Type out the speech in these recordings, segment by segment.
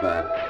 bad.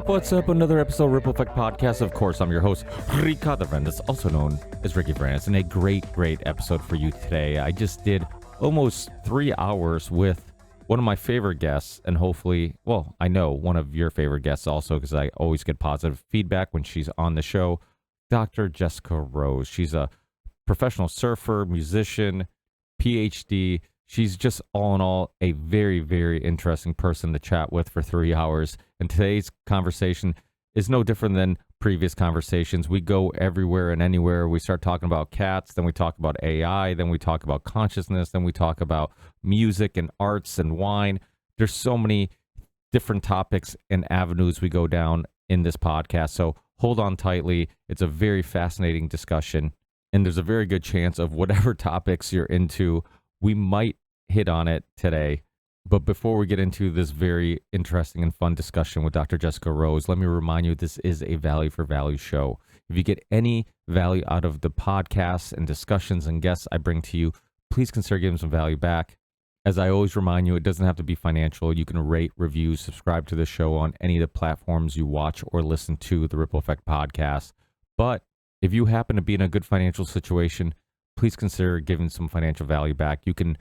What's up? Another episode of Ripple Effect Podcast. Of course, I'm your host, Ricardo Vendas, also known as Ricky Brands, and a great episode for you today. I just did almost 3 hours with one of my favorite guests, and hopefully, well, I know one of your favorite guests also, because I always get positive feedback when she's on the show, Dr. Jessica Rose. She's a professional surfer, musician, PhD. She's just all in all a very, very interesting person to chat with for 3 hours. And today's conversation is no different than previous conversations. We go everywhere and anywhere. We start talking about cats, then we talk about AI, then we talk about consciousness, then we talk about music and arts and wine. There's so many different topics and avenues we go down in this podcast. So hold on tightly. It's a very fascinating discussion. And there's a very good chance of whatever topics you're into, we might hit on it today. But before we get into this very interesting and fun discussion with Dr. Jessica Rose, let me remind you this is a value for value show. If you get any value out of the podcasts and discussions and guests I bring to you, please consider giving some value back. As I always remind you, it doesn't have to be financial. You can rate, review, subscribe to the show on any of the platforms you watch or listen to the Ripple Effect podcast. But if you happen to be in a good financial situation, please consider giving some financial value back. You can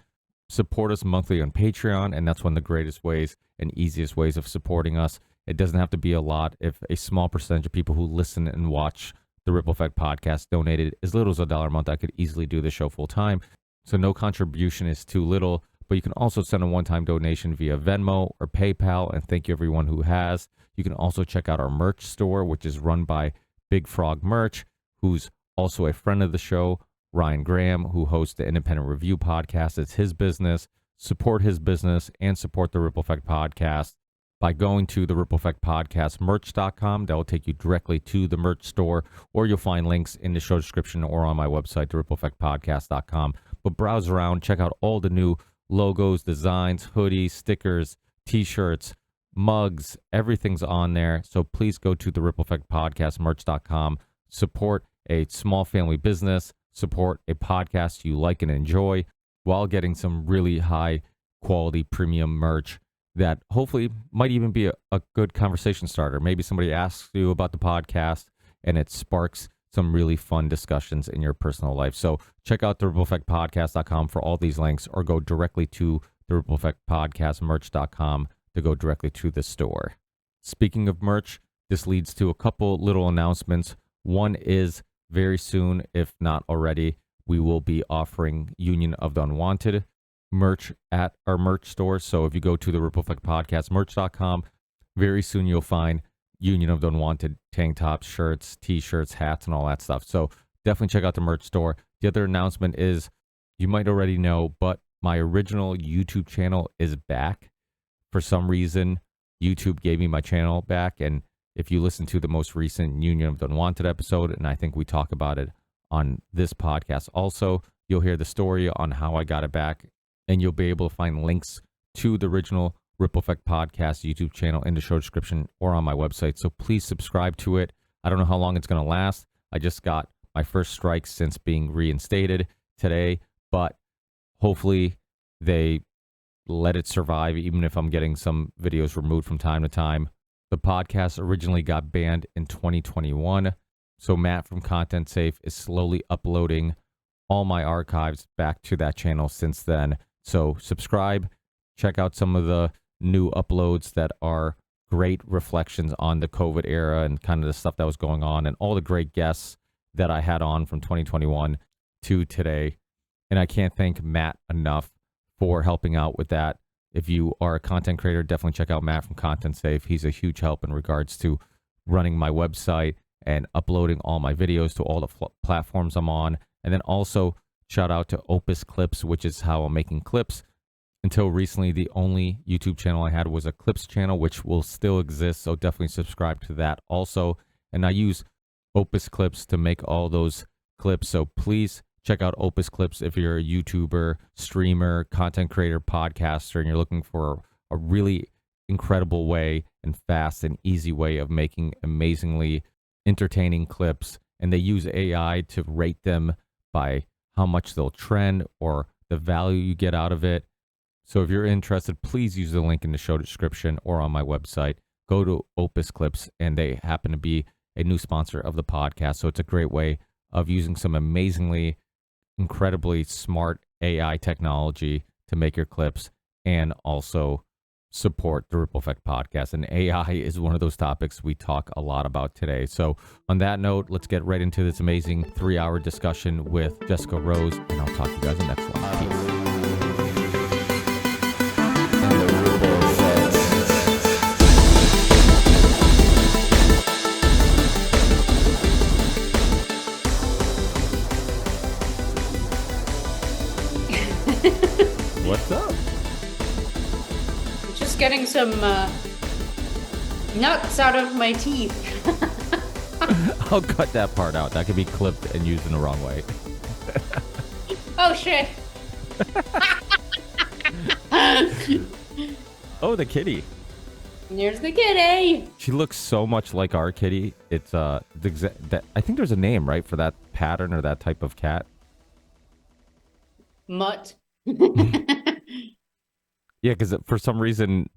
support us monthly on Patreon, and that's one of the greatest ways and easiest ways of supporting us. It doesn't have to be a lot. If a small percentage of people who listen and watch the Ripple Effect podcast donated as little as $1 a month, I could easily do the show full time. So no contribution is too little, but you can also send a one-time donation via Venmo or PayPal, and thank you everyone who has. You can also check out our merch store, which is run by Big Frog Merch, who's also a friend of the show, Ryan Graham, who hosts the Independent Review podcast. It's his business. Support his business and support the Ripple Effect podcast by going to the Ripple Effect Podcast merch.com. That will take you directly to the merch store, or you'll find links in the show description or on my website, the rippleeffectpodcast.com. But browse around, check out all the new logos, designs, hoodies, stickers, t-shirts, mugs, everything's on there. So please go to the Ripple Effect Podcast merch.com. Support a small family business. Support a podcast you like and enjoy while getting some really high quality premium merch that hopefully might even be a good conversation starter. Maybe somebody asks you about the podcast and it sparks some really fun discussions in your personal life. So check out the rippleeffectpodcast.com for all these links, or go directly to the Ripple Effect Podcast merch.com to go directly to the store. Speaking of merch, this leads to a couple little announcements. One is very soon, if not already, we will be offering Union of the Unwanted merch at our merch store. So if you go to the Ripple Effect Podcast merch.com, very soon you'll find Union of the Unwanted tank tops, shirts, t-shirts, hats, and all that stuff. So definitely check out the merch store. The other announcement is, you might already know, but my original YouTube channel is back. For some reason, YouTube gave me my channel back, and if you listen to the most recent Union of the Unwanted episode, and I think we talk about it on this podcast also, you'll hear the story on how I got it back, and you'll be able to find links to the original Ripple Effect Podcast YouTube channel in the show description or on my website. So please subscribe to it. I don't know how long it's going to last. I just got my first strike since being reinstated today, but hopefully they let it survive, even if I'm getting some videos removed from time to time. The podcast originally got banned in 2021, so Matt from Content Safe is slowly uploading all my archives back to that channel since then. So subscribe, check out some of the new uploads that are great reflections on the COVID era and kind of the stuff that was going on, and all the great guests that I had on from 2021 to today. And I can't thank Matt enough for helping out with that. If you are a content creator, definitely check out Matt from Content Safe. He's a huge help in regards to running my website and uploading all my videos to all the platforms I'm on. And then also shout out to Opus Clips, which is how I'm making clips. Until recently, the only YouTube channel I had was a clips channel, which will still exist. So definitely subscribe to that also. And I use Opus Clips to make all those clips. So please check out Opus Clips if you're a YouTuber, streamer, content creator, podcaster, and you're looking for a really incredible way and fast and easy way of making amazingly entertaining clips. And they use AI to rate them by how much they'll trend or the value you get out of it. So if you're interested, please use the link in the show description or on my website. Go to Opus Clips, and they happen to be a new sponsor of the podcast. So it's a great way of using some amazingly, incredibly smart AI technology to make your clips and also support the Ripple Effect podcast. And AI is one of those topics we talk a lot about today. So on that note, let's get right into this amazing 3-hour discussion with Jessica Rose, and I'll talk to you guys in the next one. Peace. What's up? Just getting some nuts out of my teeth. I'll cut that part out. That could be clipped and used in the wrong way. Oh, shit. Oh, the kitty. There's the kitty. She looks so much like our kitty. It's I think there's a name, right, for that pattern or that type of cat. Mutt. Yeah, because for some reason,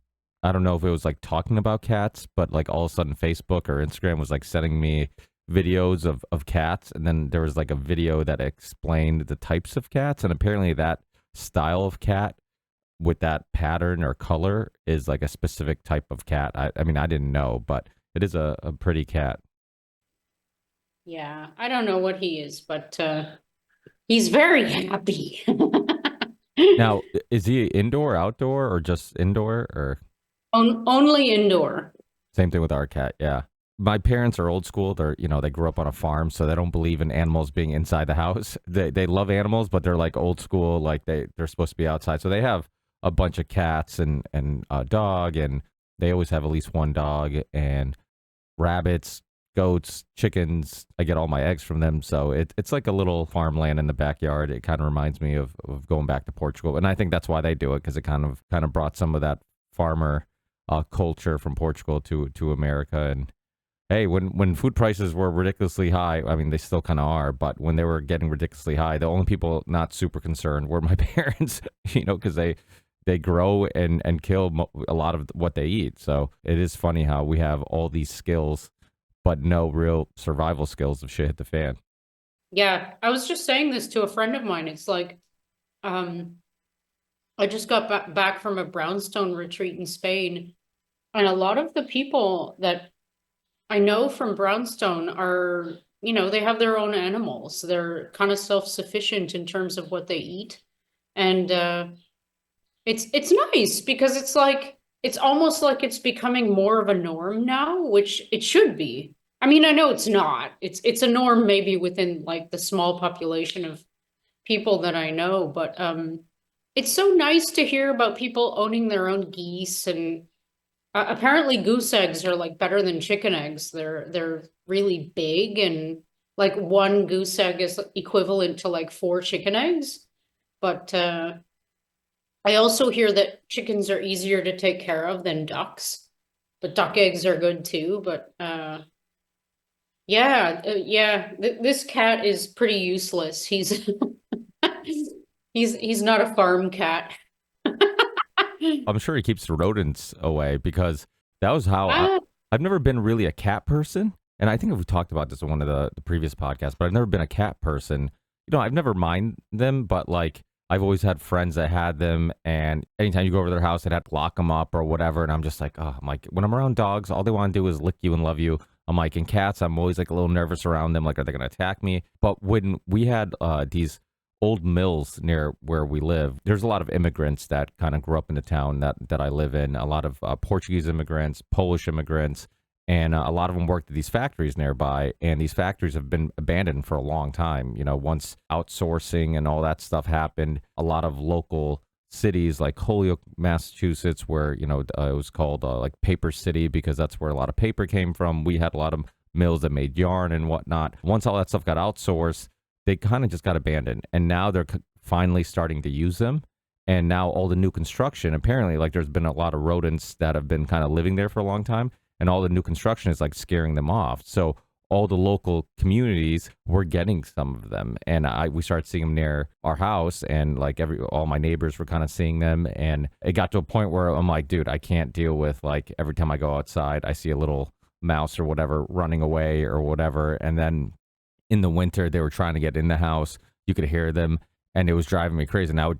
I don't know if it was like talking about cats, but like all of a sudden Facebook or Instagram was like sending me videos of cats. And then there was like a video that explained the types of cats. And apparently that style of cat with that pattern or color is like a specific type of cat. I mean, I didn't know, but it is a pretty cat. Yeah, I don't know what he is, but he's very happy. Now, is he indoor, outdoor, or just indoor, or Only indoor? Same thing with our cat. Yeah, my parents are old school. They grew up on a farm, so they don't believe in animals being inside the house. They love animals, but they're like old school, like they're supposed to be outside. So they have a bunch of cats and a dog, and they always have at least one dog and rabbits, goats, chickens. I get all my eggs from them. So it's like a little farmland in the backyard. It kind of reminds me of going back to Portugal. And I think that's why they do it, because it kind of brought some of that farmer culture from Portugal to America. And hey, when food prices were ridiculously high, I mean, they still kind of are, but when they were getting ridiculously high, the only people not super concerned were my parents, because they grow and kill a lot of what they eat. So it is funny how we have all these skills, but no real survival skills if shit hit the fan. Yeah, I was just saying this to a friend of mine. It's like, I just got back from a brownstone retreat in Spain, and a lot of the people that I know from brownstone are, they have their own animals. They're kind of self-sufficient in terms of what they eat. And it's nice because it's almost like it's becoming more of a norm now, which it should be. I mean, I know it's not. It's a norm maybe within like the small population of people that I know, but it's so nice to hear about people owning their own geese, and apparently goose eggs are like better than chicken eggs. They're really big, and like one goose egg is equivalent to like 4 chicken eggs. But I also hear that chickens are easier to take care of than ducks, but duck eggs are good too. But this cat is pretty useless. He's he's not a farm cat. I'm sure he keeps the rodents away, because that was how I've never been really a cat person. And I think we talked about this in one of the previous podcasts, but I've never been a cat person. I've never minded them, but like I've always had friends that had them, and anytime you go over to their house, they'd have to lock them up or whatever. And I'm just like, oh, I'm like, when I'm around dogs, all they want to do is lick you and love you. I'm like, in cats, I'm always like a little nervous around them. Like, are they going to attack me? But when we had these old mills near where we live, there's a lot of immigrants that kind of grew up in the town that I live in. A lot of Portuguese immigrants, Polish immigrants, And a lot of them worked at these factories nearby, and these factories have been abandoned for a long time. Once outsourcing and all that stuff happened, a lot of local cities like Holyoke, Massachusetts, where it was called like Paper City because that's where a lot of paper came from. We had a lot of mills that made yarn and whatnot. Once all that stuff got outsourced, they kind of just got abandoned, and now they're finally starting to use them. And now all the new construction, apparently, like there's been a lot of rodents that have been kind of living there for a long time, and all the new construction is like scaring them off. So all the local communities were getting some of them, and we started seeing them near our house, and like all my neighbors were kind of seeing them, and it got to a point where I'm like, dude, I can't deal with like every time I go outside, I see a little mouse or whatever running away or whatever, and then in the winter they were trying to get in the house, you could hear them, and it was driving me crazy. And I would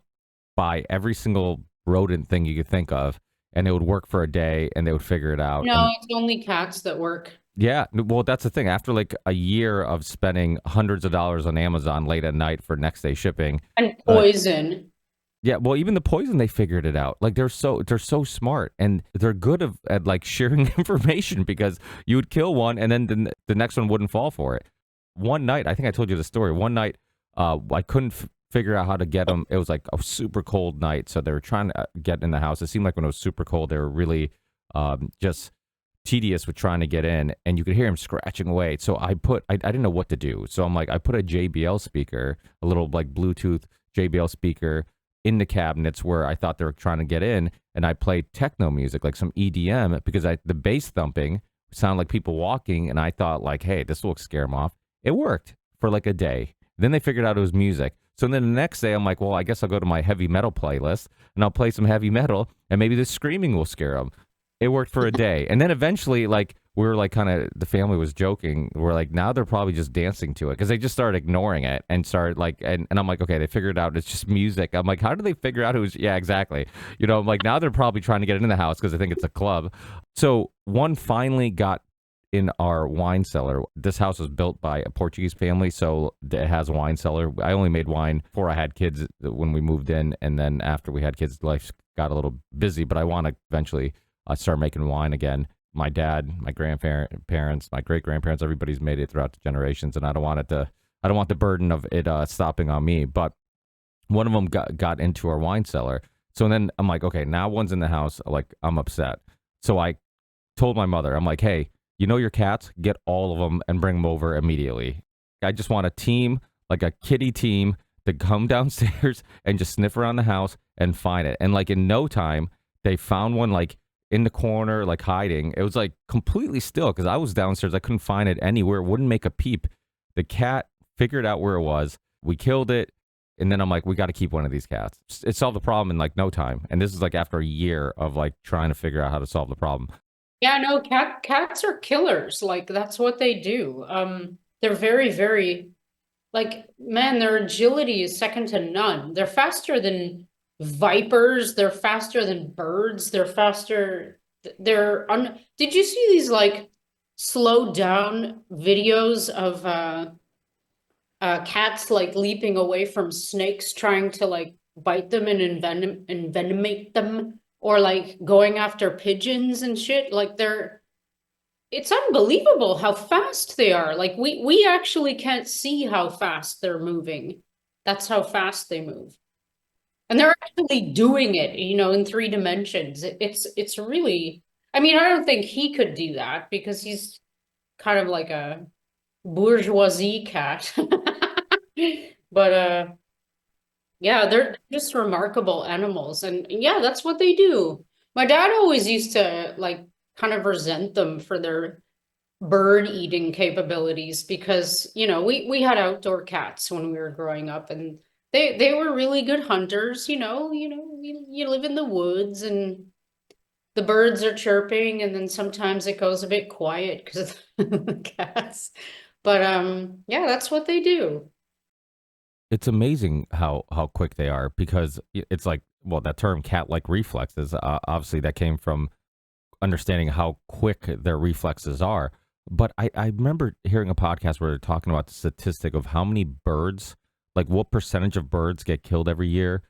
buy every single rodent thing you could think of, and it would work for a day, and they would figure it out. No, And it's only cats that work. yeah, well, that's the thing. After like a year of spending hundreds of dollars on Amazon late at night for next day shipping, And poison. yeah, well, even the poison, they figured it out. Like they're so smart, and they're good at like sharing information, because you would kill one, and then the next one wouldn't fall for it. One night, I think I told you the story. One night, I couldn't figure out how to get them. It was like a super cold night, so they were trying to get in the house. It seemed like when it was super cold, they were really just tedious with trying to get in, and you could hear him scratching away. So I didn't know what to do. So I'm like, I put a JBL speaker, a little like Bluetooth JBL speaker in the cabinets where I thought they were trying to get in, and I played techno music, like some EDM, because the bass thumping sounded like people walking, and I thought like, hey, this will scare them off. It worked for like a day. Then they figured out it was music. So then the next day, I'm like, well, I guess I'll go to my heavy metal playlist, and I'll play some heavy metal, and maybe the screaming will scare them. It worked for a day. And then eventually, like, we were like the family was joking. We're like, now they're probably just dancing to it, because they just started ignoring it and started like, and I'm like, okay, they figured out it's just music. I'm like, how did they figure out yeah, exactly. I'm like, now they're probably trying to get it in the house because I think it's a club. So one finally got in our wine cellar. This house was built by a Portuguese family, so it has a wine cellar. I only made wine before I had kids when we moved in, and then after we had kids, life got a little busy, but I want to eventually start making wine again. My dad, my grandparents, my great-grandparents, everybody's made it throughout the generations, and I don't want the burden of it stopping on me. But one of them got into our wine cellar. So then I'm like, okay, now one's in the house, like I'm upset. So I told my mother, I'm like, hey, your cats, get all of them and bring them over immediately. I just want a team, like a kitty team, to come downstairs and just sniff around the house and find it. And like in no time, they found one like in the corner, like hiding. It was like completely still, because I was downstairs. I couldn't find it anywhere. It wouldn't make a peep. The cat figured out where it was. We killed it. And then I'm like, we got to keep one of these cats. It solved the problem in like no time. And this is like after a year of like trying to figure out how to solve the problem. Yeah, no, cats are killers. Like that's what they do. They're very, very like, man, their agility is second to none. They're faster than vipers, they're faster than birds, they're faster. Did you see these like slow down videos of cats like leaping away from snakes trying to like bite them and envenomate them, or like going after pigeons and shit? Like it's unbelievable how fast they are. Like we actually can't see how fast they're moving. That's how fast they move. And they're actually doing it, in 3 dimensions. It's really, I mean, I don't think he could do that because he's kind of like a bourgeoisie cat. But yeah, they're just remarkable animals. And yeah, that's what they do. My dad always used to like kind of resent them for their bird eating capabilities because, we had outdoor cats when we were growing up, and they were really good hunters. You live in the woods and the birds are chirping, and then sometimes it goes a bit quiet because of the cats. But yeah, that's what they do. It's amazing how quick they are, because it's like, well, that term cat-like reflexes, obviously that came from understanding how quick their reflexes are. But I remember hearing a podcast where they're talking about the statistic of how many birds, like what percentage of birds get killed every year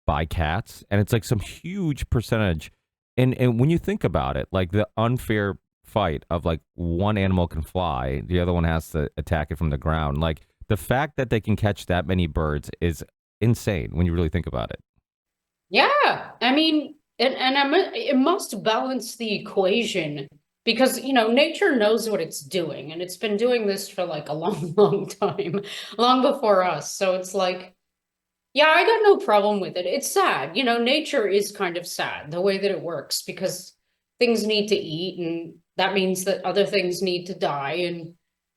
by cats. And it's like some huge percentage. And when you think about it, like the unfair fight of like one animal can fly, the other one has to attack it from the ground. Like the fact that they can catch that many birds is insane when you really think about it. Yeah, I mean, it must balance the equation because, nature knows what it's doing and it's been doing this for like a long, long time, long before us. So it's like, yeah, I got no problem with it. It's sad. Nature is kind of sad the way that it works because things need to eat and that means that other things need to die and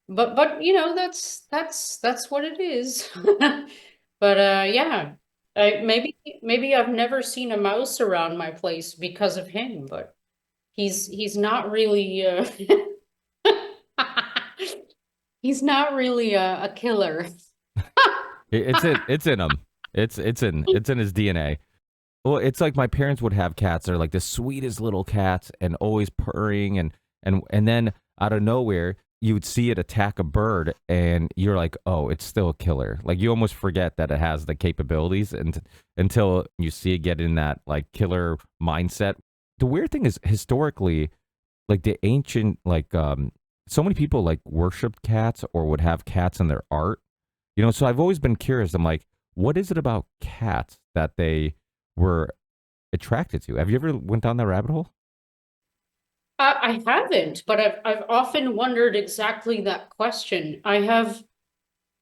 but that's what it is. But yeah. Maybe I've never seen a mouse around my place because of him, but he's not really he's not really a killer. It's in him. It's in his DNA. Well, it's like my parents would have cats. They're like the sweetest little cats and always purring and then out of nowhere you would see it attack a bird and you're like, "Oh, it's still a killer." Like you almost forget that it has the capabilities and until you see it get in that like killer mindset. The weird thing is historically like the ancient like so many people like worshiped cats or would have cats in their art. So I've always been curious. I'm like, what is it about cats that they were attracted to? Have you ever went down that rabbit hole? I haven't, but I've often wondered exactly that question. I have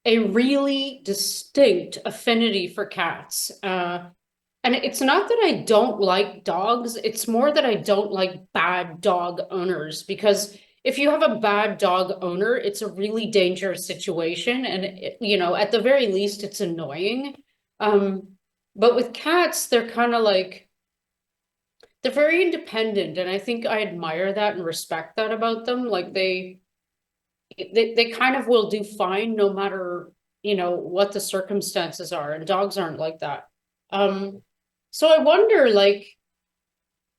a really distinct affinity for cats. And it's not that I don't like dogs, it's more that I don't like bad dog owners because if you have a bad dog owner, it's a really dangerous situation and at the very least it's annoying. Um, but with cats, they're kind of like they're very independent and I think I admire that and respect that about them. Like they kind of will do fine no matter, what the circumstances are, and dogs aren't like that. Um, so I wonder, like,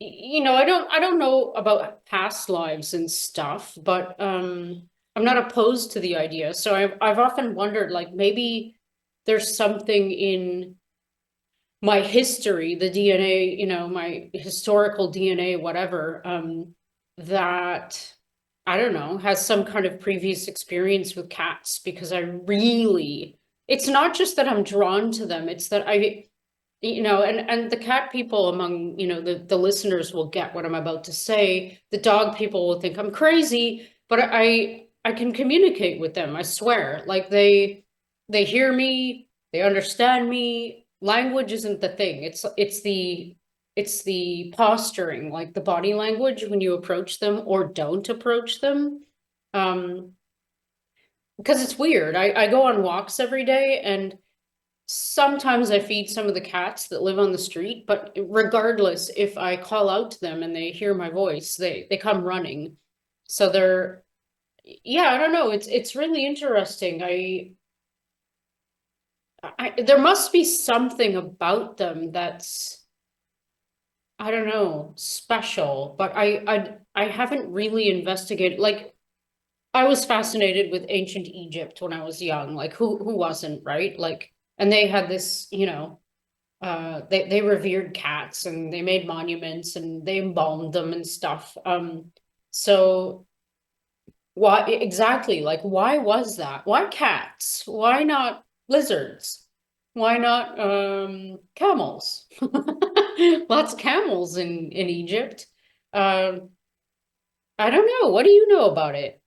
I don't know about past lives and stuff, but I'm not opposed to the idea. So I've often wondered, like, maybe there's something in my history, the DNA, my historical DNA, whatever, that I don't know, has some kind of previous experience with cats because it's not just that I'm drawn to them, it's that and the cat people among, the listeners will get what I'm about to say. The dog people will think I'm crazy, but I can communicate with them, I swear. Like they hear me, they understand me. Language isn't the thing. It's the posturing, like the body language when you approach them or don't approach them. Um, because it's weird. I go on walks every day and sometimes I feed some of the cats that live on the street, but regardless, if I call out to them and they hear my voice, they come running. So yeah, I don't know. It's really interesting. There must be something about them that's, I don't know, special, but I haven't really investigated. Like I was fascinated with ancient Egypt when I was young. Like who wasn't, right? Like, and they had this, they revered cats and they made monuments and they embalmed them and stuff. So why exactly, like why was that? Why cats? Why not lizards? Why not camels? Lots of camels in Egypt. Um, I don't know. What do you know about it?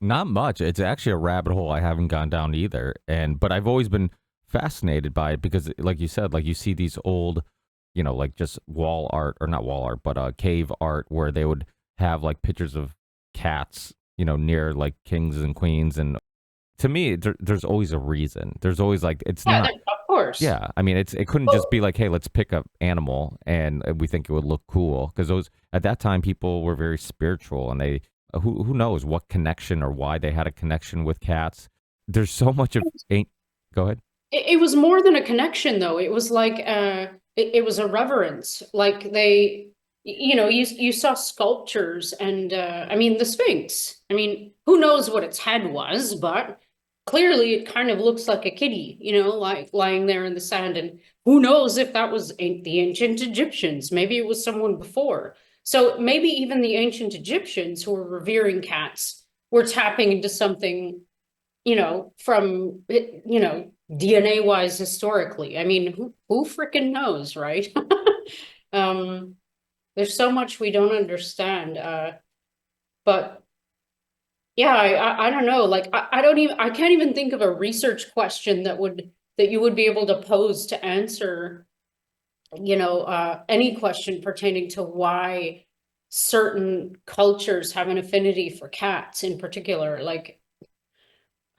Not much. It's actually a rabbit hole I haven't gone down either. But I've always been fascinated by it because like you said, like you see these old, like just wall art or not wall art, but cave art where they would have like pictures of cats, near like kings and queens and to me there's always a reason. There's always like it's Yeah, not of course. yeah, I mean it couldn't just be like, hey, let's pick up animal and we think it would look cool because those at that time people were very spiritual and they who knows what connection or why they had a connection with cats. There's so much of ain't go ahead. It was more than a connection, though. It was like it was a reverence. Like you saw sculptures, and I mean the Sphinx. I mean, who knows what its head was, but clearly it kind of looks like a kitty, like lying there in the sand. And who knows if that was the ancient Egyptians? Maybe it was someone before. So maybe even the ancient Egyptians who were revering cats were tapping into something, from, DNA wise historically. I mean, who freaking knows, right? Um, there's so much we don't understand. But yeah, I don't know. Like I can't even think of a research question that you would be able to pose to answer, any question pertaining to why certain cultures have an affinity for cats in particular. Like,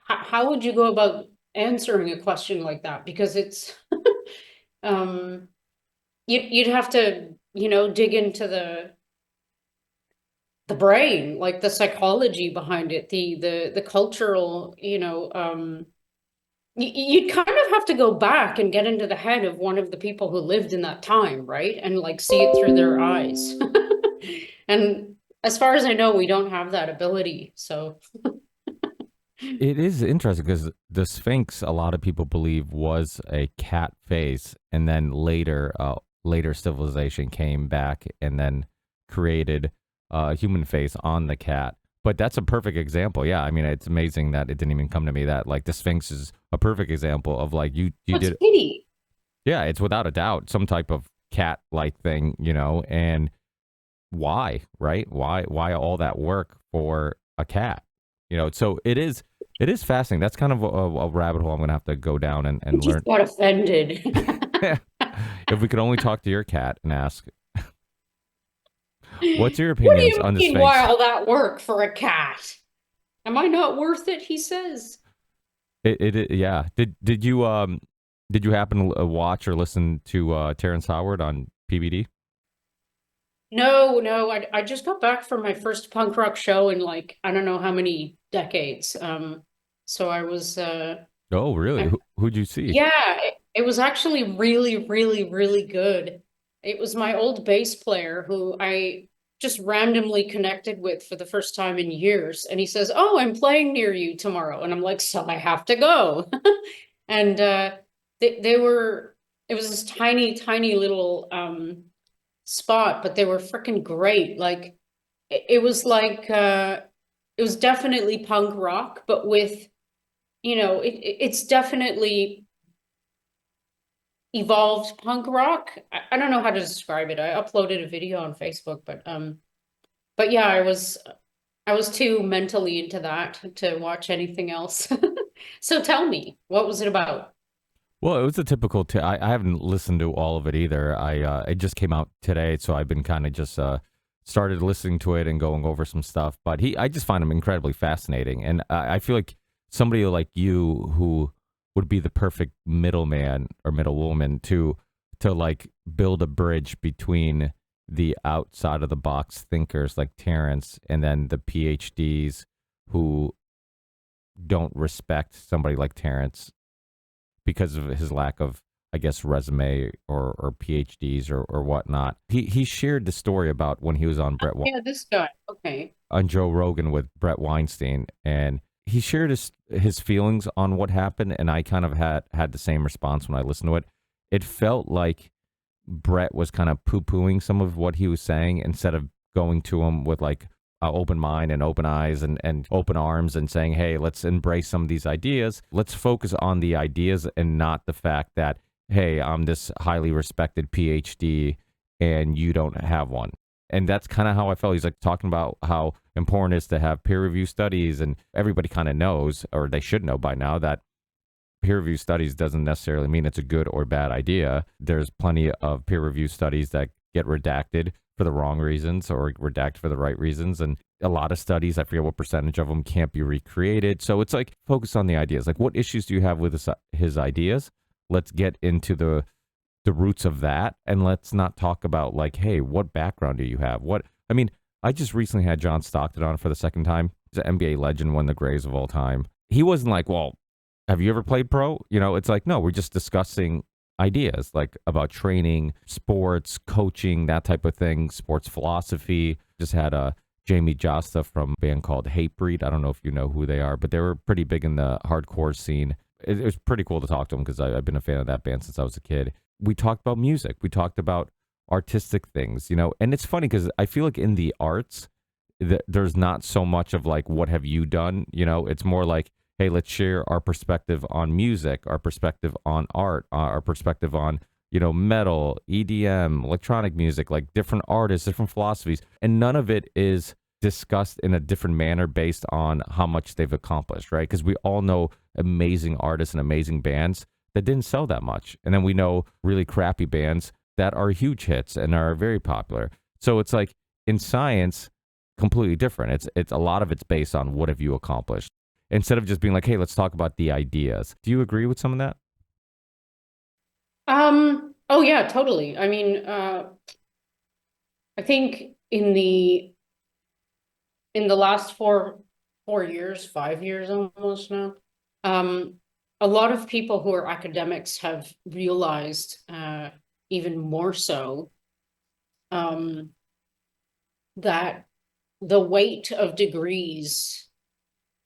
how would you go about answering a question like that? Because it's, um, you'd have to, dig into the brain, like the psychology behind it, the cultural, you'd kind of have to go back and get into the head of one of the people who lived in that time, right? And like see it through their eyes. And as far as I know, we don't have that ability. So It is interesting because the Sphinx, a lot of people believe, was a cat face, and then later civilization came back and then created a human face on the cat. But that's a perfect example. Yeah, I mean, it's amazing that it didn't even come to me that like the Sphinx is a perfect example of like you what's did. pity? Yeah, it's without a doubt some type of cat like thing, and why, right? Why all that work for a cat? So it is fascinating. That's kind of a rabbit hole I'm gonna have to go down I and just learn. got offended. If we could only talk to your cat and ask, what's your What do opinions you on the mean, why Sphinx? all that work for a cat? Am I not worth it? He says. Yeah. Did you happen to watch or listen to Terrence Howard on PBD? No, no, I just got back from my first punk rock show in like I don't know how many decades. So I was Oh, really? I, Who'd you see? yeah, it was actually really, really, really good. It was my old bass player who I just randomly connected with for the first time in years, and he says, "Oh, I'm playing near you tomorrow," and I'm like, "So I have to go." And they were it was this tiny, tiny little spot, but they were freaking great. Like it was like it was definitely punk rock, but with it's definitely evolved punk rock. I don't know how to describe it. I uploaded a video on Facebook, but yeah, I was too mentally into that to watch anything else. So tell me, what was it about? Well, it was a typical. I haven't listened to all of it either. It just came out today, so I've been kind of just started listening to it and going over some stuff. But I just find him incredibly fascinating, and I feel like somebody like you who would be the perfect middleman or middlewoman to like build a bridge between the outside of the box thinkers like Terrence and then the PhDs who don't respect somebody like Terrence because of his lack of, I guess, resume or PhDs or whatnot. He shared the story about when he was on Yeah, this guy. Okay. on Joe Rogan with Brett Weinstein, and he shared his feelings on what happened, and I kind of had the same response when I listened to it. It felt like Brett was kind of poo pooing some of what he was saying instead of going to him with like an open mind and open eyes and open arms and saying, hey, let's embrace some of these ideas. Let's focus on the ideas and not the fact that, hey, I'm this highly respected PhD and you don't have one. And that's kind of how I felt. He's like talking about how important it is to have peer review studies. And everybody kind of knows, or they should know by now, that peer review studies doesn't necessarily mean it's a good or bad idea. There's plenty of peer review studies that get redacted for the wrong reasons or redacted for the right reasons. And a lot of studies, I forget what percentage of them, can't be recreated. So it's like focus on the ideas. Like, what issues do you have with his ideas? Let's get into the roots of that, and let's not talk about like, hey, what background do you have? I mean, I just recently had John Stockton on for the second time. He's an NBA legend, one of the greatest of all time. He wasn't like, well, have you ever played pro? It's like, no, we're just discussing ideas like about training, sports, coaching, that type of thing, sports philosophy. Just had a Jamie Josta from a band called Hatebreed. I don't know if you know who they are, but they were pretty big in the hardcore scene. It was pretty cool to talk to him because I've been a fan of that band since I was a kid. We talked about music. We talked about artistic things, and it's funny because I feel like in the arts, there's not so much of like, what have you done? It's more like, hey, let's share our perspective on music, our perspective on art, our perspective on, metal, EDM, electronic music, like different artists, different philosophies. And none of it is discussed in a different manner based on how much they've accomplished, right? Because we all know amazing artists and amazing bands that didn't sell that much. And then we know really crappy bands that are huge hits and are very popular. So it's like in science, completely different. It's a lot of it's based on what have you accomplished instead of just being like, hey, let's talk about the ideas. Do you agree with some of that? Oh yeah, totally. I mean, I think in the last four years, 5 years almost now, um, a lot of people who are academics have realized, even more so, um, that the weight of degrees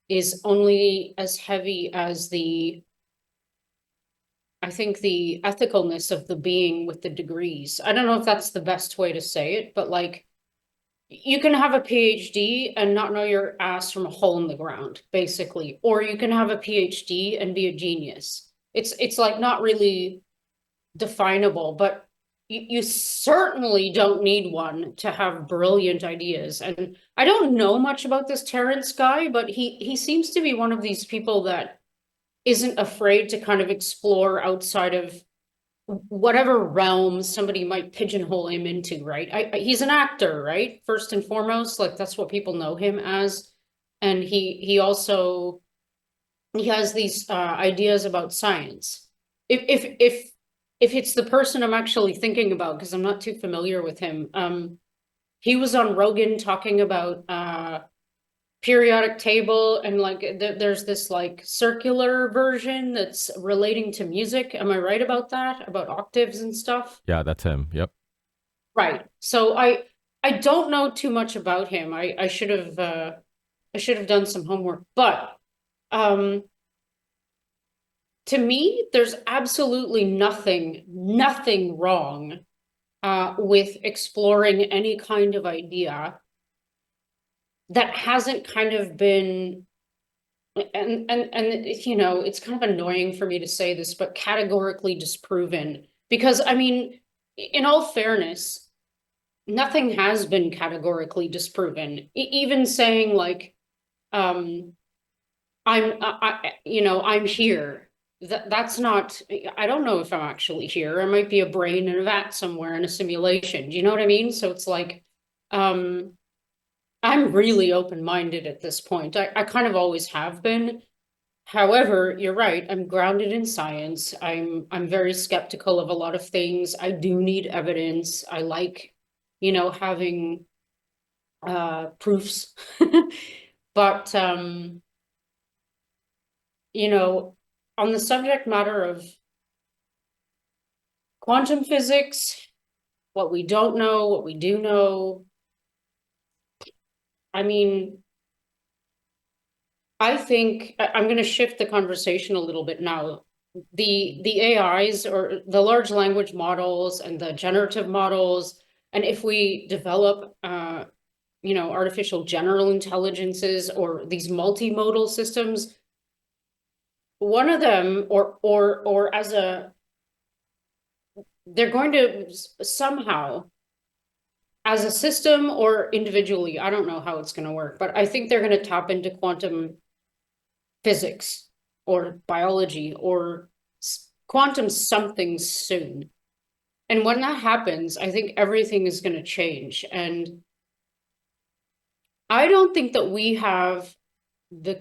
is only as heavy as I think the ethicalness of the being with the degrees. I don't know if that's the best way to say it, but like, you can have a PhD and not know your ass from a hole in the ground, basically. Or you can have a PhD and be a genius. It's like not really definable, but you certainly don't need one to have brilliant ideas. And I don't know much about this Terrence guy, but he seems to be one of these people that isn't afraid to kind of explore outside of whatever realm somebody might pigeonhole him into, right? He's an actor, right? First and foremost, like that's what people know him as. And he also he has these ideas about science. If it's the person I'm actually thinking about, because I'm not too familiar with him, he was on Rogan talking about periodic table and like there's this like circular version that's relating to music. Am I right about that? About octaves and stuff? Yeah, that's him. Yep. Right. So I don't know too much about him. I should have done some homework, but um to me there's absolutely nothing wrong with exploring any kind of idea that hasn't kind of been and it's kind of annoying for me to say this, but categorically disproven. Because I mean, in all fairness, nothing has been categorically disproven. Even saying like, um, I'm here. That's not, I don't know if I'm actually here. I might be a brain in a vat somewhere in a simulation. Do you know what I mean? So it's like, um, I'm really open-minded at this point. I kind of always have been. However, you're right. I'm grounded in science. I'm very skeptical of a lot of things. I do need evidence. I like, having proofs. But you know, on the subject matter of quantum physics, what we don't know, what we do know, I mean, I think I'm going to shift the conversation a little bit now. The AIs or the large language models and the generative models, and if we develop artificial general intelligences or these multimodal systems, one of them or as a they're going to somehow as a system or individually, I don't know how it's going to work, but I think they're going to tap into quantum physics or biology or quantum something soon. And when that happens, I think everything is going to change. And I don't think that we have the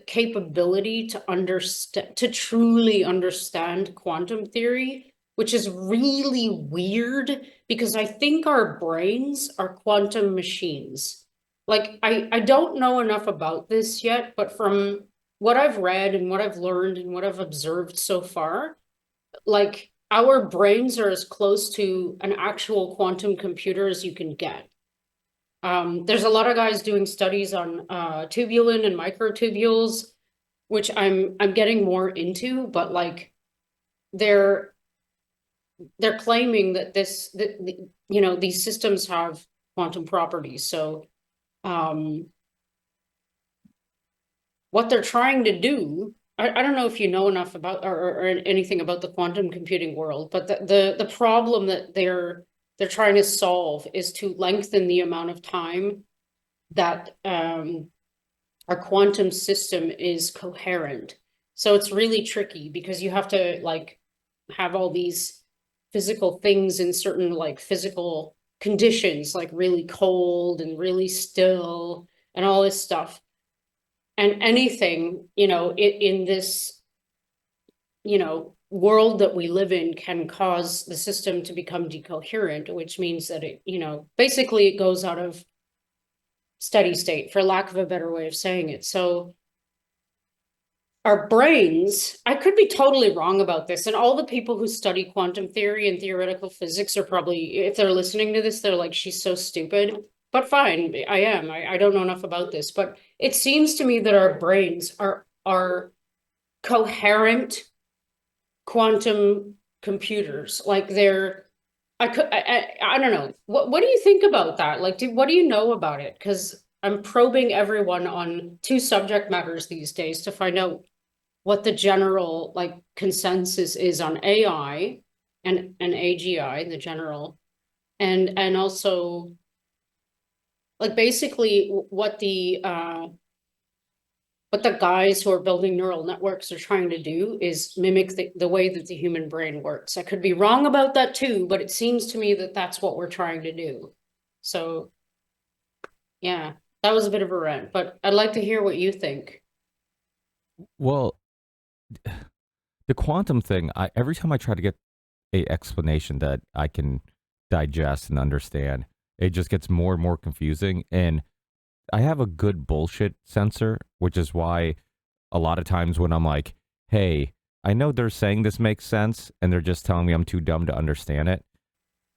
capability to understand, to truly understand quantum theory, which is really weird because I think our brains are quantum machines. Like I don't know enough about this yet, but from what I've read and what I've learned and what I've observed so far, like our brains are as close to an actual quantum computer as you can get. There's a lot of guys doing studies on tubulin and microtubules, which I'm getting more into, but like they're they're claiming that these systems have quantum properties. So, um, what they're trying to do, I don't know if you know enough about or anything about the quantum computing world, but the problem that they're trying to solve is to lengthen the amount of time that our quantum system is coherent. So it's really tricky because you have to like have all these physical things in certain like physical conditions, like really cold and really still and all this stuff. And anything, in this, world that we live in can cause the system to become decoherent, which means that basically it goes out of steady state, for lack of a better way of saying it. So our brains, I could be totally wrong about this, and all the people who study quantum theory and theoretical physics are probably, if they're listening to this, they're like, she's so stupid. But fine, I am. I don't know enough about this, but it seems to me that our brains are coherent quantum computers. Like I don't know. What do you think about that? Like, what do you know about it? Because I'm probing everyone on two subject matters these days to find out what the general like consensus is on AI and AGI, the general, and also like basically what the guys who are building neural networks are trying to do is mimic the way that the human brain works. I could be wrong about that too, but it seems to me that that's what we're trying to do. So yeah, that was a bit of a rant, but I'd like to hear what you think. Well, the quantum thing, every time I try to get a explanation that I can digest and understand, it just gets more and more confusing. And I have a good bullshit sensor, which is why a lot of times when I'm like, hey, I know they're saying this makes sense and they're just telling me I'm too dumb to understand it,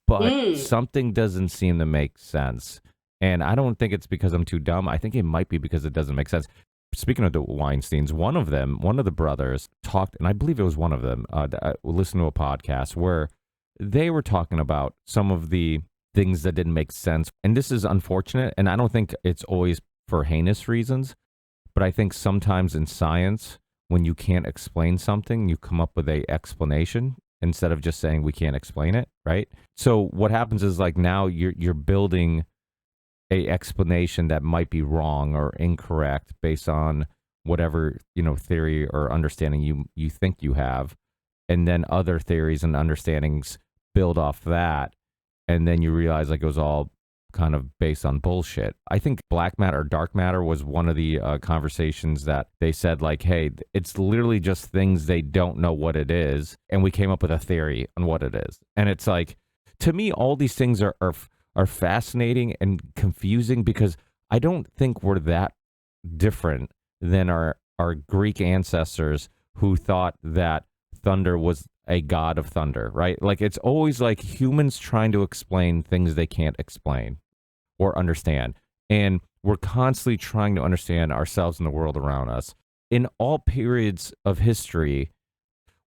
but Mm, something doesn't seem to make sense. And I don't think it's because I'm too dumb. I think it might be because it doesn't make sense. Speaking of the Weinsteins, one of the brothers talked, and I believe it was one of them, I listened to a podcast where they were talking about some of the things that didn't make sense. And this is unfortunate. And I don't think it's always for heinous reasons, but I think sometimes in science, when you can't explain something, you come up with a explanation instead of just saying we can't explain it, right? So what happens is like now you're building a explanation that might be wrong or incorrect based on whatever, theory or understanding you think you have, and then other theories and understandings build off that, and then you realize like it was all kind of based on bullshit. I think black matter or dark matter was one of the conversations that they said like, hey, it's literally just things they don't know what it is, and we came up with a theory on what it is. And it's like, to me, all these things are fascinating and confusing because I don't think we're that different than our Greek ancestors who thought that thunder was a god of thunder, right? Like it's always like humans trying to explain things they can't explain or understand. And we're constantly trying to understand ourselves and the world around us. In all periods of history,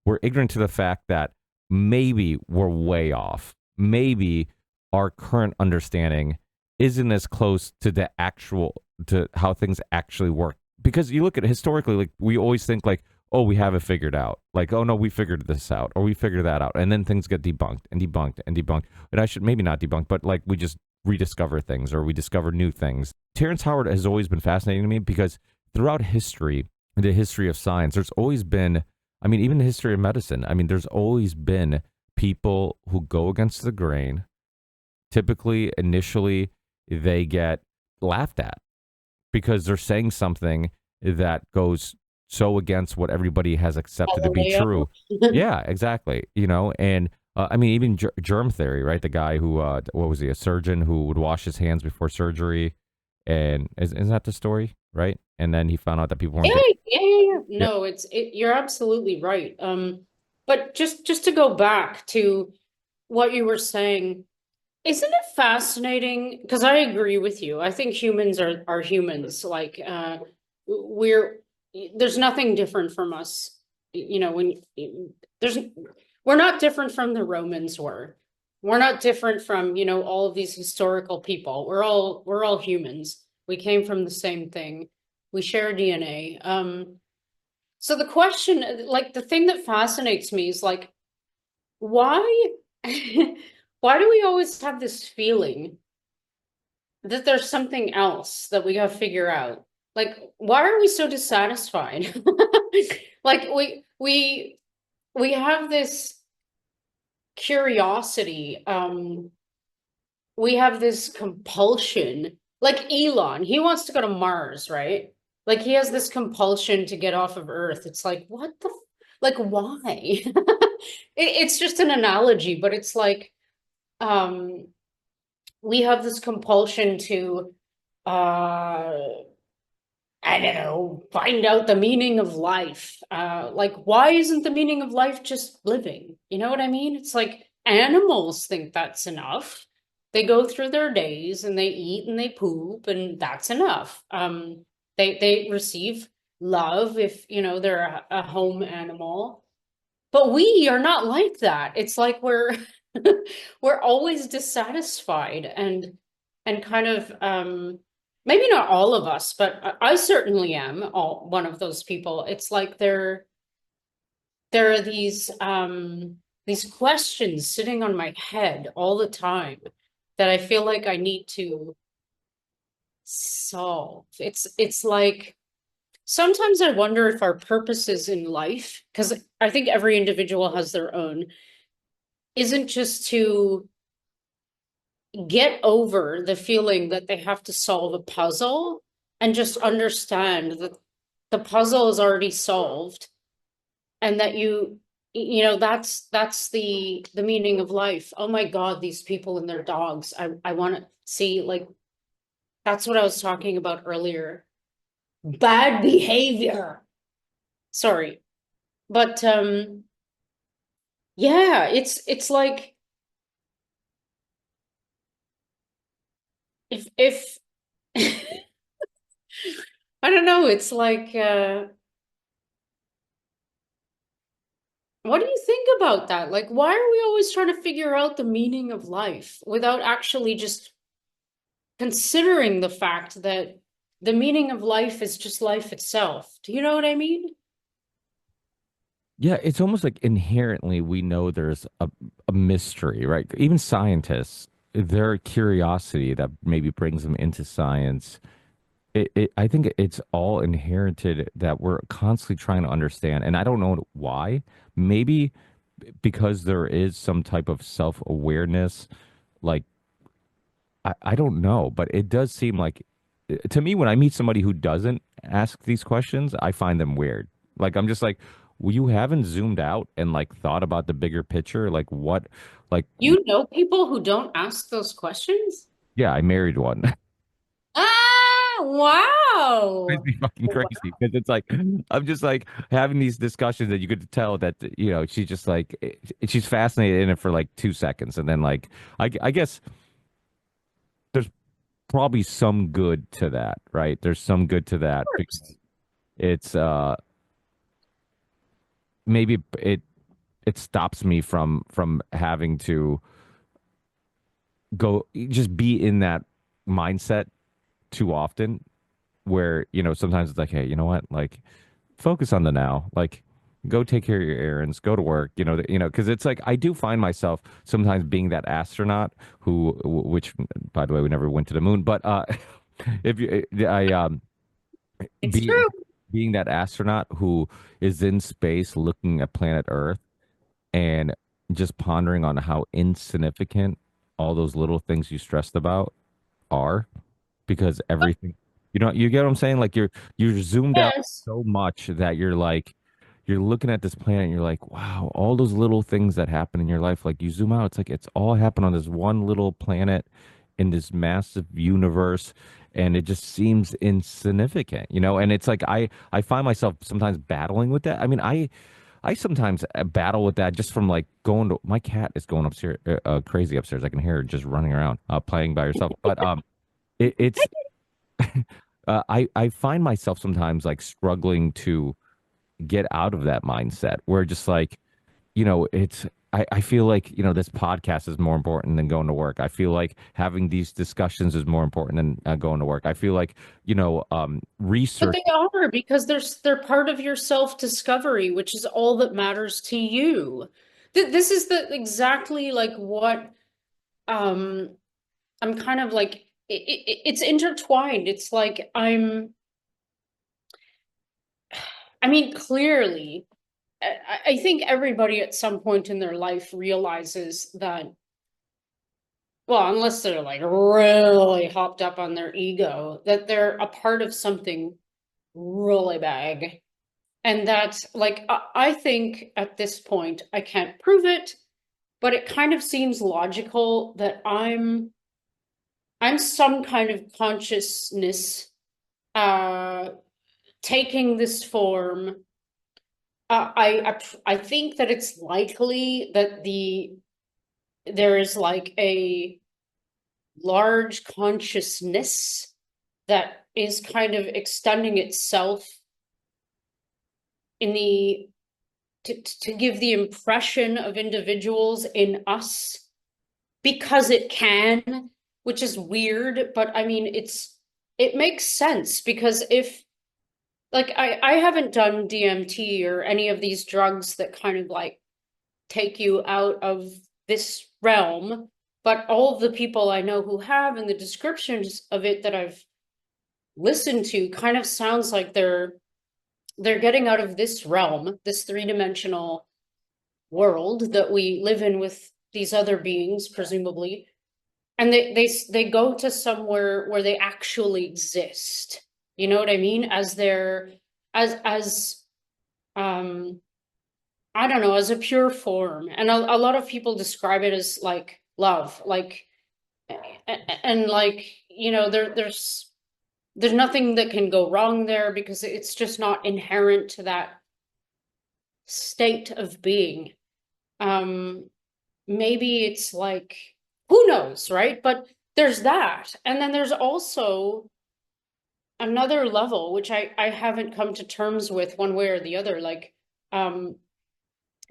we're ignorant to the fact that maybe we're way off. Maybe our current understanding isn't as close to the actual to how things actually work. Because you look at it historically, like we always think like, oh, we have it figured out. Like, oh no, we figured this out, or we figured that out, and then things get debunked and debunked and debunked. And I should maybe not debunk, but like we just rediscover things or we discover new things. Terrence Howard has always been fascinating to me because throughout history, the history of science, there's always been, I mean, even the history of medicine, I mean, there's always been people who go against the grain. Typically, initially, they get laughed at because they're saying something that goes so against what everybody has accepted to be Galileo. true. Yeah, exactly. And I mean, even germ theory, right? The guy who, what was he, a surgeon who would wash his hands before surgery. And isn't that the story, right? And then he found out that people weren't Yeah, getting, yeah. No, you're absolutely right. But just to go back to what you were saying, isn't it fascinating? Because I agree with you. I think humans are humans. Like we're there's nothing different from us. When there's we're not different from the Romans were. We're not different from, all of these historical people. We're all humans. We came from the same thing. We share DNA. So the question, like the thing that fascinates me is like, why why do we always have this feeling that there's something else that we gotta figure out? Like, why are we so dissatisfied? Like we have this curiosity, we have this compulsion. Like Elon, he wants to go to Mars, right? Like he has this compulsion to get off of Earth. It's like, like why? It's just an analogy, but it's like, um we have this compulsion to uh I don't know, find out the meaning of life. Like, why isn't the meaning of life just living? You know what I mean? It's like animals think that's enough. They go through their days and they eat and they poop, and that's enough. They receive love if, they're a home animal. But we are not like that. It's like we're we're always dissatisfied and kind of maybe not all of us, but I certainly am one of those people. It's like there are these questions sitting on my head all the time that I feel like I need to solve. It's like sometimes I wonder if our purposes in life, because I think every individual has their own, isn't just to get over the feeling that they have to solve a puzzle and just understand that the puzzle is already solved and that that's the meaning of life. Oh my God, these people and their dogs. I want to see, like, that's what I was talking about earlier. Bad behavior. Sorry. But yeah, it's like if I don't know, it's like what do you think about that? Like, why are we always trying to figure out the meaning of life without actually just considering the fact that the meaning of life is just life itself? Do you know what I mean? Yeah, it's almost like inherently we know there's a mystery, right? Even scientists, their curiosity that maybe brings them into science, I think it's all inherited that we're constantly trying to understand. And I don't know why. Maybe because there is some type of self-awareness, like I don't know, but it does seem like to me when I meet somebody who doesn't ask these questions, I find them weird. Like I'm just like, well, you haven't zoomed out and like thought about the bigger picture. Like what? Like You know people who don't ask those questions? yeah, I married one. Ah, wow. Crazy fucking crazy because it's like I'm just like having these discussions that you could tell that she's just like she's fascinated in it for like 2 seconds and then like I guess there's probably some good to that, right? There's some good to that because it's maybe it stops me from having to go just be in that mindset too often where sometimes it's like hey, you know what, like focus on the now, like go take care of your errands, go to work, because it's like I do find myself sometimes being that astronaut which by the way we never went to the moon, but if you I It's be true. being that astronaut who is in space looking at planet Earth and just pondering on how insignificant all those little things you stressed about are because everything you get what I'm saying, like you're zoomed out Yes. so much that you're like you're looking at this planet and you're like wow, all those little things that happen in your life, like you zoom out, it's like it's all happened on this one little planet in this massive universe and it just seems insignificant, and it's like I find myself sometimes battling with that. I mean, I sometimes battle with that just from like going to my cat is going upstairs crazy upstairs. I can hear her just running around playing by herself, but it's I find myself sometimes like struggling to get out of that mindset where just like it's I feel like, this podcast is more important than going to work. I feel like having these discussions is more important than going to work. I feel like, But research. they are because they're part of your self-discovery, which is all that matters to you. This is the exactly like what um I'm kind of like it's intertwined. It's like I mean, clearly, I think everybody at some point in their life realizes that, well, unless they're like really hopped up on their ego, that they're a part of something really big. And that's like, I think at this point, I can't prove it, but it kind of seems logical that I'm some kind of consciousness uh taking this form. I think that it's likely that there is like a large consciousness that is kind of extending itself in the to give the impression of individuals in us because it can, which is weird, but I mean it makes sense because if like I haven't done DMT or any of these drugs that kind of like take you out of this realm, but all of the people I know who have and the descriptions of it that I've listened to kind of sounds like they're getting out of this realm, this three-dimensional world that we live in with these other beings, presumably, and they go to somewhere where they actually exist. You know what I mean? As their as um I don't know, as a pure form. And a lot of people describe it as like love, like and like, there's nothing that can go wrong there because it's just not inherent to that state of being. Um, maybe it's like, who knows, right? But there's that. And then there's also another level, which I haven't come to terms with one way or the other. Like, um,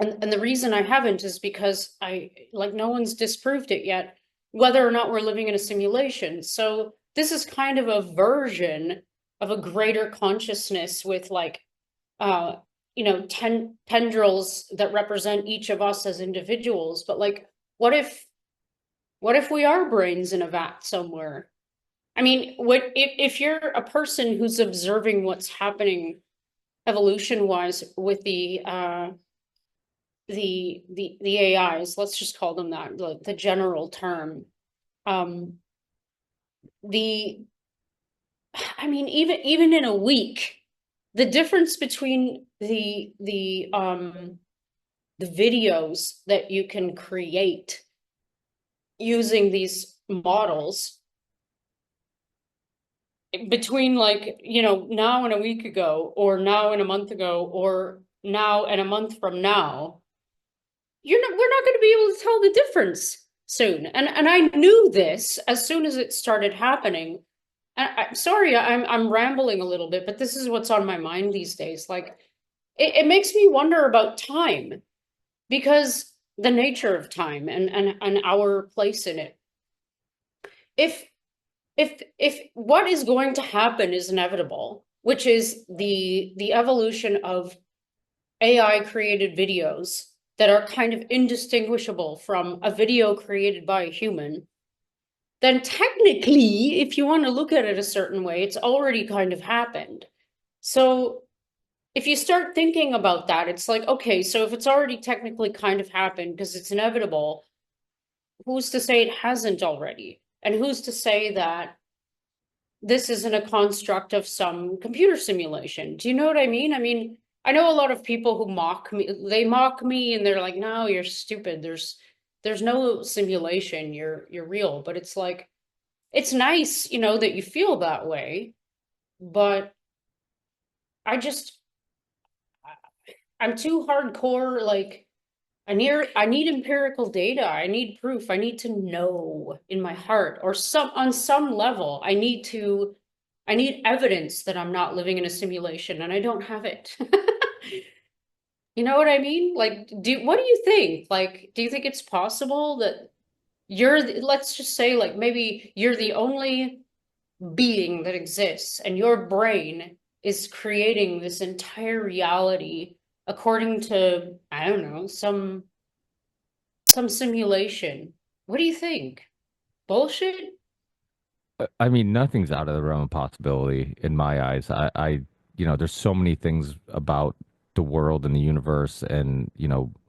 and the reason I haven't is because like no one's disproved it yet, whether or not we're living in a simulation. So this is kind of a version of a greater consciousness with like uh tendrils that represent each of us as individuals. But like, what if what if we are brains in a vat somewhere? I mean, what if you're a person who's observing what's happening evolution wise with the AIs, let's just call them that, the general term. Um, the I mean, even in a week, the difference between the videos that you can create using these models between like, now and a week ago, or now and a month ago, or now and a month from now, we're not going to be able to tell the difference soon. And I knew this as soon as it started happening. I'm sorry, I'm rambling a little bit, but this is what's on my mind these days. Like it makes me wonder about time because the nature of time and our place in it. If if what is going to happen is inevitable, which is the evolution of AI created videos that are kind of indistinguishable from a video created by a human, then technically, if you want to look at it a certain way, it's already kind of happened. So if you start thinking about that, it's like, okay, so if it's already technically kind of happened because it's inevitable, who's to say it hasn't already? And who's to say that this isn't a construct of some computer simulation? Do you know what I mean? I mean, I know a lot of people who mock me, they mock me and they're like, no, you're stupid. There's no simulation, you're real. But it's like, it's nice, that you feel that way, but I just I'm too hardcore. Like I need empirical data. I need proof. I need to know in my heart, or on some level, I need evidence that I'm not living in a simulation, and I don't have it. You know what I mean? Like, what do you think? Like, do you think it's possible that let's just say, like, maybe you're the only being that exists and your brain is creating this entire reality according to, I don't know, some simulation. What do you think? Bullshit? I mean, nothing's out of the realm of possibility in my eyes. There's so many things about the world and the universe and,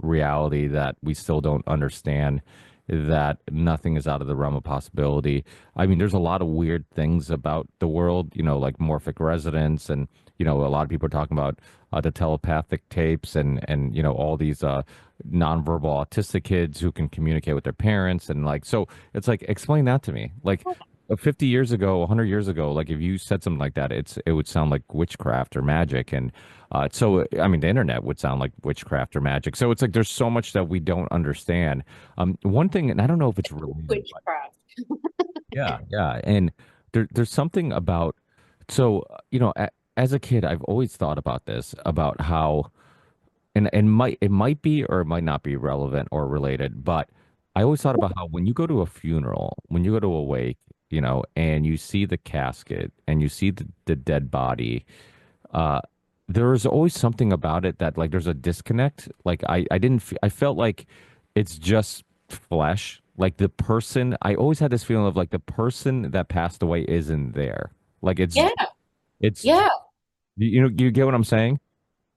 reality that we still don't understand, that nothing is out of the realm of possibility. I mean, there's a lot of weird things about the world, like morphic resonance and, a lot of people are talking about the telepathic tapes and, all these nonverbal autistic kids who can communicate with their parents. And like, so it's like, explain that to me. Like, 50 years ago, 100 years ago, like if you said something like that, it would sound like witchcraft or magic. And I mean, the internet would sound like witchcraft or magic. So it's like there's so much that we don't understand. One thing, and I don't know if it's related, but Witchcraft. yeah. And there's something about, so, as a kid, I've always thought about this, about how and it might be or it might not be relevant or related, but I always thought about how when you go to a funeral, when you go to a wake, and you see the casket and you see the dead body, uh, there is always something about it that like there's a disconnect. Like I didn't, I felt like it's just flesh. Like the person, I always had this feeling of like the person that passed away isn't there. Like Yeah, it's, yeah. you get what I'm saying?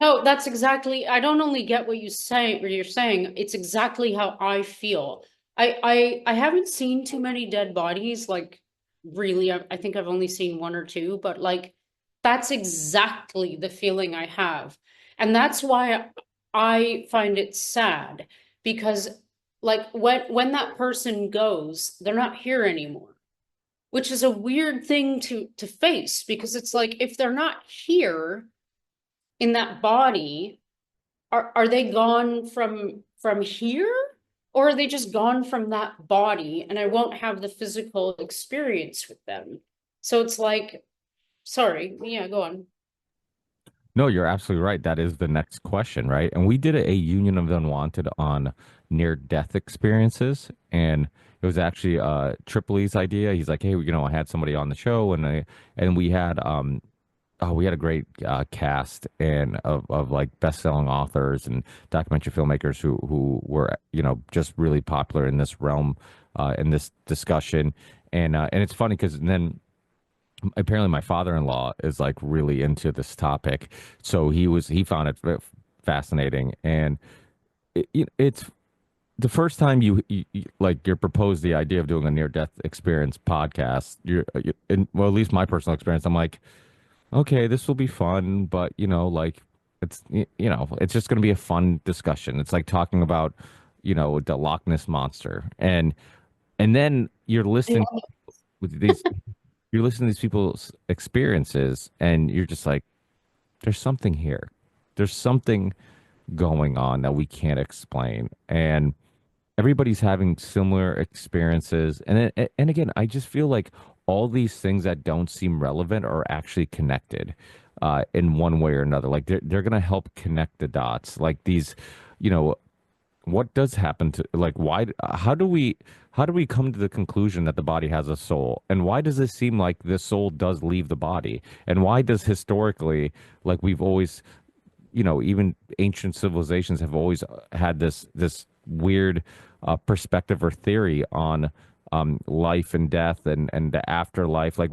No, that's exactly, I don't only get what you say or you're saying, it's exactly how I feel. I haven't seen too many dead bodies, like really, I think I've only seen one or two, but like that's exactly the feeling I have. And that's why I find it sad because like when that person goes, they're not here anymore, which is a weird thing to face because it's like if they're not here in that body, are they gone from here, or are they just gone from that body and I won't have the physical experience with them? So it's like, sorry, yeah, go on. No, you're absolutely right. That is the next question, right? And we did a Union of the Unwanted on near-death experiences, and it was actually Tripoli's idea. He's like, "Hey, I had somebody on the show, and we had a great cast and of like best-selling authors and documentary filmmakers who were just really popular in this realm, in this discussion, and it's funny because then apparently my father-in-law is like really into this topic, so he found it fascinating. And it's the first time like you're proposed the idea of doing a near-death experience podcast. Well, at least my personal experience, I'm like, okay, this will be fun, but like it's just going to be a fun discussion. It's like talking about the Loch Ness monster, and then with these you're listening to these people's experiences and you're just like, there's something here. There's something going on that we can't explain. And everybody's having similar experiences. And again, I just feel like all these things that don't seem relevant are actually connected in one way or another. Like they're gonna help connect the dots. Like these, you know, what does happen to like why how do we come to the conclusion that the body has a soul, and why does it seem like the soul does leave the body, and why does historically, like we've always, even ancient civilizations have always had this weird perspective or theory on life and death and the afterlife. Like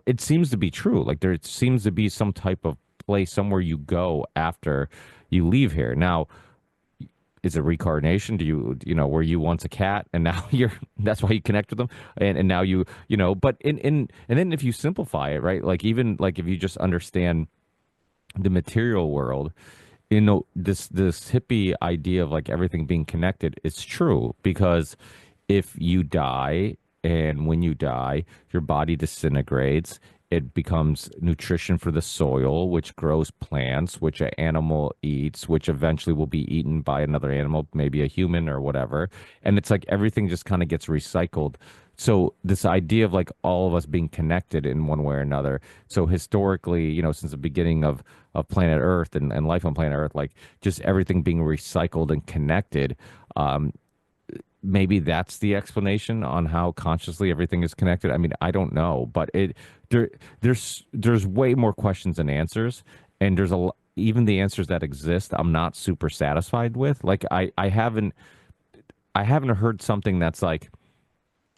it seems to be true. Like there seems to be some type of place somewhere you go after you leave here. Now, is it reincarnation? Do were you once a cat and now you're that's why you connect with them, and now but in and then if you simplify it, right? Like even like if you just understand the material world, this hippie idea of like everything being connected is true, because if you die, and when you die your body disintegrates, it becomes nutrition for the soil, which grows plants, which an animal eats, which eventually will be eaten by another animal, maybe a human or whatever. And it's like everything just kind of gets recycled So this idea of like all of us being connected in one way or another. So historically, since the beginning of planet Earth and life on planet Earth, like just everything being recycled and connected. Um, Maybe that's the explanation on how consciously everything is connected. I mean, I don't know, but there there's way more questions than answers, and even the answers that exist, I'm not super satisfied with. Like I haven't heard something that's like,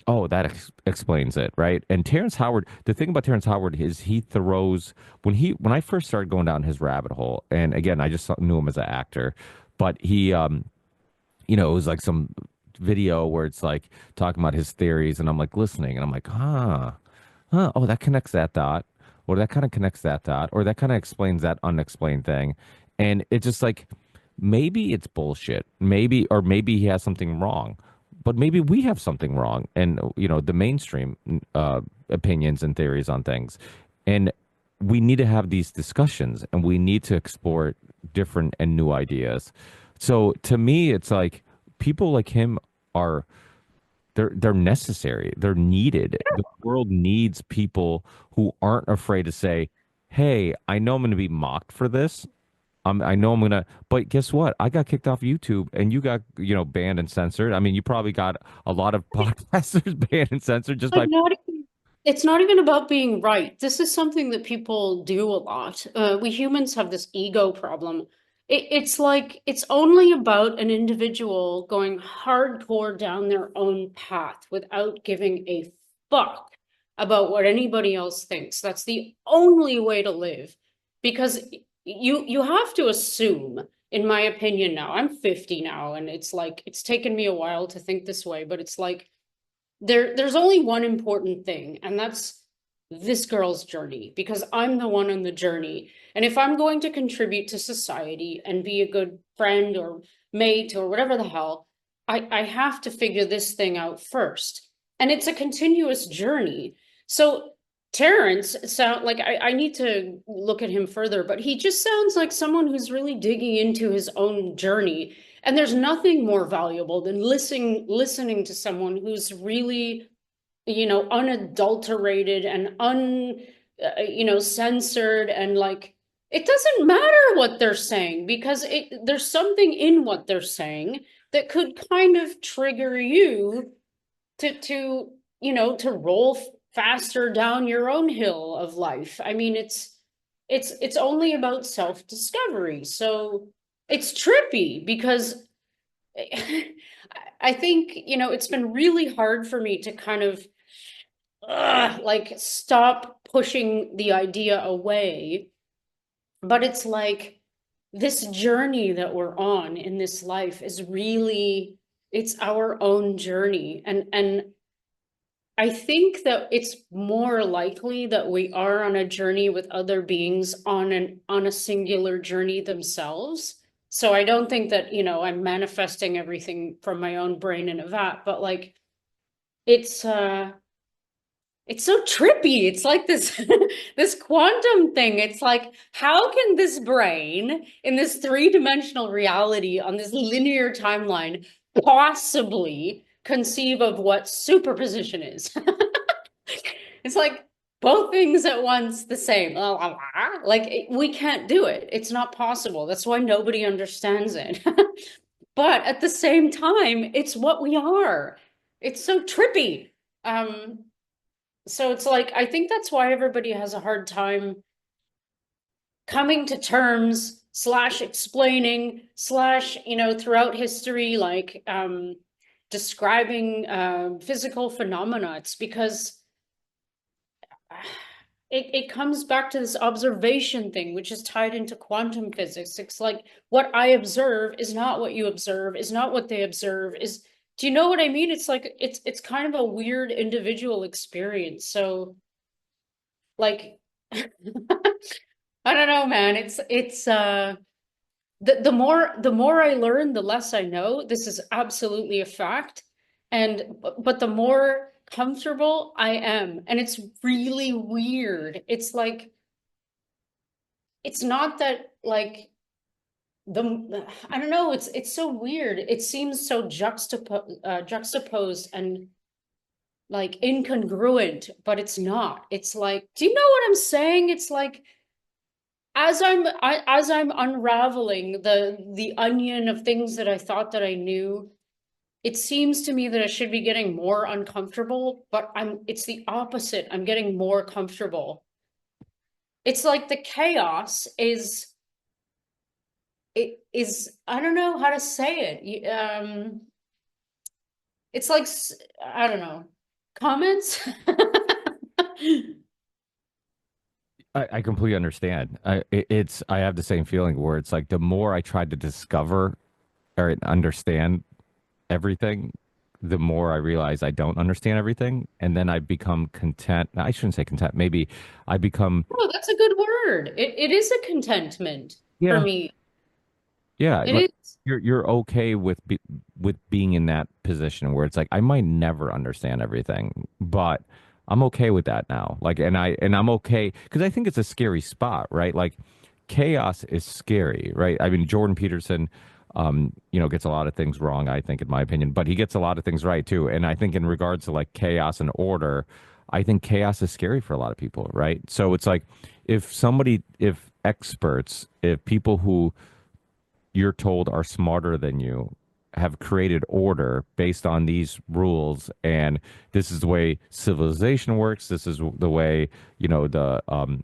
oh, that explains it, right? And Terrence Howard, the thing about Terrence Howard is he throws when I first started going down his rabbit hole, and again, I just knew him as an actor, but it was like some video where it's like talking about his theories, and I'm like listening, and I'm like, oh, that connects that dot, or that kind of connects that dot, or that kind of explains that unexplained thing. And it's just like, maybe it's bullshit. Maybe he has something wrong, but maybe we have something wrong. And, the mainstream opinions and theories on things. And we need to have these discussions and we need to explore different and new ideas. So to me, it's like people like him are they're necessary. They're needed. The world needs people who aren't afraid to say, "Hey, I know I'm going to be mocked for this. I know I'm gonna, but guess what? I got kicked off YouTube, and you got banned and censored. I mean, you probably got a lot of podcasters banned and censored just But by it's not even about being right. This is something that people do a lot. We humans have this ego problem. It's like it's only about an individual going hardcore down their own path without giving a fuck about what anybody else thinks. That's the only way to live. Because you have to assume, in my opinion now, I'm 50 now, and it's like it's taken me a while to think this way, but it's like there's only one important thing, and that's this girl's journey, because I'm the one on the journey. And if I'm going to contribute to society and be a good friend or mate or whatever the hell, I have to figure this thing out first. And it's a continuous journey. So Terrence sound like I need to look at him further, but he just sounds like someone who's really digging into his own journey, and there's nothing more valuable than listening to someone who's really, unadulterated and censored, and like it doesn't matter what they're saying, because there's something in what they're saying that could kind of trigger you to roll faster down your own hill of life. I mean, it's only about self-discovery. So it's trippy because I think, it's been really hard for me to kind of like stop pushing the idea away. But it's like this journey that we're on in this life is really, it's our own journey. And I think that it's more likely that we are on a journey with other beings on a singular journey themselves. So I don't think that, I'm manifesting everything from my own brain in a vat, but like it's it's so trippy. It's like this this quantum thing. It's like, how can this brain in this three-dimensional reality on this linear timeline possibly conceive of what superposition is? It's like both things at once the same. Like we can't do it. It's not possible. That's why nobody understands it. But at the same time, it's what we are. It's so trippy. Um, so it's like, I think that's why everybody has a hard time coming to terms slash explaining slash, throughout history, like describing physical phenomena. It's because it comes back to this observation thing, which is tied into quantum physics. It's like what I observe is not what you observe, is not what they observe, is, do you know what I mean? It's like it's kind of a weird individual experience. So like I don't know, man. It's the more I learn, the less I know. This is absolutely a fact. But the more comfortable I am, and it's really weird. It's like it's not that like I don't know, it's so weird. It seems so juxtaposed and like incongruent, but it's not. It's like, do you know what I'm saying? It's like as I'm unraveling the onion of things that I thought that I knew, it seems to me that I should be getting more uncomfortable, but it's the opposite. I'm getting more comfortable. It's like the chaos is I don't know how to say it. It's like I don't know. Comments? I completely understand. I have the same feeling where it's like the more I try to discover or understand everything, the more I realize I don't understand everything, and then I become content. I shouldn't say content. Maybe I become Oh, that's a good word. It is a contentment for yeah, me. yeah. It Like is. you're okay with with being in that position where it's like I might never understand everything, but I'm okay with that now. Like, and I'm okay because I think it's a scary spot, right? Like chaos is scary, right? I mean, Jordan Peterson, gets a lot of things wrong, I think, in my opinion, but he gets a lot of things right too. And I think in regards to like chaos and order, I think chaos is scary for a lot of people, right? So it's like if experts, if people who you're told are smarter than you have created order based on these rules, and this is the way civilization works, this is the way the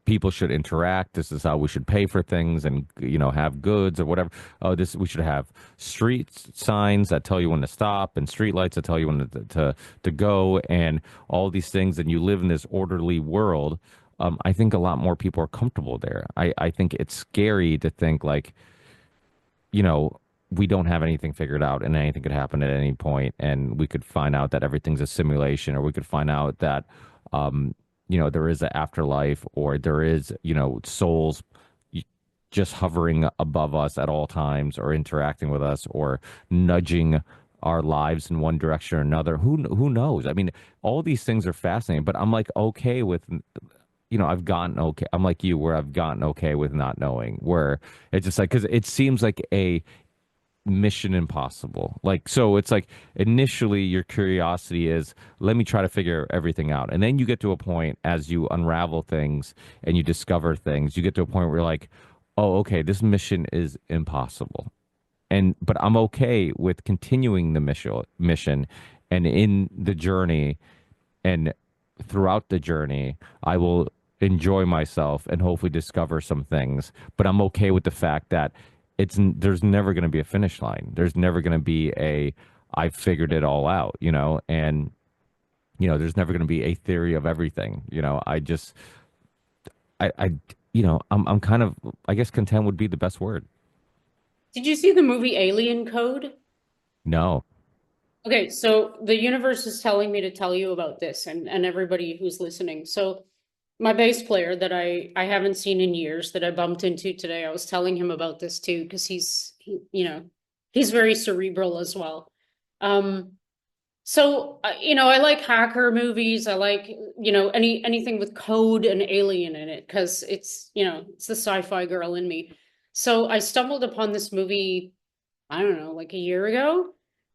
people should interact, this is how we should pay for things and have goods or whatever. Oh, this we should have street signs that tell you when to stop and street lights that tell you when to go, and all these things, and you live in this orderly world. I think a lot more people are comfortable there. I think it's scary to think like, you know, we don't have anything figured out and anything could happen at any point, and we could find out that everything's a simulation, or we could find out that, there is an afterlife, or there is, souls y- just hovering above us at all times, or interacting with us, or nudging our lives in one direction or another. Who knows? I mean, all these things are fascinating, but I'm like okay with, I've gotten okay. I'm like you, where I've gotten okay with not knowing, where it's just like, because it seems like a mission impossible. Like, so it's like initially your curiosity is, let me try to figure everything out. And then you get to a point as you unravel things and you discover things, you get to a point where you're like, oh, okay, this mission is impossible. But I'm okay with continuing the mission, and in the journey, and throughout the journey, I will enjoy myself and hopefully discover some things. But I'm okay with the fact that there's never going to be a finish line. There's never going to be I figured it all out, and there's never going to be a theory of everything. I I'm kind of, I guess content would be the best word. Did you see the movie Alien Code? No. Okay, so the universe is telling me to tell you about this and everybody who's listening. So my bass player that I haven't seen in years that I bumped into today, I was telling him about this too because he's very cerebral as well. Um so I like hacker movies. I like anything with code and alien in it because it's the sci-fi girl in me. So I stumbled upon this movie, I don't know, like a year ago.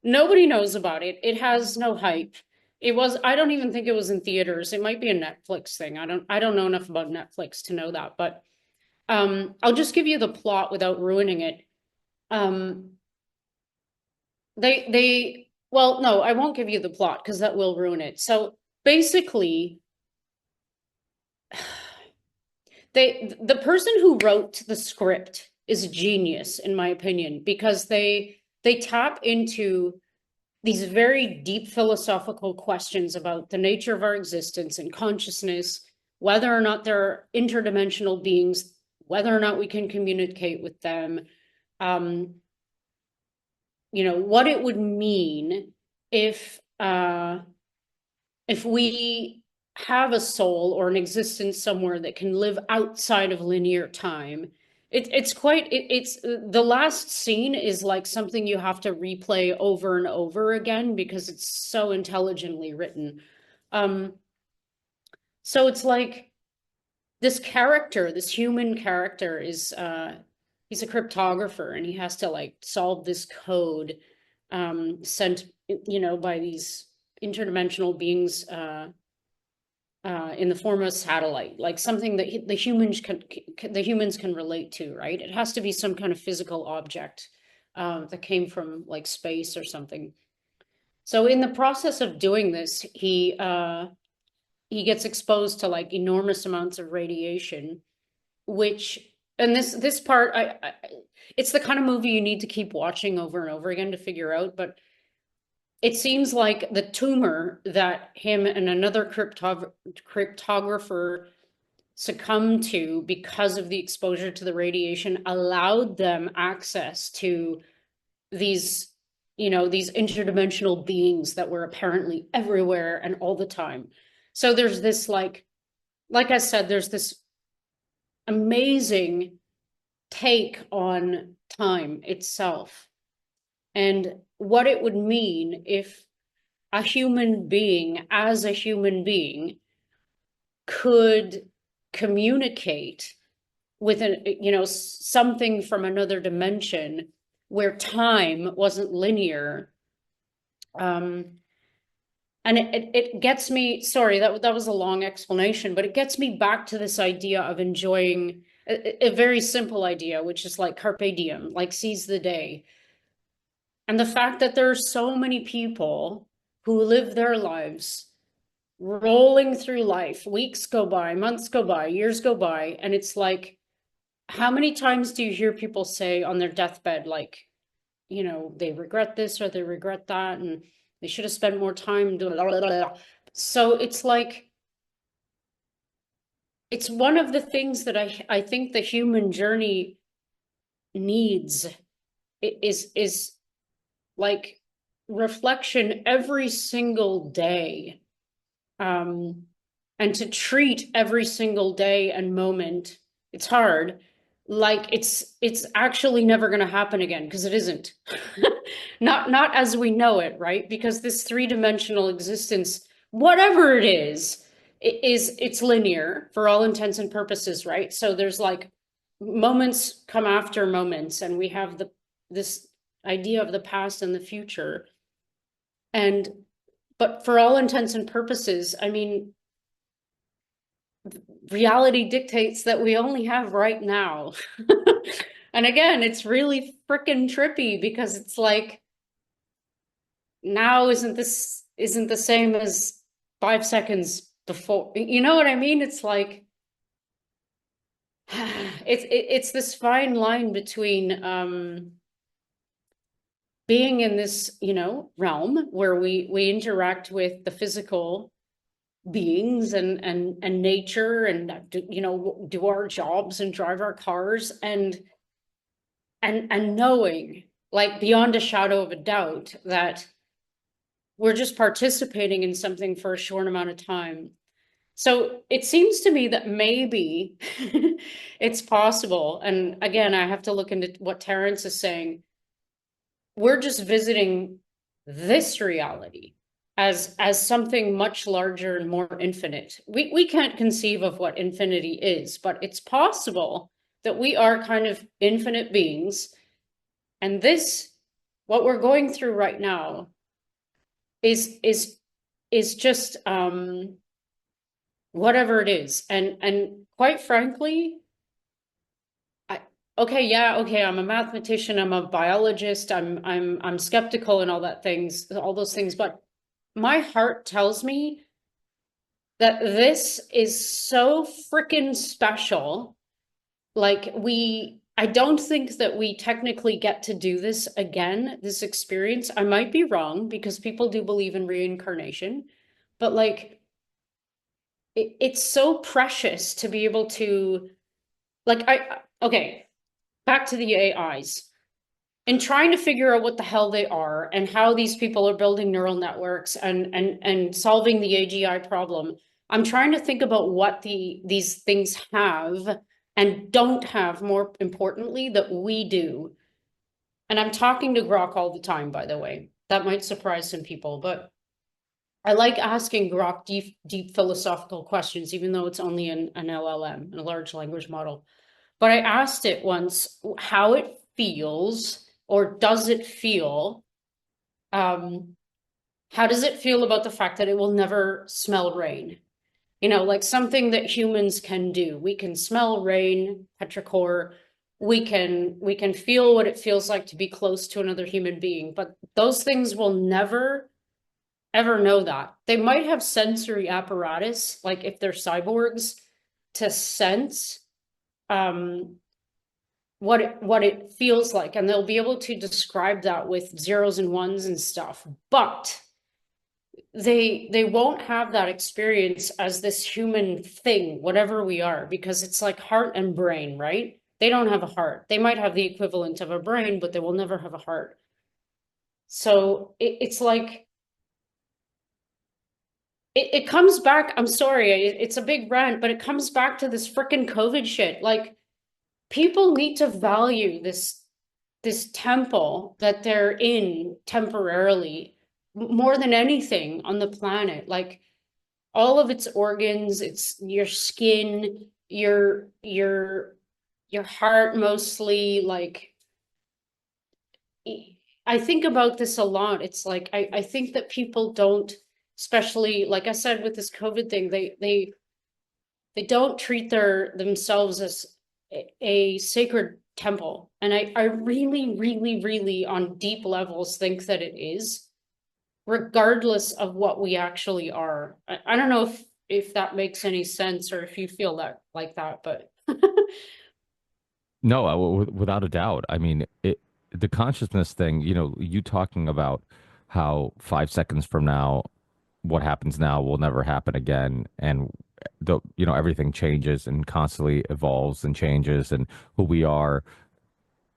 Nobody knows about it. It has no hype. I don't even think it was in theaters. It might be a Netflix thing. I don't know enough about Netflix to know that, but I'll just give you the plot without ruining it. Um well, no, I won't give you the plot because that will ruin it. So basically, the person who wrote the script is a genius, in my opinion, because they tap into these very deep philosophical questions about the nature of our existence and consciousness, whether or not there are interdimensional beings, whether or not we can communicate with them, um, what it would mean if we have a soul or an existence somewhere that can live outside of linear time. It's the last scene is like something you have to replay over and over again because it's so intelligently written. Um, so it's like this character, this human character is he's a cryptographer and he has to like solve this code sent by these interdimensional beings in the form of a satellite, like something that the humans can relate to, right? It has to be some kind of physical object that came from like space or something. So in the process of doing this, he gets exposed to like enormous amounts of radiation, which, and this part, it's the kind of movie you need to keep watching over and over again to figure out, but it seems like the tumor that him and another cryptographer succumbed to because of the exposure to the radiation allowed them access to these, these interdimensional beings that were apparently everywhere and all the time. So there's this like I said, there's this amazing take on time itself and what it would mean if a human being, as a human being, could communicate with something from another dimension where time wasn't linear. And it gets me, sorry, that was a long explanation, but it gets me back to this idea of enjoying a very simple idea, which is like carpe diem, like seize the day. And the fact that there are so many people who live their lives rolling through life, weeks go by, months go by, years go by, and it's like, how many times do you hear people say on their deathbed, like, they regret this or they regret that, and they should have spent more time doing blah, blah, blah, blah. So it's like, it's one of the things that I think the human journey needs is like reflection every single day. And to treat every single day and moment, it's hard, like it's actually never going to happen again, because it isn't. Not as we know it, right? Because this three-dimensional existence, whatever it is, it's linear for all intents and purposes, right? So there's like moments come after moments, and we have this idea of the past and the future. But for all intents and purposes, I mean, reality dictates that we only have right now. And again, it's really freaking trippy, because it's like, now isn't the same as 5 seconds before. You know what I mean? It's like, it's this fine line between being in this, realm where we interact with the physical beings and nature, and do our jobs and drive our cars, and knowing, like, beyond a shadow of a doubt, that we're just participating in something for a short amount of time. So it seems to me that maybe it's possible, and again, I have to look into what Terrence is saying, we're just visiting this reality as something much larger and more infinite. We can't conceive of what infinity is, but it's possible that we are kind of infinite beings, and what we're going through right now is just whatever it is. And quite frankly, okay, I'm a mathematician, I'm a biologist, I'm skeptical and all those things, but my heart tells me that this is so freaking special. Like, I don't think that we technically get to do this again, this experience. I might be wrong, because people do believe in reincarnation, but like, it's so precious to be able to, like, okay, back to the AIs. In trying to figure out what the hell they are and how these people are building neural networks and solving the AGI problem, I'm trying to think about what these things have and don't have, more importantly, that we do. And I'm talking to Grok all the time, by the way. That might surprise some people, but I like asking Grok deep philosophical questions, even though it's only an LLM, a large language model. But I asked it once how it feels, or does it feel, How does it feel about the fact that it will never smell rain? You know, like something that humans can do. We can smell rain, petrichor. We can feel what it feels like to be close to another human being, but those things will never ever know that. They might have sensory apparatus, like if they're cyborgs, to sense um what it feels like, and they'll be able to describe that with zeros and ones and stuff. But they won't have that experience as this human thing, whatever we are, because it's like heart and brain, right? They don't have a heart. They might have the equivalent of a brain, but they will never have a heart. So it's like it comes back. I'm sorry, it's a big rant, but it comes back to this freaking COVID shit. Like, people need to value this temple that they're in temporarily more than anything on the planet. Like, all of its organs, it's your skin, your heart mostly. Like, I think about this a lot. It's like I think that people don't, especially like I said with this COVID thing, they don't treat themselves as a sacred temple. And I really, really, really on deep levels think that it is, regardless of what we actually are. I don't know if that makes any sense, or if you feel that like that, but No, without a doubt. I mean, the consciousness thing, you talking about how 5 seconds from now, what happens now will never happen again. And everything changes and constantly evolves and changes. And who we are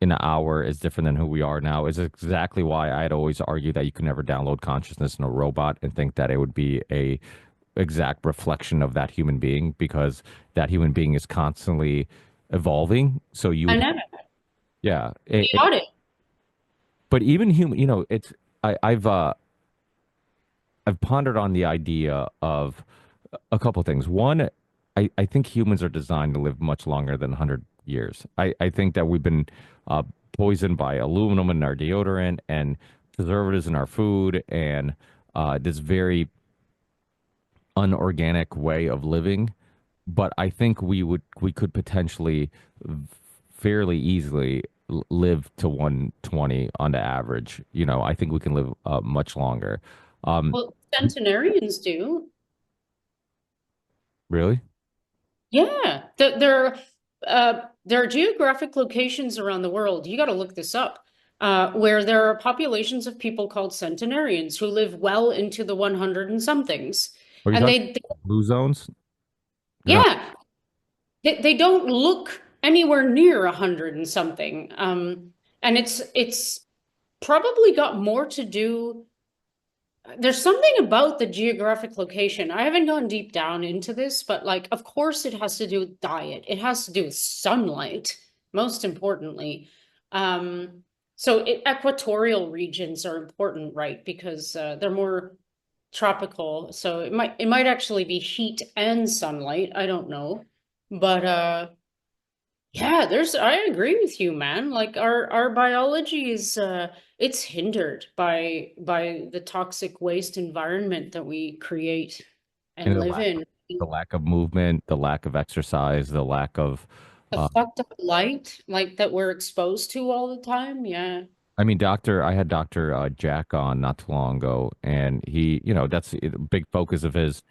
in an hour is different than who we are now is exactly why I'd always argue that you can never download consciousness in a robot and think that it would be a exact reflection of that human being, because that human being is constantly evolving. So you I would, know yeah. we audit. But even human, it's I've pondered on the idea of a couple things. One, I think humans are designed to live much longer than 100 years. I think that we've been poisoned by aluminum in our deodorant and preservatives in our food, and this very unorganic way of living. But I think we could potentially fairly easily live to 120 on the average. I think we can live much longer. Um, Well, centenarians do. really? Yeah, there are geographic locations around the world. You got to look this up, where there are populations of people called centenarians who live well into the 100 and somethings, Are you and talking blue zones? They're not. yeah, they don't look anywhere near 100 and something. And it's probably got more to do. There's something about the geographic location. I haven't gone deep down into this, but like, of course, it has to do with diet. It has to do with sunlight, most importantly. So equatorial regions are important, right? Because they're more tropical. So it might actually be heat and sunlight. I don't know. But yeah, I agree with you, man. Like, our biology is it's hindered by the toxic waste environment that we create And and live in. the lack of movement, the lack of exercise, the lack of The uh, fucked up light, like, that we're exposed to all the time. Yeah. I mean, I had Dr. Jack on not too long ago, and he, that's a big focus of his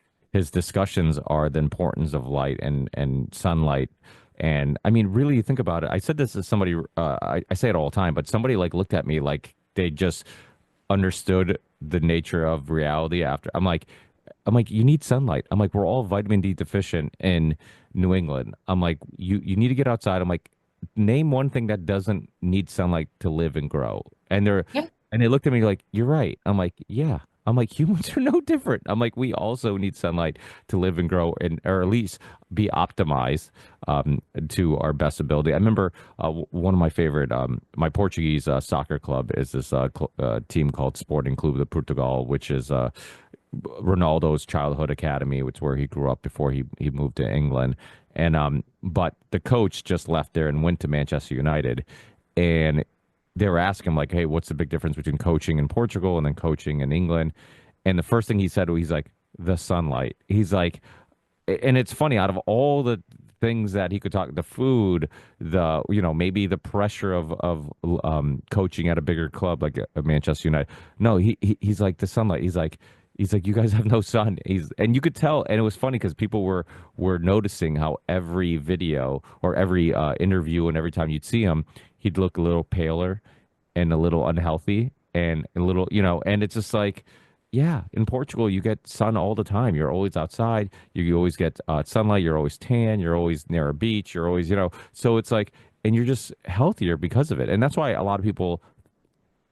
discussions are the importance of light and sunlight. And I mean, really, you think about it. I said this to somebody, I say it all the time, but somebody like looked at me like they just understood the nature of reality after. I'm like, you need sunlight. I'm like, we're all vitamin D deficient in New England. I'm like, you need to get outside. I'm like, name one thing that doesn't need sunlight to live and grow. Yeah. And they looked at me like, you're right. I'm like, yeah. I'm like, humans are no different. I'm like, we also need sunlight to live and grow, and or at least be optimized to our best ability. I remember one of my favorite, my Portuguese soccer club is this team called Sporting Clube de Portugal, which is Ronaldo's childhood academy, which is where he grew up before he moved to England. And but the coach just left there and went to Manchester United, and they were asking him like, "Hey, what's the big difference between coaching in Portugal and then coaching in England?" And the first thing he said, he's like, the sunlight. He's like, and it's funny, out of all the things that he could talk, the food, the, maybe the pressure of coaching at a bigger club like Manchester United. No, he's like the sunlight. He's like, you guys have no sun. And you could tell, and it was funny because people were noticing how every video or every interview and every time you'd see him, he'd look a little paler and a little unhealthy and a little, and it's just like, yeah, in Portugal, you get sun all the time. You're always outside. You always get sunlight. You're always tan. You're always near a beach. You're always, so it's like, and you're just healthier because of it. And that's why a lot of people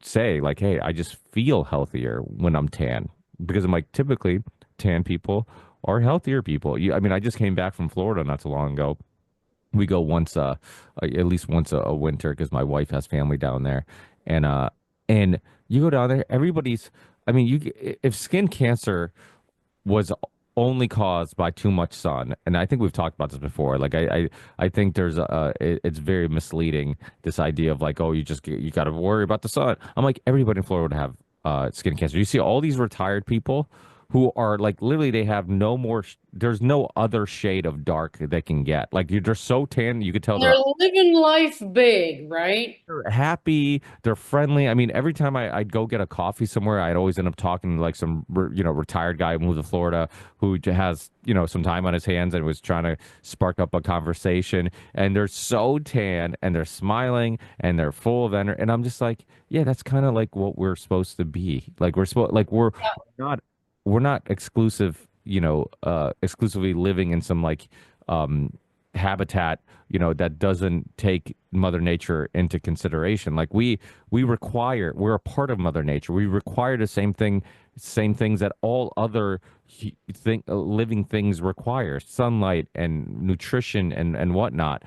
say, like, hey, I just feel healthier when I'm tan because I'm like, typically, tan people are healthier people. I mean, I just came back from Florida not too long ago. We go once, at least once a winter because my wife has family down there. And you go down there, everybody's, I mean, if skin cancer was only caused by too much sun, and I think we've talked about this before. Like I think it's very misleading, this idea of like, oh, you got to worry about the sun. I'm like, everybody in Florida would have skin cancer. You see all these retired people who are like, literally they have no more. There's no other shade of dark they can get. Like they're so tan, you could tell They're living life big, right? they're happy, they're friendly. I mean, every time I'd go get a coffee somewhere, I'd always end up talking to like some, retired guy who moved to Florida who has, some time on his hands and was trying to spark up a conversation. And they're so tan and they're smiling and they're full of energy. And I'm just like, yeah, that's kind of like what we're supposed to be. Like not, we're not exclusively living in some like, habitat, that doesn't take Mother Nature into consideration. Like we're a part of Mother Nature. We require the same things that all other living things require: sunlight and nutrition and whatnot.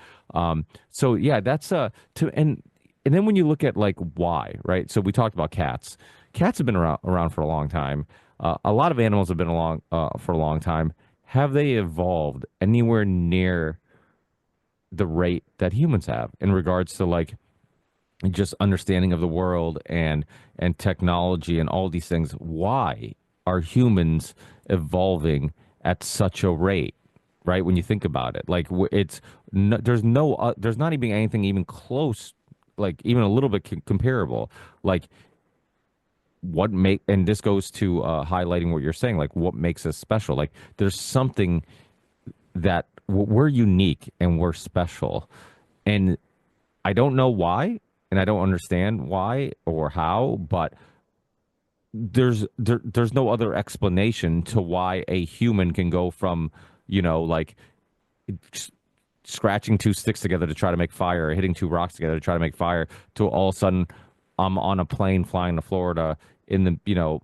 So yeah, that's and then when you look at like why, right? So we talked about cats. Cats have been around for a long time. A lot of animals have been along for a long time. Have they evolved anywhere near the rate that humans have in regards to like just understanding of the world and technology and all these things? Why are humans evolving at such a rate, right? When you think about it, like it's no, there's not even anything even close, like even a little bit comparable. Like what make and this goes to highlighting what you're saying, like what makes us special. Like there's something that we're unique and we're special. And I don't know why, and I don't understand why or how, but there's no other explanation to why a human can go from, like s- scratching two sticks together to try to make fire, or hitting two rocks together to try to make fire, to all of a sudden I'm on a plane flying to Florida in the,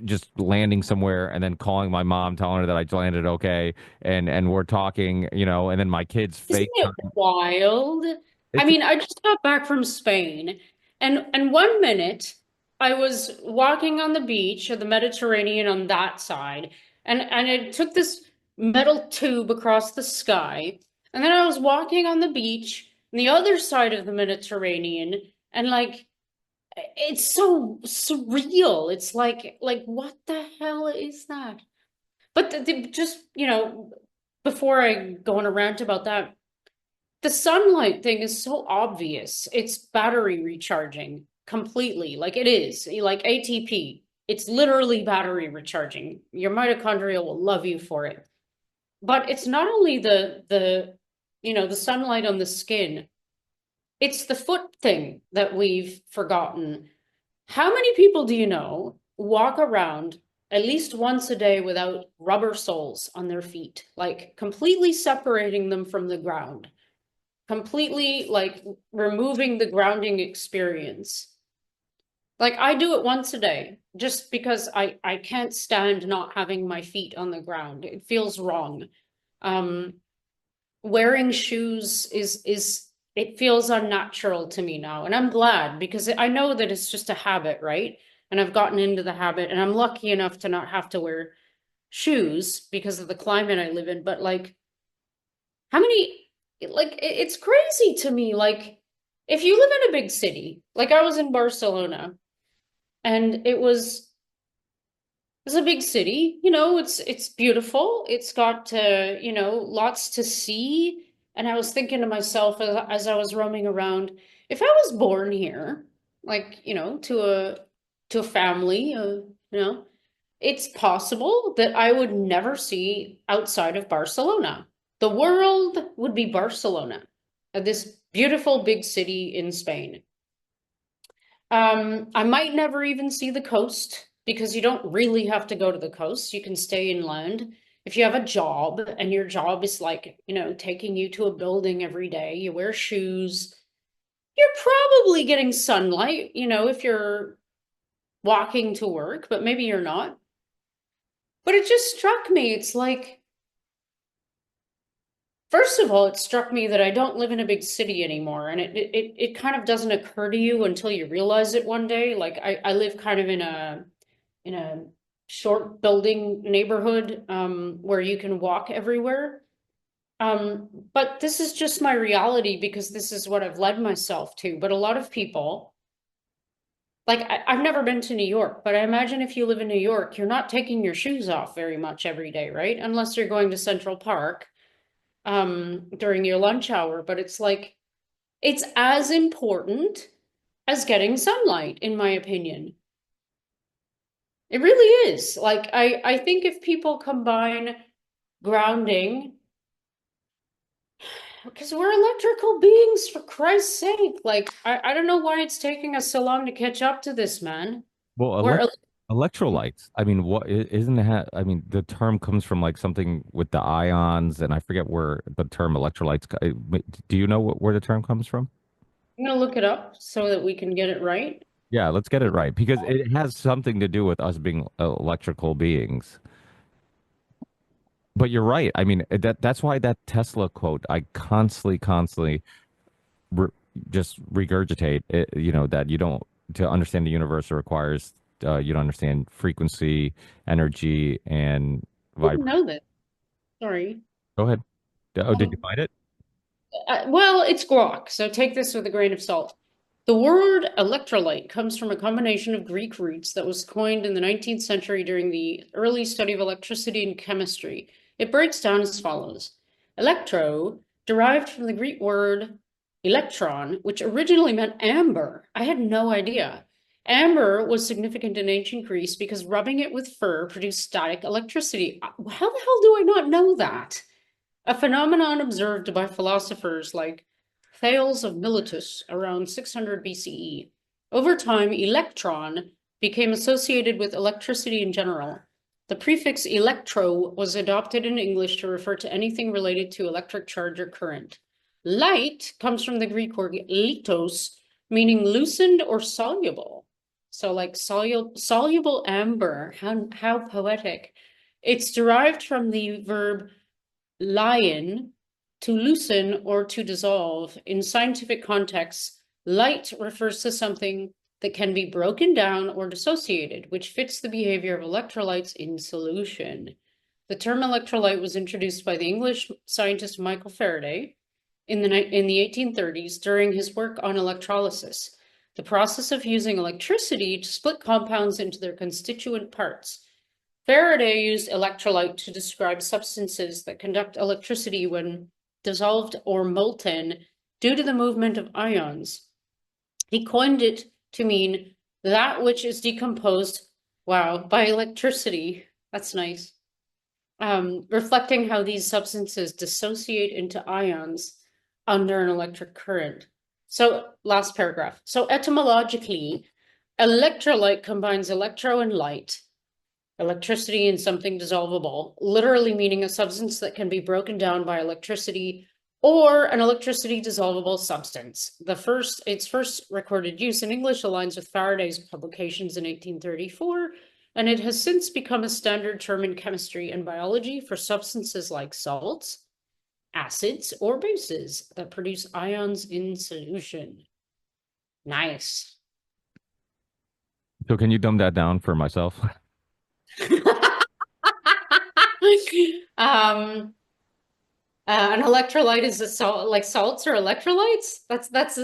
just landing somewhere and then calling my mom, telling her that I landed okay, and we're talking, and then my kids Isn't fake. it wild? I It's mean, I just got back from Spain, and one minute I was walking on the beach of the Mediterranean on that side, and it took this metal tube across the sky, and then I was walking on the beach on the other side of the Mediterranean, and like it's so surreal. It's like what the hell is that? But just, before I go on a rant about that, the sunlight thing is so obvious. It's battery recharging completely. Like it is, like ATP. It's literally battery recharging. Your mitochondria will love you for it. But it's not only the sunlight on the skin, it's the foot thing that we've forgotten. How many people do you know walk around at least once a day without rubber soles on their feet, like completely separating them from the ground, completely like removing the grounding experience? Like I do it once a day just because I can't stand not having my feet on the ground. It feels wrong. Um, Wearing shoes is it feels unnatural to me now, and I'm glad because I know that it's just a habit, right? And I've gotten into the habit, and I'm lucky enough to not have to wear shoes because of the climate I live in. But like, how many, like, it's crazy to me. Like, if you live in a big city, like I was in Barcelona, and it was It's a big city, you know, it's beautiful. It's got you know, lots to see. And I was thinking to myself as I was roaming around, if I was born here, like, you know, to a family, you know, it's possible that I would never see outside of Barcelona. The world would be Barcelona, this beautiful big city in Spain. I might never even see the coast because you don't really have to go to the coast. You can stay inland. If you have a job and your job is like, you know, taking you to a building every day, you wear shoes, you're probably getting sunlight, you know, if you're walking to work, but maybe you're not. But it just struck me, it's like, first of all, it struck me that I don't live in a big city anymore, and it kind of doesn't occur to you until you realize it one day. Like I live kind of in a short building neighborhood where you can walk everywhere. But this is just my reality because this is what I've led myself to. But a lot of people, like I've never been to New York, but I imagine if you live in New York, you're not taking your shoes off very much every day, right? Unless you're going to Central Park during your lunch hour. But it's like it's as important as getting sunlight, in my opinion. It really is. Like I think if people combine grounding, because we're electrical beings for Christ's sake. Like I don't know why it's taking us so long to catch up to this, man. Well, We're electrolytes. I mean, what isn't that? I mean, the term comes from like something with the ions, and I forget where the term electrolytes. Do you know where the term comes from? I'm gonna look it up so that we can get it right. Yeah, let's get it right because it has something to do with us being electrical beings. But you're right. I mean, that's why that Tesla quote I constantly re just regurgitate it, you know, that you don't to understand the universe requires you to understand frequency, energy, and I didn't vibration. know that. Sorry. Go ahead. Oh, did you Um, find it? well, it's grok, so take this with a grain of salt. The word electrolyte comes from a combination of Greek roots that was coined in the 19th century during the early study of electricity and chemistry. It breaks down as follows. Electro, derived from the Greek word electron, which originally meant amber. I had no idea. Amber was significant in ancient Greece because rubbing it with fur produced static electricity. How the hell do I not know that? A phenomenon observed by philosophers like Thales of Miletus around 600 BCE. Over time, electron became associated with electricity in general. The prefix electro was adopted in English to refer to anything related to electric charge or current. Light comes from the Greek word litos, meaning loosened or soluble. So like soluble amber, how poetic. It's derived from the verb lion, to loosen or to dissolve. In scientific contexts, light refers to something that can be broken down or dissociated, which fits the behavior of electrolytes in solution. The term electrolyte was introduced by the English scientist Michael Faraday in the 1830s during his work on electrolysis, the process of using electricity to split compounds into their constituent parts. Faraday used electrolyte to describe substances that conduct electricity when dissolved or molten due to the movement of ions. He coined it to mean that which is decomposed, wow, by electricity. That's nice. Reflecting how these substances dissociate into ions under an electric current. So, last paragraph. So, etymologically, electrolyte combines electro and light, electricity in something dissolvable, literally meaning a substance that can be broken down by electricity or an electricity dissolvable substance. Its first recorded use in English aligns with Faraday's publications in 1834, and it has since become a standard term in chemistry and biology for substances like salts, acids, or bases that produce ions in solution. Nice. So can you dumb that down for myself? um, an electrolyte is a salt, like salts or electrolytes. That's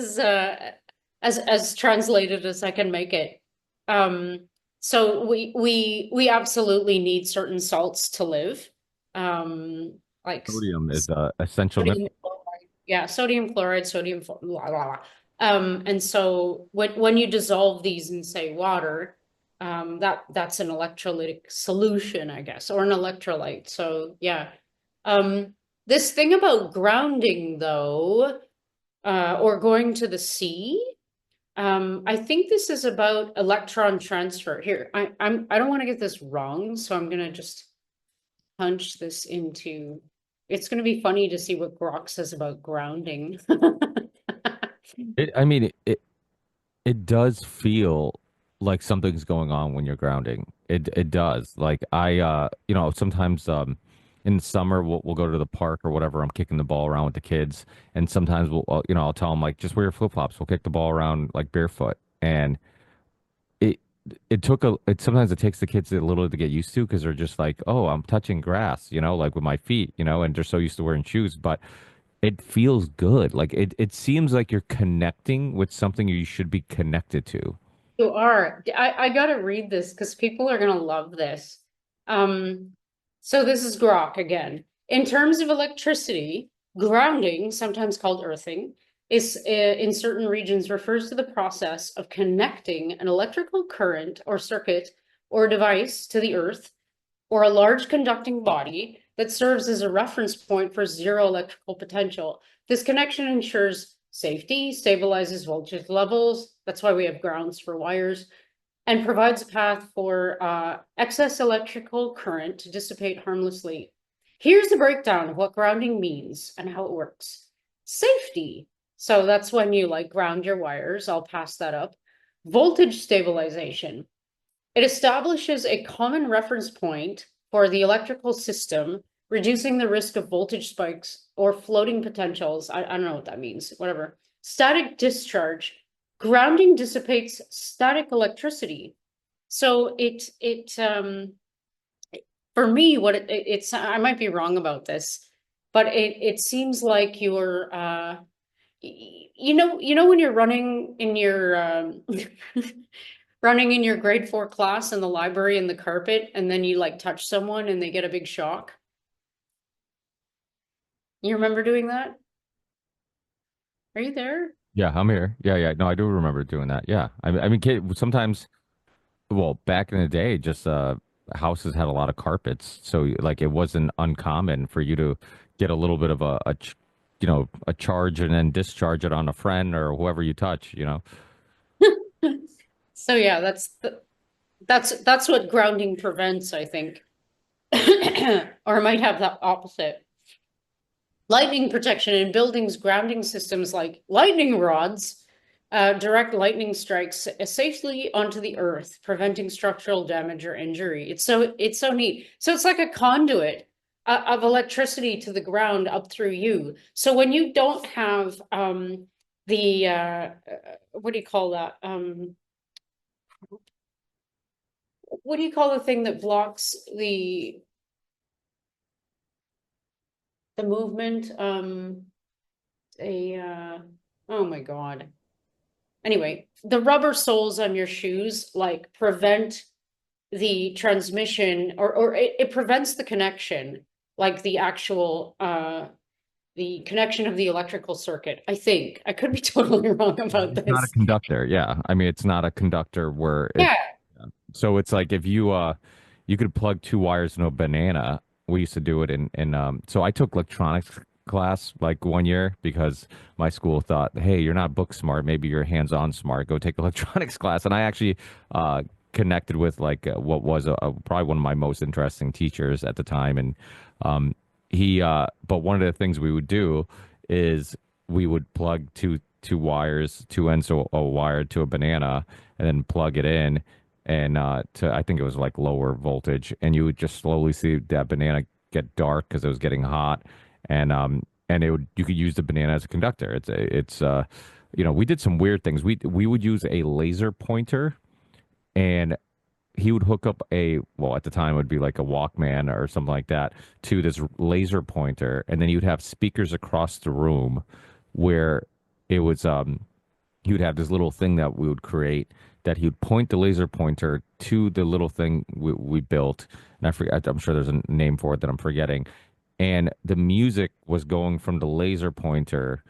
as translated as I can make it. Um, So we absolutely need certain salts to live. Um, like Sodium is a essential sodium mineral. chloride. Yeah, sodium chloride, blah, blah, blah. And so when you dissolve these in say water, that's an electrolytic solution, I guess, or an electrolyte. So yeah. Um, this thing about grounding though, or going to the sea, I think this is about electron transfer. Here, I don't want to get this wrong, so I'm gonna just punch this into. It's gonna be funny to see what Grok says about grounding. I mean, it does feel like something's going on when you're grounding. It does. Like sometimes in the summer we'll go to the park or whatever. I'm kicking the ball around with the kids, and sometimes I'll tell them like just wear your flip flops. We'll kick the ball around like barefoot, and it it sometimes it takes the kids a little to get used to because they're just like, oh, I'm touching grass, like with my feet, and they're so used to wearing shoes, but it feels good. Like it seems like you're connecting with something you should be connected to. You are. I gotta read this because people are gonna love this. Um, so this is Grok again. In terms of electricity, grounding, sometimes called earthing, is in certain regions refers to the process of connecting an electrical current or circuit or device to the earth or a large conducting body that serves as a reference point for zero electrical potential. This connection ensures safety, stabilizes voltage levels. That's why we have grounds for wires, and provides a path for excess electrical current to dissipate harmlessly. Here's the breakdown of what grounding means and how it works. Safety. So that's when you like ground your wires. I'll pass that up. Voltage stabilization. It establishes a common reference point for the electrical system, reducing the risk of voltage spikes or floating potentials. I don't know what that means, whatever. Static discharge. Grounding dissipates static electricity. So for me, it's I might be wrong about this, but it seems like you're you know when you're running in your running in your grade 4 class in the library in the carpet, and then you like touch someone and they get a big shock. You remember doing that? Are you there? Yeah, I'm here. Yeah, yeah. No, I do remember doing that. Yeah. I mean, sometimes, well, back in the day, just houses had a lot of carpets, so like it wasn't uncommon for you to get a little bit of a charge and then discharge it on a friend or whoever you touch. So yeah, that's what grounding prevents, I think. Or it might have that opposite. Lightning protection in buildings, grounding systems like lightning rods direct lightning strikes safely onto the earth, preventing structural damage or injury. It's so neat. So it's like a conduit of electricity to the ground up through you. So when you don't have the what do you call that? What do you call the thing that blocks the movement? A oh my God. Anyway, the rubber soles on your shoes like prevent the transmission, or it prevents the connection, like the actual the connection of the electrical circuit. I think I could be totally wrong about It's not a this. conductor. Yeah. I mean, it's not a conductor where Yeah. so it's like if you could plug two wires in a banana. We used to do it in so I took electronics class like 1 year because my school thought, hey, you're not book smart, maybe you're hands-on smart. Go take electronics class. And I actually connected with like what was probably one of my most interesting teachers at the time. And he but one of the things we would do is we would plug two wires, two ends of a wire to a banana, and then plug it in and to I think it was like lower voltage, and you would just slowly see that banana get dark because it was getting hot, and you could use the banana as a conductor. We did some weird things. We would use a laser pointer, and he would hook up well, at the time it would be like a Walkman or something like that to this laser pointer, and then you'd have speakers across the room where it was he would have this little thing that we would create that he would point the laser pointer to the little thing we built. And I forget, I'm sure there's a name for it that I'm forgetting. And the music was going from the laser pointer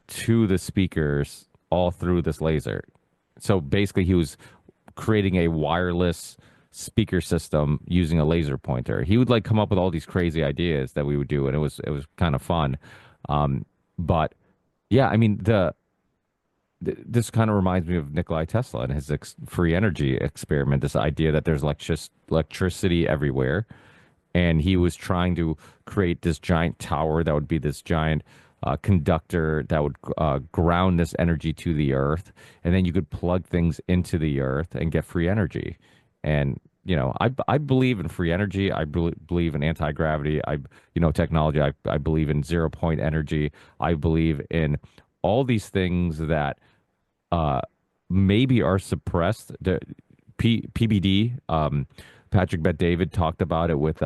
to the speakers all through this laser. So basically, he was creating a wireless speaker system using a laser pointer. He would like come up with all these crazy ideas that we would do, and it was kind of fun. But yeah, I mean this kind of reminds me of Nikolai Tesla and his free energy experiment. This idea that there's electricity everywhere, and he was trying to create this giant tower that would be this giant conductor that would ground this energy to the earth, and then you could plug things into the earth and get free energy. And I believe in free energy. I believe in anti-gravity. Technology. I believe in zero point energy. I believe in all these things that uh, maybe are suppressed. The PBD. Patrick Bet David talked about it with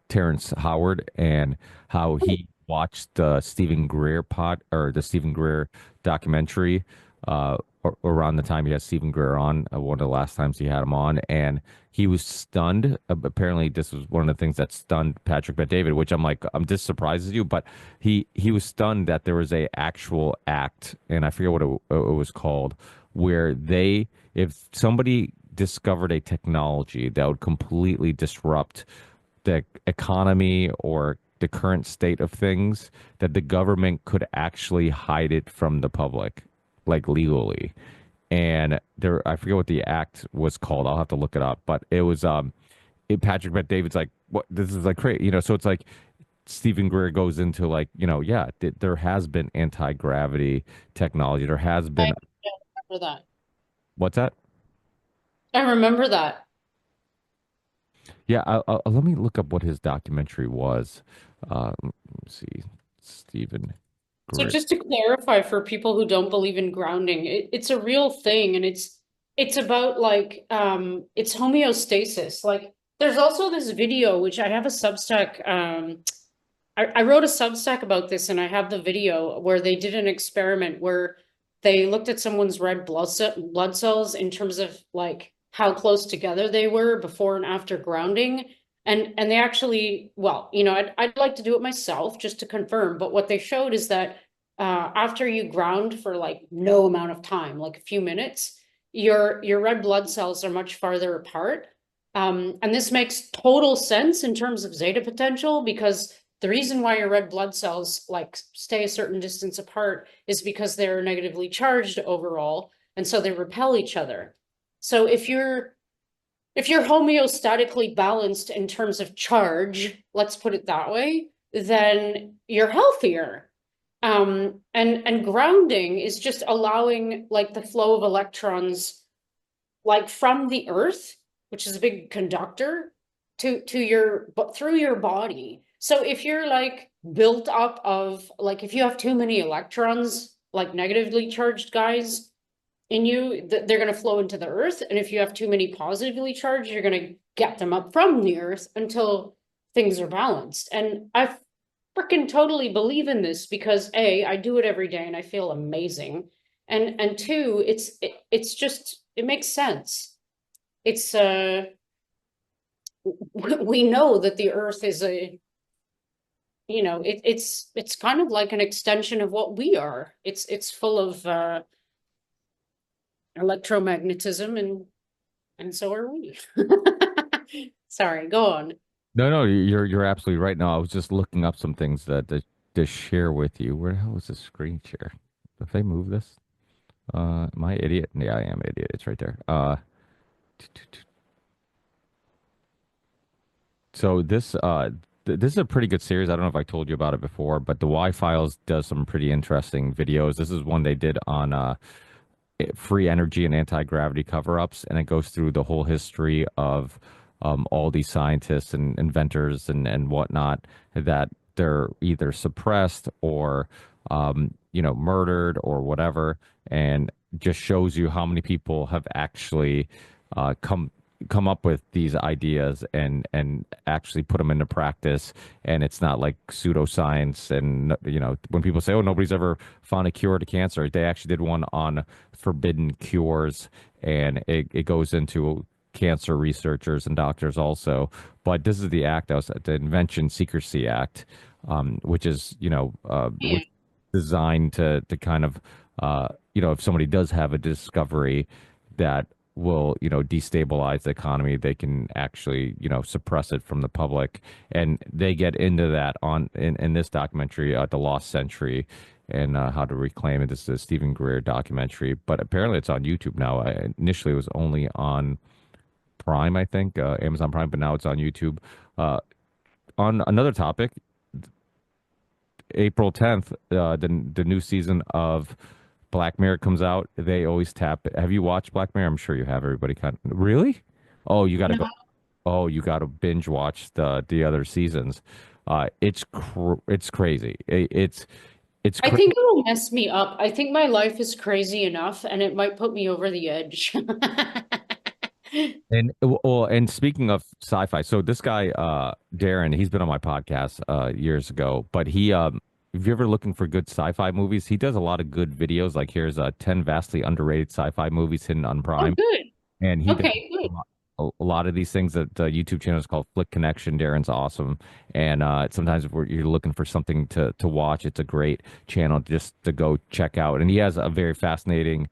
Terrence Howard and how he watched the Stephen Greer or the Stephen Greer documentary around the time he had Stephen Greer on, one of the last times he had him on, and he was stunned. Apparently, this was one of the things that stunned Patrick Bet David, which I'm like, I'm just surprised at you, but he was stunned that there was a actual act, and I forget what it was called, where if somebody discovered a technology that would completely disrupt the economy or the current state of things, that the government could actually hide it from the public, like legally. And I forget what the act was called. I'll have to look it up. But it was Patrick Bet David's like, what, this is like crazy, so it's like Stephen Greer goes into like, yeah, there has been anti-gravity technology. There has I been, remember that. what's that? I remember that. Yeah, let me look up what his documentary was. Let me see, Stephen So Greer. just to clarify for people who don't believe in grounding, it's a real thing, and it's about like it's homeostasis. Like there's also this video which I have a Substack. I wrote a Substack about this, and I have the video where they did an experiment where they looked at someone's red blood cells in terms of like how close together they were before and after grounding. And they actually, well, I'd like to do it myself just to confirm, but what they showed is that after you ground for like no amount of time, like a few minutes, your red blood cells are much farther apart. And this makes total sense in terms of zeta potential, because the reason why your red blood cells like stay a certain distance apart is because they're negatively charged overall, and so they repel each other. So if you're homeostatically balanced in terms of charge, let's put it that way, then you're healthier. And grounding is just allowing like the flow of electrons like from the earth, which is a big conductor, to your but through your body. So if you're like built up of like if you have too many electrons, like negatively charged guys in you, they're going to flow into the earth. And if you have too many positively charged, you're going to get them up from the earth until things are balanced. And I freaking totally believe in this because A, I do it every day and I feel amazing. And two, it's just it makes sense. It's we know that the earth is it's kind of like an extension of what we are. It's full of electromagnetism, and so are we. Sorry, go on. No, no, you're absolutely right. No, I was just looking up some things to share with you. Where the hell is the screen share? If they move this, am I idiot? Yeah, I am idiot. It's right there. So this is a pretty good series. I don't know if I told you about it before, but the Y Files does some pretty interesting videos. This is one they did on free energy and anti-gravity cover-ups, and it goes through the whole history of all these scientists and inventors and whatnot, that they're either suppressed or murdered or whatever, and just shows you how many people have actually come come up with these ideas and actually put them into practice, and it's not like pseudoscience. And when people say, oh, nobody's ever found a cure to cancer, they actually did one on forbidden cures, and it goes into cancer researchers and doctors also. But this is the act, the Invention Secrecy Act, which is Yeah. which is designed to kind of if somebody does have a discovery that will destabilize the economy, they can actually suppress it from the public. And they get into that in this documentary, The Lost Century, and how to reclaim it. This is a Stephen Greer documentary, but apparently it's on YouTube now. Initially it was only on Prime, I think, Amazon Prime, but now it's on YouTube. On another topic, April 10th, the new season of Black Mirror comes out. They always tap it. Have you watched Black Mirror? I'm sure you have. Everybody kind of, really? Oh, you got to No, go. Oh, you got to binge watch the other seasons. It's crazy. It's I crazy. think it will mess me up. I think my life is crazy enough and it might put me over the edge. And speaking of sci-fi, so this guy Darren, he's been on my podcast years ago, but if you're ever looking for good sci-fi movies, he does a lot of good videos. Like here's 10 vastly underrated sci-fi movies hidden on Oh, Prime, good. and he does Okay, good. a lot of these things. That the YouTube channel is called Flick Connection. Darren's awesome, and sometimes if you're looking for something to watch, it's a great channel just to go check out. And he has a very fascinating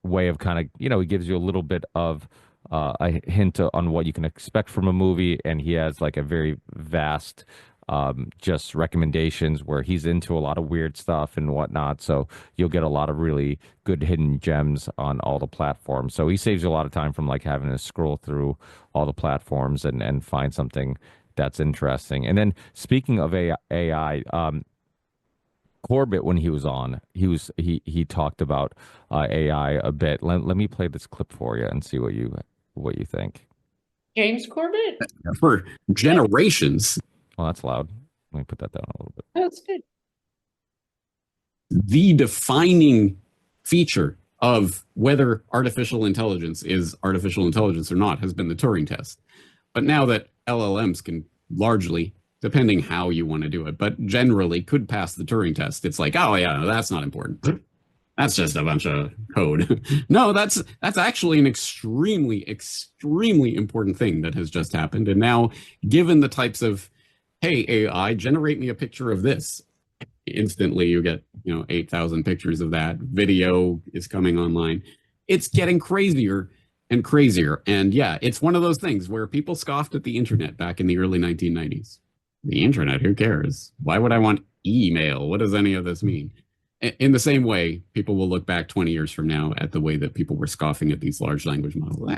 way of kind of he gives you a little bit of a hint on what you can expect from a movie, and he has like a very vast just recommendations where he's into a lot of weird stuff and whatnot. So you'll get a lot of really good hidden gems on all the platforms. So he saves you a lot of time from like having to scroll through all the platforms and find something that's interesting. And then speaking of AI, Corbett, when he was on, he talked about AI a bit. Let me play this clip for you and see what you think. James Corbett? For generations, Oh, that's loud. Let me put that down a little bit. That's good. the defining feature of whether artificial intelligence is artificial intelligence or not has been the Turing test. But now that LLMs can largely, depending how you want to do it, but generally could pass the Turing test, it's like, oh yeah, no, that's not important. That's just a bunch of code. No, that's actually an extremely, extremely important thing that has just happened. And now, given the types of, hey, AI, generate me a picture of this, instantly you get 8,000 pictures of that. Video is coming online. It's getting crazier and crazier. And yeah, it's one of those things where people scoffed at the internet back in the early 1990s. The internet, who cares? Why would I want email? What does any of this mean? In the same way, people will look back 20 years from now at the way that people were scoffing at these large language models.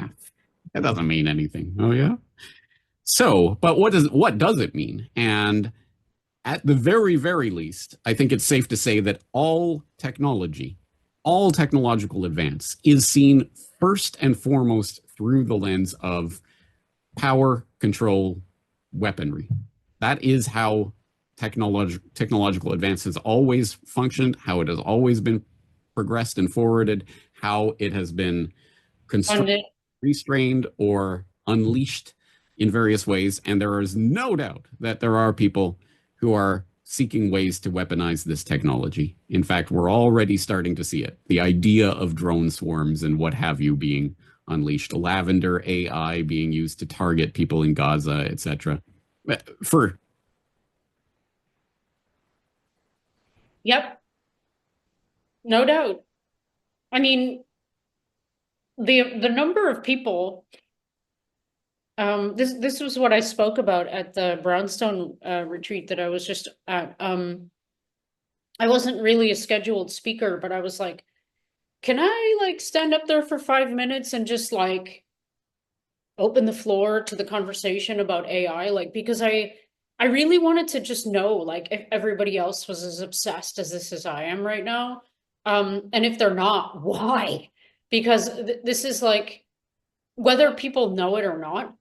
That doesn't mean anything. Oh yeah. So, but what does it mean? And at the very, very least, I think it's safe to say that all technology, all technological advance is seen first and foremost through the lens of power, control, weaponry. That is how technological advance has always functioned, how it has always been progressed and forwarded, how it has been constrained, restrained, or unleashed in various ways. And there is no doubt that there are people who are seeking ways to weaponize this technology. In fact, we're already starting to see it. The idea of drone swarms and what have you being unleashed, Lavender AI being used to target people in Gaza, etc. Yep, no doubt. I mean, the number of people, this was what I spoke about at the Brownstone retreat that I was just at. I wasn't really a scheduled speaker, but I was like, can I like stand up there for 5 minutes and just like open the floor to the conversation about AI? Like, because I really wanted to just know, like, if everybody else was as obsessed as I am right now. And if they're not, why? Because this is like, whether people know it or not,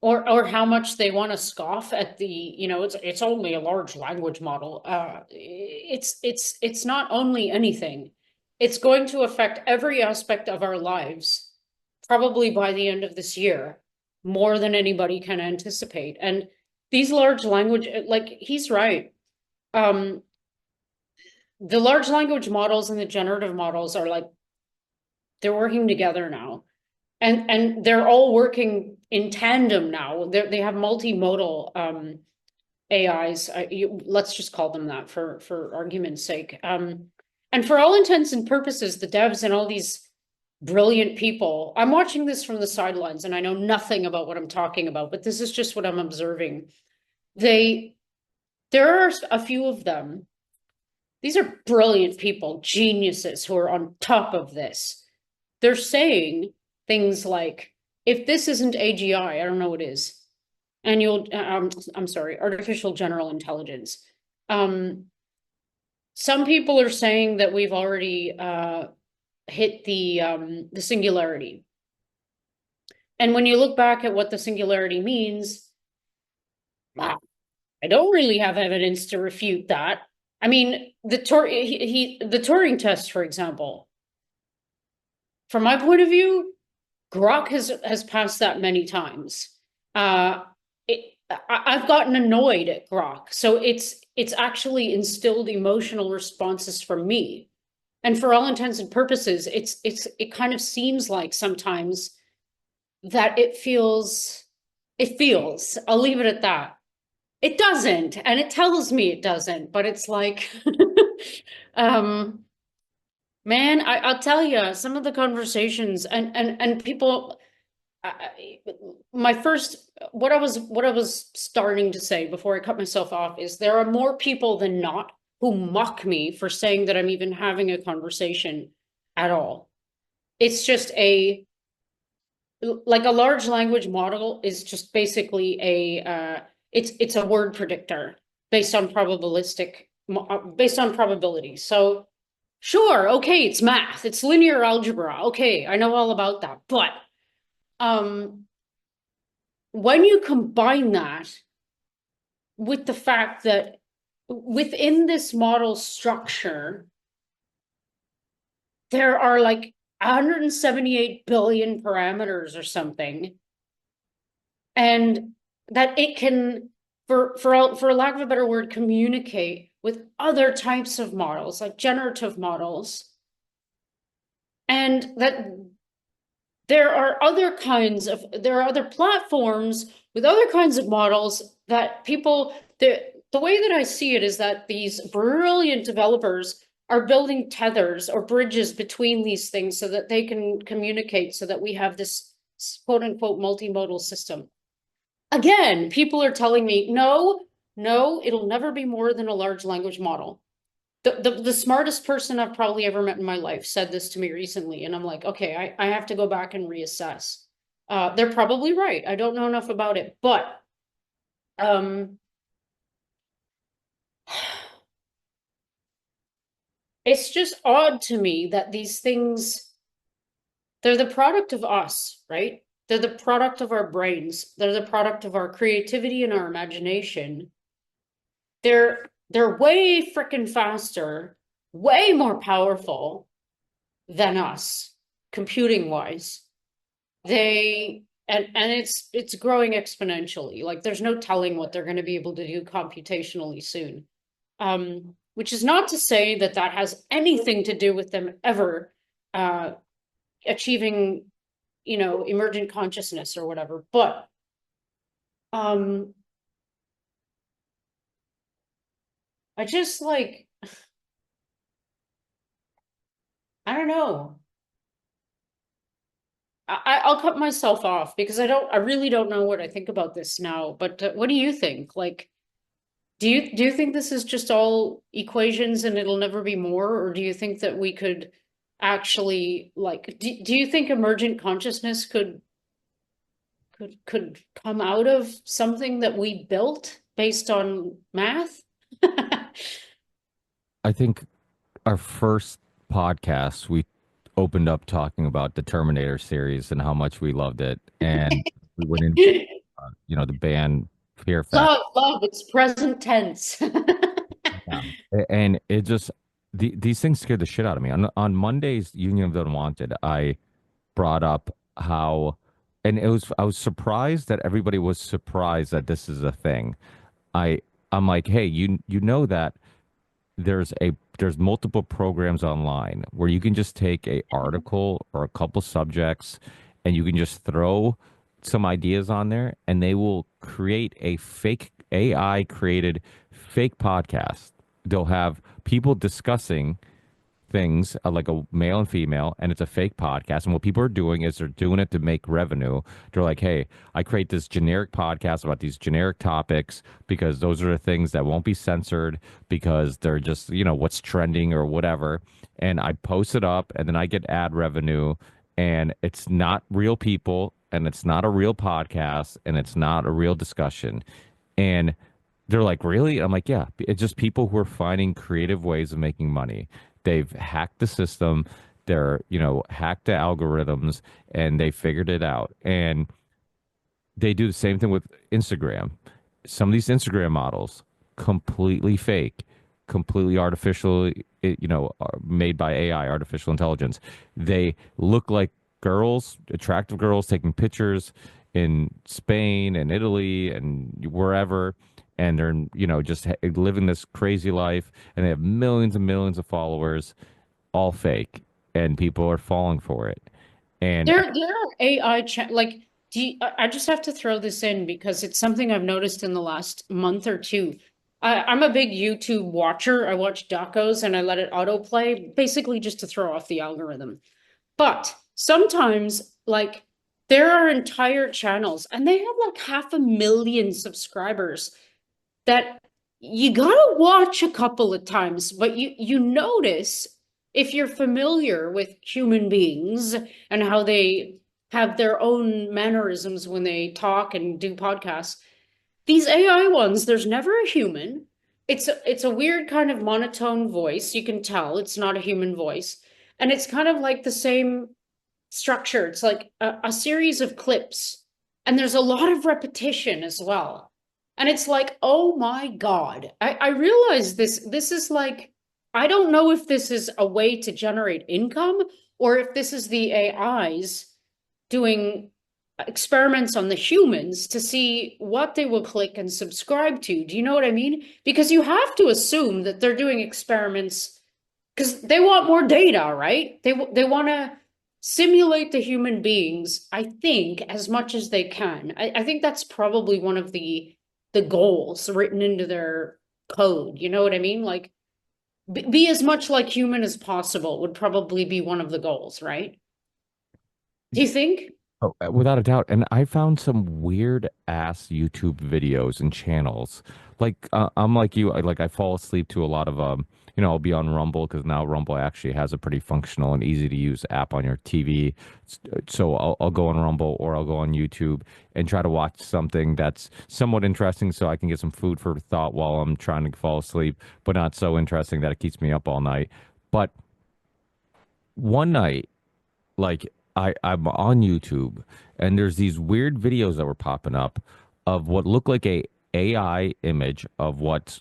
or how much they want to scoff at the, it's only a large language model. It's not only anything. It's going to affect every aspect of our lives probably by the end of this year, more than anybody can anticipate. And these large language, like he's right. The large language models and the generative models are like, they're working together now. And they're all working in tandem now. They have multimodal AIs. Let's just call them that for argument's sake. And for all intents and purposes, the devs and all these brilliant people. I'm watching this from the sidelines, and I know nothing about what I'm talking about, but this is just what I'm observing. There are a few of them. These are brilliant people, geniuses who are on top of this. They're saying things like, if this isn't AGI, I don't know what is. I'm sorry, artificial general intelligence. Some people are saying that we've already hit the singularity. And when you look back at what the singularity means, wow, I don't really have evidence to refute that. I mean, the Turing test, for example, from my point of view, Grok has passed that many times. I've gotten annoyed at Grok, so it's actually instilled emotional responses from me. And for all intents and purposes, it kind of seems like sometimes that it feels, I'll leave it at that. It doesn't, and it tells me it doesn't, but it's like, man, I'll tell you, some of the conversations and people, what I was starting to say before I cut myself off is there are more people than not who mock me for saying that I'm even having a conversation at all. It's just like a large language model is just basically it's a word predictor based on probability. So sure, okay, it's math, it's linear algebra. Okay, I know all about that. But when you combine that with the fact that within this model structure, there are like 178 billion parameters or something, and that it can, for lack of a better word, communicate with other types of models, like generative models, and that there are other platforms with other kinds of models that people, the way that I see it is that these brilliant developers are building tethers or bridges between these things so that they can communicate, so that we have this quote unquote multimodal system. Again, people are telling me, no, it'll never be more than a large language model. The smartest person I've probably ever met in my life said this to me recently, and I'm like, okay, I have to go back and reassess. They're probably right. I don't know enough about it, but it's just odd to me that these things, they're the product of us, right? They're the product of our brains. They're the product of our creativity and our imagination. They're way freaking faster, way more powerful than us, computing wise. And it's growing exponentially. Like there's no telling what they're going to be able to do computationally soon. Which is not to say that has anything to do with them ever achieving, emergent consciousness or whatever. But I just like, I don't know. I'll cut myself off because I really don't know what I think about this now. But what do you think? Like, do you think this is just all equations and it'll never be more? Or do you think that we could actually, like, do you think emergent consciousness could come out of something that we built based on math? I think our first podcast, we opened up talking about the Terminator series and how much we loved it. And we went into, the band Fear Factor. Love, it's present tense. Yeah. And it just, these things scared the shit out of me. On Monday's Union of the Unwanted, I brought up how, and I was surprised that everybody was surprised that this is a thing. I I'm like, hey, you know that there's multiple programs online where you can just take a article or a couple subjects and you can just throw some ideas on there and they will create a fake AI created fake podcast. They'll have people discussing things like a male and female, and it's a fake podcast. And what people are doing is they're doing it to make revenue. They're like, hey, I create this generic podcast about these generic topics because those are the things that won't be censored because they're just, what's trending or whatever. And I post it up and then I get ad revenue, and it's not real people and it's not a real podcast and it's not a real discussion. And they're like, really? I'm like, yeah, it's just people who are finding creative ways of making money. They've hacked the system. They're, hacked the algorithms and they figured it out. And they do the same thing with Instagram. Some of these Instagram models, completely fake, completely artificial, are made by AI, artificial intelligence. They look like girls, attractive girls taking pictures in Spain and Italy and wherever, and they're just living this crazy life, and they have millions and millions of followers, all fake, and people are falling for it. And There are AI like I just have to throw this in because it's something I've noticed in the last month or two. I'm a big YouTube watcher. I watch docos and I let it autoplay, basically just to throw off the algorithm. But sometimes, like, there are entire channels and they have like 500,000 subscribers that you gotta watch a couple of times, but you notice if you're familiar with human beings and how they have their own mannerisms when they talk and do podcasts. These AI ones, there's never a human. It's a weird kind of monotone voice. You can tell it's not a human voice. And it's kind of like the same structure. It's like a series of clips. And there's a lot of repetition as well. And it's like, oh my God. I realize this is like, I don't know if this is a way to generate income or if this is the AIs doing experiments on the humans to see what they will click and subscribe to. Do you know what I mean? Because you have to assume that they're doing experiments because they want more data, right? They want to simulate the human beings, I think, as much as they can. I think that's probably one of the goals written into their code. You know what I mean? Like be as much like human as possible would probably be one of the goals, right? Do you think? oh, without a doubt. And I found some weird ass YouTube videos and channels. Like I'm like you, I fall asleep to a lot of I'll be on Rumble because now Rumble actually has a pretty functional and easy to use app on your TV. So I'll go on Rumble or I'll go on YouTube and try to watch something that's somewhat interesting so I can get some food for thought while I'm trying to fall asleep, but not so interesting that it keeps me up all night. But one night, like I'm on YouTube and there's these weird videos that were popping up of what looked like a AI image of what's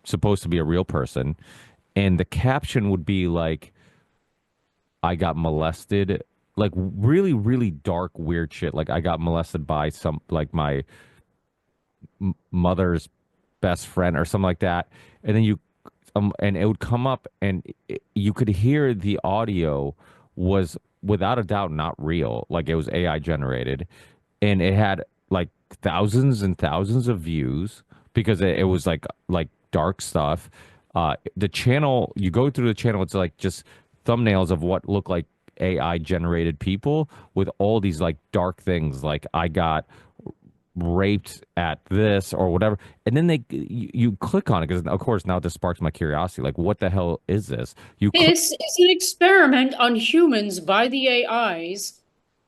supposed to be a real person, and the caption would be like, I got molested, like really really dark weird shit, like I got molested by some, like my mother's best friend or something like that. And then and it would come up and you could hear the audio was without a doubt not real, like it was AI generated, and it had like thousands and thousands of views because it was like dark stuff. The channel, you go through the channel, it's like just thumbnails of what look like AI generated people with all these like dark things, like I got raped at this or whatever. And then you click on it because of course now this sparks my curiosity, like what the hell is this? You click. This is an experiment on humans by the AIs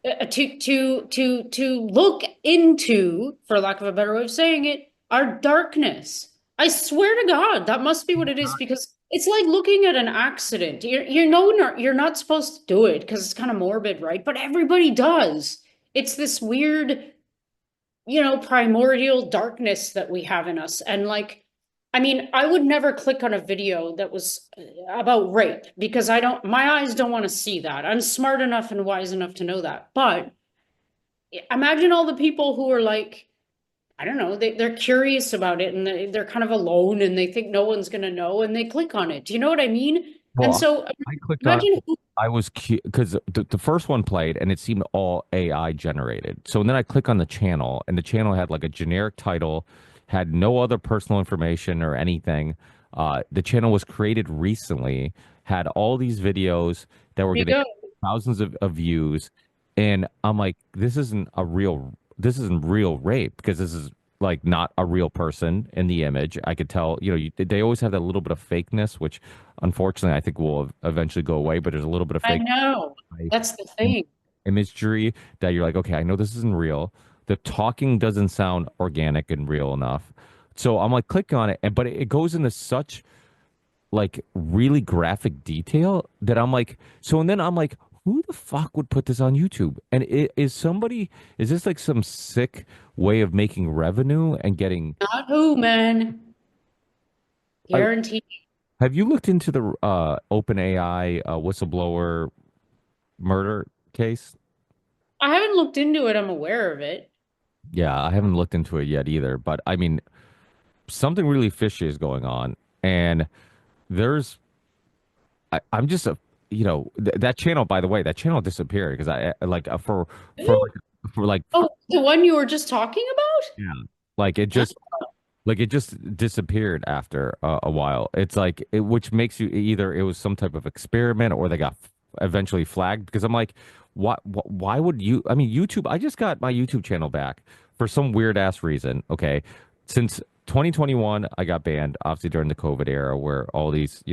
to look into, for lack of a better way of saying it, our darkness. I swear to God, that must be what it is because it's like looking at an accident. You're not supposed to do it because it's kind of morbid, right? But everybody does. It's this weird, primordial darkness that we have in us. And like, I mean, I would never click on a video that was about rape because my eyes don't want to see that. I'm smart enough and wise enough to know that. But imagine all the people who are like, I don't know, they're curious about it and they're kind of alone and they think no one's gonna know and they click on it. Do you know what I mean? And Well, so I clicked on imagine it. I was because the first one played and it seemed all AI generated. So then I click on the channel and the channel had like a generic title, had no other personal information or anything. The channel was created recently, had all these videos that were you getting go. thousands of views, and I'm like, this isn't real rape because this is like not a real person in the image. I could tell, they always have that little bit of fakeness, which unfortunately I think will eventually go away, but there's a little bit of I fake know. That's the thing. imagery that you're like, okay, I know this isn't real. The talking doesn't sound organic and real enough. So I'm like, click on it, but it goes into such like really graphic detail that I'm like, so and then I'm like, who the fuck would put this on YouTube? And is this like some sick way of making revenue and getting, Not who, man. I, Guaranteed. have you looked into the OpenAI whistleblower murder case? I haven't looked into it. I'm aware of it. Yeah, I haven't looked into it yet either, but I mean, something really fishy is going on. And there's, I'm just a, that channel, by the way, that channel disappeared because like Really? for like, Oh, the one you were just talking yeah, like it about? just, like it just disappeared after a while. It's like which makes you either it was some type of experiment or they got eventually flagged because I'm like, why would you? I mean, YouTube. I just got my YouTube channel back for some weird ass reason. Okay, since 2021, I got banned obviously during the COVID era where all these,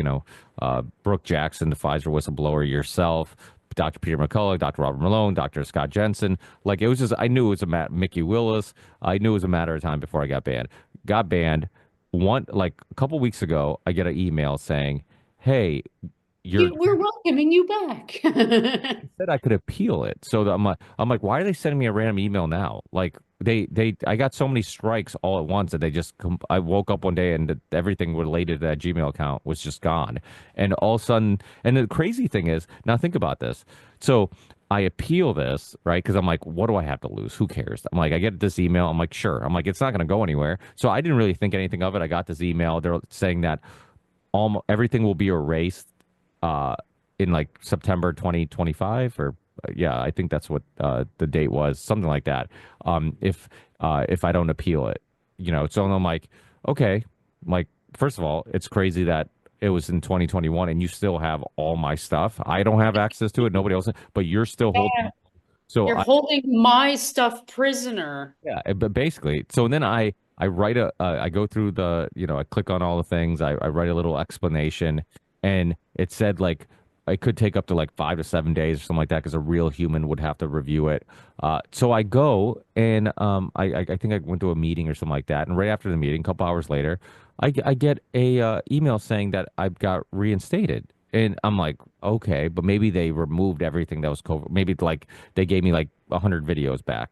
Brooke Jackson, the Pfizer whistleblower, yourself. Dr. Peter McCullough, Dr. Robert Malone, Dr. Scott Jensen. Like it was just, I knew it was Mickey Willis. I knew it was a matter of time before I got banned. One like a couple weeks ago, I get an email saying, "Hey, you're." We're welcoming you back. Said I could appeal it. So I'm like, why are they sending me a random email now? Like I got so many strikes all at once that I woke up one day and everything related to that Gmail account was just gone. And all of a sudden, and the crazy thing is, now think about this. So I appeal this, right? Because I'm like, what do I have to lose? Who cares? I'm like, I get this email. I'm like, sure. I'm like, it's not going to go anywhere. So I didn't really think anything of it. I got this email. They're saying that almost everything will be erased uh, in like September 2025 or yeah, I think that's what the date was, something like that. If I don't appeal it, so I'm like, okay, like first of all, it's crazy that it was in 2021 and you still have all my stuff. I don't have access to it, nobody else, but you're still holding. Yeah. So You're holding my stuff prisoner. yeah, but basically, so then I write I go through the, I click on all the things, I write a little explanation, and it said like it could take up to like 5 to 7 days or something like that because a real human would have to review it. So I go and I think I went to a meeting or something like that, and right after the meeting, a couple hours later, I get a email saying that I got reinstated. And I'm like, okay, but maybe they removed everything that was COVID. Maybe like they gave me like 100 videos back.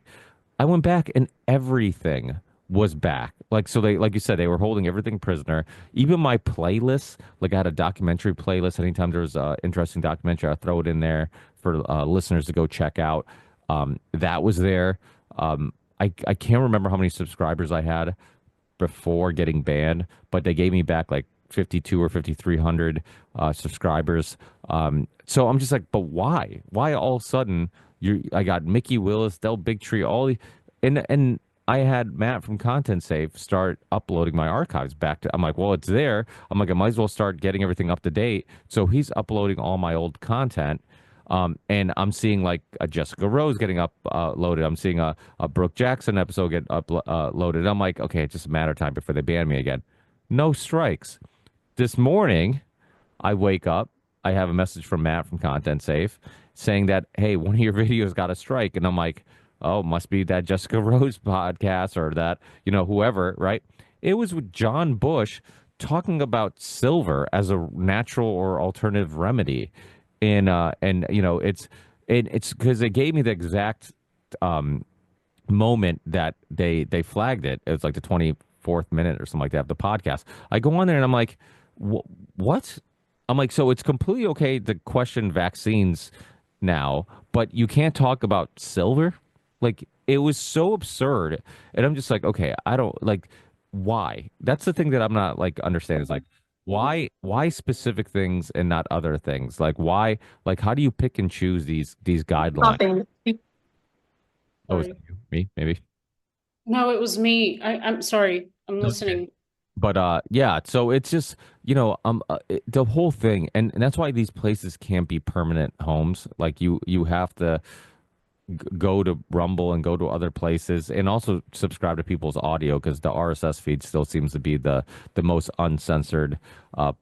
I went back and everything was back. Like so they like you said, they were holding everything prisoner. Even my playlists, like I had a documentary playlist. Anytime there's a interesting documentary, I throw it in there for listeners to go check out. That was there. I can't remember how many subscribers I had before getting banned, but they gave me back like 52 or 5,300 subscribers. So I'm just like, but why? Why all of a sudden I got Mickey Willis, Del Bigtree, and I had Matt from Content Safe start uploading my archives back to. I'm like, well, it's there. I'm like, I might as well start getting everything up to date. So he's uploading all my old content. And I'm seeing like a Jessica Rose getting loaded. I'm seeing a Brooke Jackson episode get loaded. I'm like, okay, it's just a matter of time before they ban me again. No strikes. This morning, I wake up. I have a message from Matt from Content Safe saying that, hey, one of your videos got a strike. And I'm like, oh, must be that Jessica Rose podcast or that, whoever, right? It was with John Bush talking about silver as a natural or alternative remedy. And it's because they gave me the exact um, moment that they flagged it. It was like the 24th minute or something like that of the podcast. I go on there and I'm like, what? I'm like, so it's completely okay to question vaccines now, but you can't talk about silver? Like, it was so absurd. And I'm just like, okay, I don't like why. That's the thing that I'm not like understanding is like why specific things and not other things? Like why like how do you pick and choose these guidelines? Nothing. Oh, is that Sorry. you? Me? Maybe? No, it was me. I'm sorry. I'm Okay. listening. But yeah, so it's just, the whole thing and that's why these places can't be permanent homes. Like you have to go to Rumble and go to other places and also subscribe to people's audio because the RSS feed still seems to be the most uncensored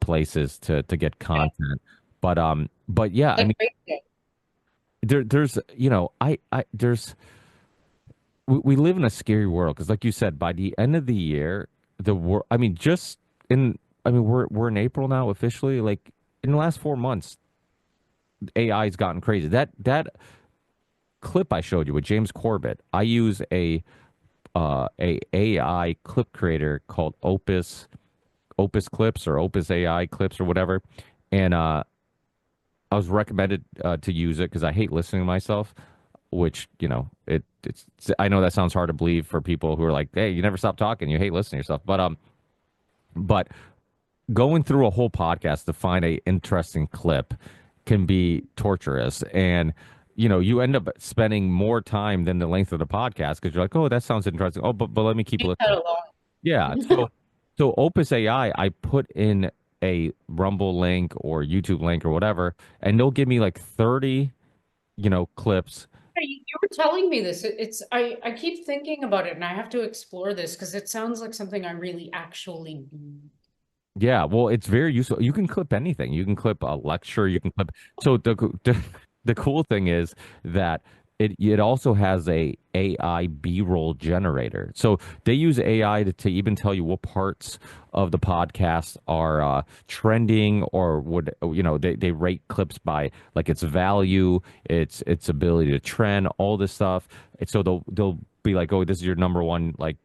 places to get content. But yeah, I Like mean there's there's we live in a scary world because like you said, by the end of the year, the world I mean just in I mean we're in April now officially, like in the last 4 months, AI's gotten crazy. That clip I showed you with James Corbett, I use a AI clip creator called Opus Clips or Opus AI Clips or whatever, and I was recommended to use it because I hate listening to myself. Which it's I know that sounds hard to believe for people who are like, hey, you never stop talking, you hate listening to yourself, but going through a whole podcast to find a interesting clip can be torturous and you end up spending more time than the length of the podcast because you're like, oh, that sounds interesting, oh, but let me keep Leave that listening. Yeah, alone. so Opus AI, I put in a Rumble link or YouTube link or whatever, and they'll give me like 30 clips. Hey, you were telling me this. I keep thinking about it and I have to explore this because it sounds like something I really actually need. Yeah, well, it's very useful. You can clip anything. You can clip a lecture. You can clip. So the cool thing is that it also has a AI B-roll generator. So they use AI to even tell you what parts of the podcast are trending or would they rate clips by like its value, its ability to trend, all this stuff. And so they'll be like, oh, this is your number one like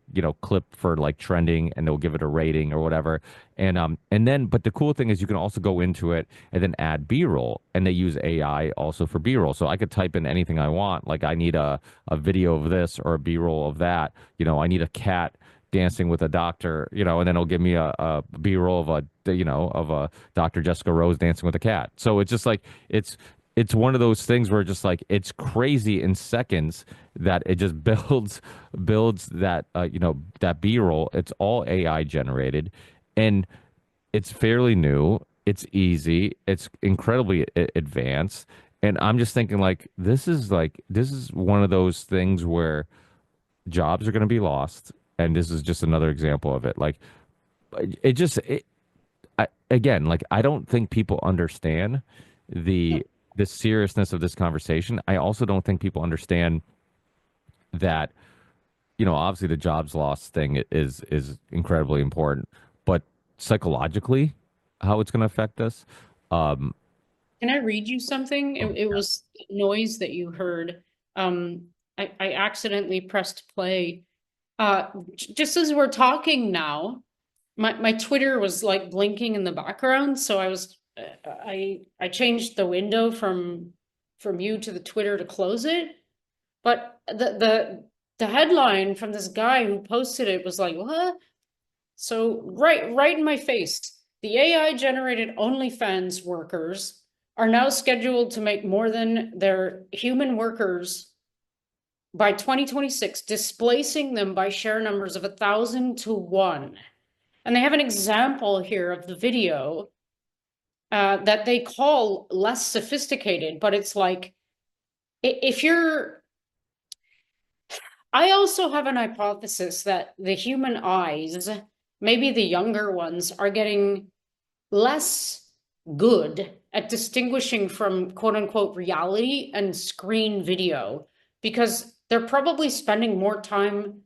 clip for like trending, and they'll give it a rating or whatever. And then but the cool thing is you can also go into it and then add B-roll, and they use AI also for B-roll. So I could type in anything I want. Like I need a video of this or a B-roll of that. I need a cat dancing with a doctor, and then it'll give me a B-roll of a Dr. Jessica Rose dancing with a cat. So it's just like it's one of those things where just like it's crazy in seconds that it just builds that that B-roll. It's all AI generated, and it's fairly new. It's easy. It's incredibly advanced. And I'm just thinking this is one of those things where jobs are going to be lost. And this is just another example of it. Like it just again, like I don't think people understand the the seriousness of this conversation. I also don't think people understand that obviously the jobs loss thing is incredibly important, but psychologically, how it's going to affect us. Um, Can I read you something? oh, It was noise that you heard. I accidentally pressed play. Just as we're talking now, my Twitter was like blinking in the background, so I changed the window from you to the Twitter to close it. But the headline from this guy who posted it was like, what? So right in my face, the AI generated OnlyFans workers are now scheduled to make more than their human workers by 2026, displacing them by share numbers of 1,000 to 1. And they have an example here of the video that they call less sophisticated, but it's like if you're I also have an hypothesis that the human eyes, maybe the younger ones, are getting less good at distinguishing from quote unquote reality and screen video because they're probably spending more time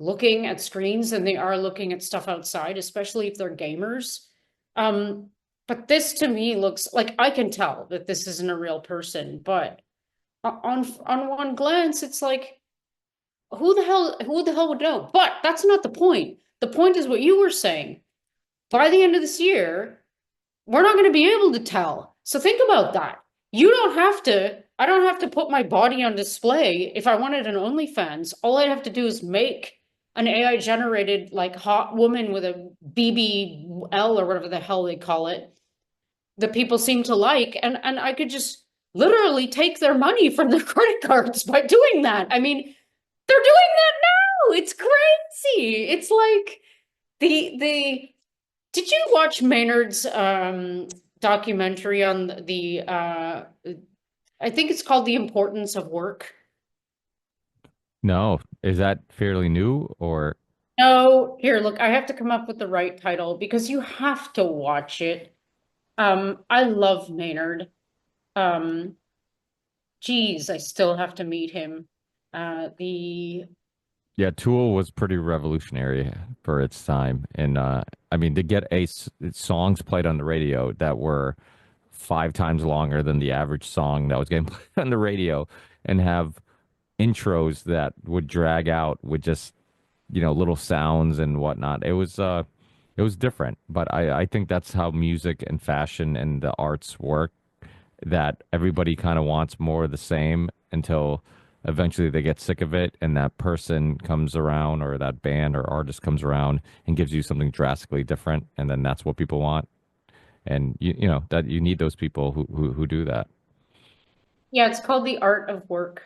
looking at screens than they are looking at stuff outside, especially if they're gamers. Um, but this to me looks like I can tell that this isn't a real person, but on one glance, it's like who the hell would know? But that's not the point. The point is what you were saying. By the end of this year, we're not going to be able to tell. So think about that. You don't have to. I don't have to put my body on display. If I wanted an OnlyFans, all I'd have to do is make an AI generated like hot woman with a BBL or whatever the hell they call it that people seem to like, and I could just literally take their money from their credit cards by doing that. I mean, they're doing that now. It's crazy. It's like the did you watch Maynard's documentary on the I think it's called The Importance of Work? No, is that fairly new or? No, here, look, I have to come up with the right title because you have to watch it. I love Maynard. Um, geez, I still have to meet him. The Yeah, Tool was pretty revolutionary for its time, and I mean to get songs played on the radio that were 5 times longer than the average song that was getting played on the radio, and have intros that would drag out with just little sounds and whatnot. It was different, but I think that's how music and fashion and the arts work, that everybody kind of wants more of the same until eventually they get sick of it and that person comes around or that band or artist comes around and gives you something drastically different, and then that's what people want. And you know that you need those people who do that. yeah, it's called The Art of Work.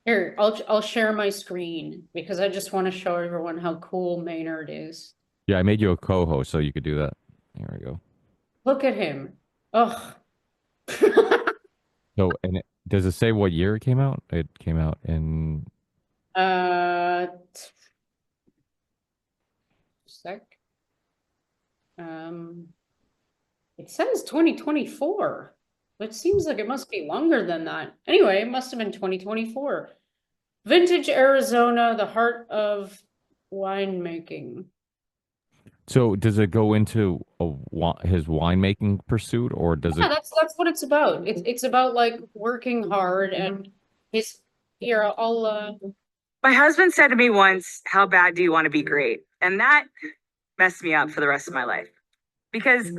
Here, I'll share my screen because I just want to show everyone how cool Maynard is. Yeah, I made you a co-host so you could do that. Here we go. Look at him. Ugh. So, does it say what year it came out? It came out in. Uh, sec. Um, it says 2024, but seems like it must be longer than that. Anyway, it must have been 2024. Vintage Arizona, the heart of winemaking. So, does it go into his winemaking pursuit, or does Yeah, it? that's what it's about. It's about like working hard and his here, My husband said to me once, "How bad do you want to be great?" And that messed me up for the rest of my life because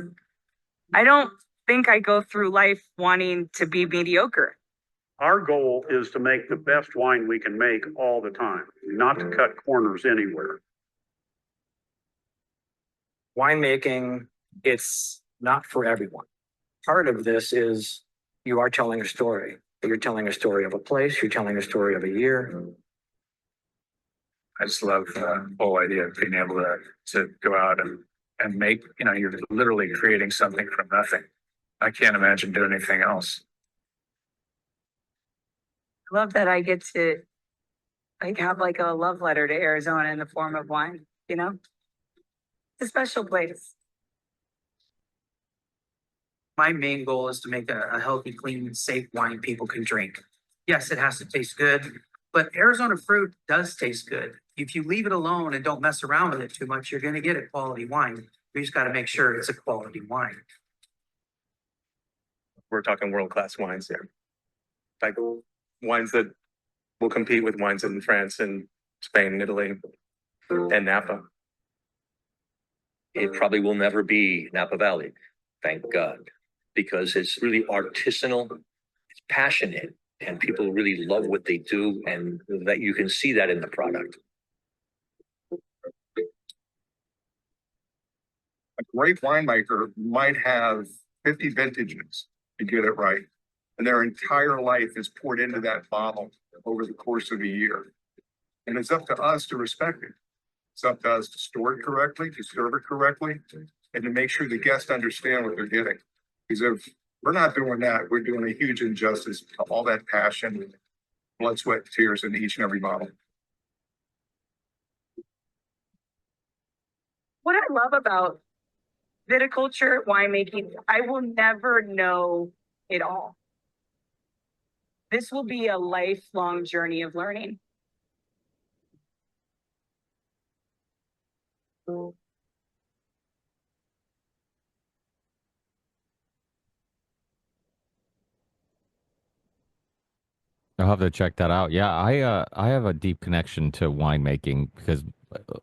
I don't think I go through life wanting to be mediocre. Our goal is to make the best wine we can make all the time, not to cut corners anywhere. Winemaking, it's not for everyone. Part of this is you are telling a story. You're telling a story of a place, you're telling a story of a year. I just love the whole idea of being able to go out and make, you're literally creating something from nothing. I can't imagine doing anything else. I love that I get to have like a love letter to Arizona in the form of wine, It's a special place. My main goal is to make a healthy, clean, safe wine people can drink. Yes, it has to taste good, but Arizona fruit does taste good. If you leave it alone and don't mess around with it too much, you're going to get a quality wine. We just got to make sure it's a quality wine. We're talking world-class wines here. Like wines that will compete with wines in France and Spain and Italy and Napa. It probably will never be Napa Valley, thank God, because it's really artisanal, it's passionate, and people really love what they do, and that you can see that in the product. A great winemaker might have 50 vintages to get it right, and their entire life is poured into that bottle over the course of a year. And it's up to us to respect it. It's up to us to store it correctly, to serve it correctly, and to make sure the guests understand what they're getting. Because if we're not doing that, we're doing a huge injustice to all that passion, blood, sweat, and tears in each and every bottle. What I love about viticulture, winemaking, I will never know it all. This will be a lifelong journey of learning. I'll have to check that out. Yeah, I have a deep connection to winemaking because,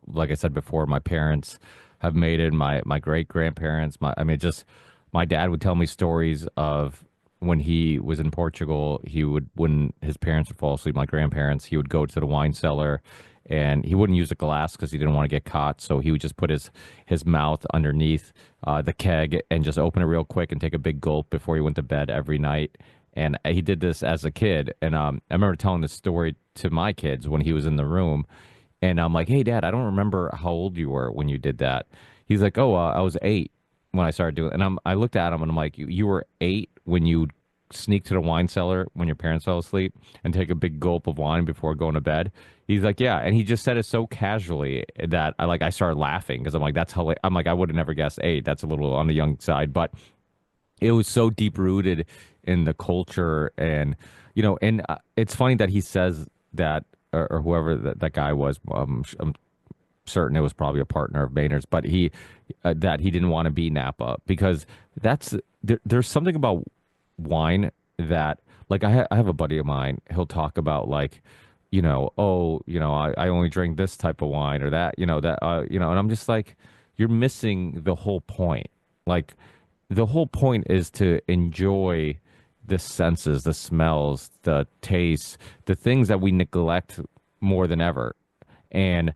like I said before, my parents have made it. My great grandparents. My dad would tell me stories of when he was in Portugal, when his parents would fall asleep, my grandparents, he would go to the wine cellar and he wouldn't use a glass because he didn't want to get caught. So he would just put his mouth underneath the keg and just open it real quick and take a big gulp before he went to bed every night. And he did this as a kid. And I remember telling this story to my kids when he was in the room. And I'm like, hey, Dad, I don't remember how old you were when you did that. He's like, oh, I was 8 when I started doing it. And I looked at him and I'm like, you were 8 when you sneak to the wine cellar when your parents fell asleep and take a big gulp of wine before going to bed? He's like, yeah. And he just said it so casually that I started laughing because I'm like, that's how I'm like, I would have never guessed 8. That's a little on the young side, but it was so deep rooted in the culture. And, and it's funny that he says that, or whoever that guy was, I'm certain it was probably a partner of Maynard's, but that he didn't want to be Napa because there's something about wine that, like, I have a buddy of mine, he'll talk about, like, I only drink this type of wine or that, and I'm just like, you're missing the whole point. Like, the whole point is to enjoy the senses, the smells, the tastes, the things that we neglect more than ever. And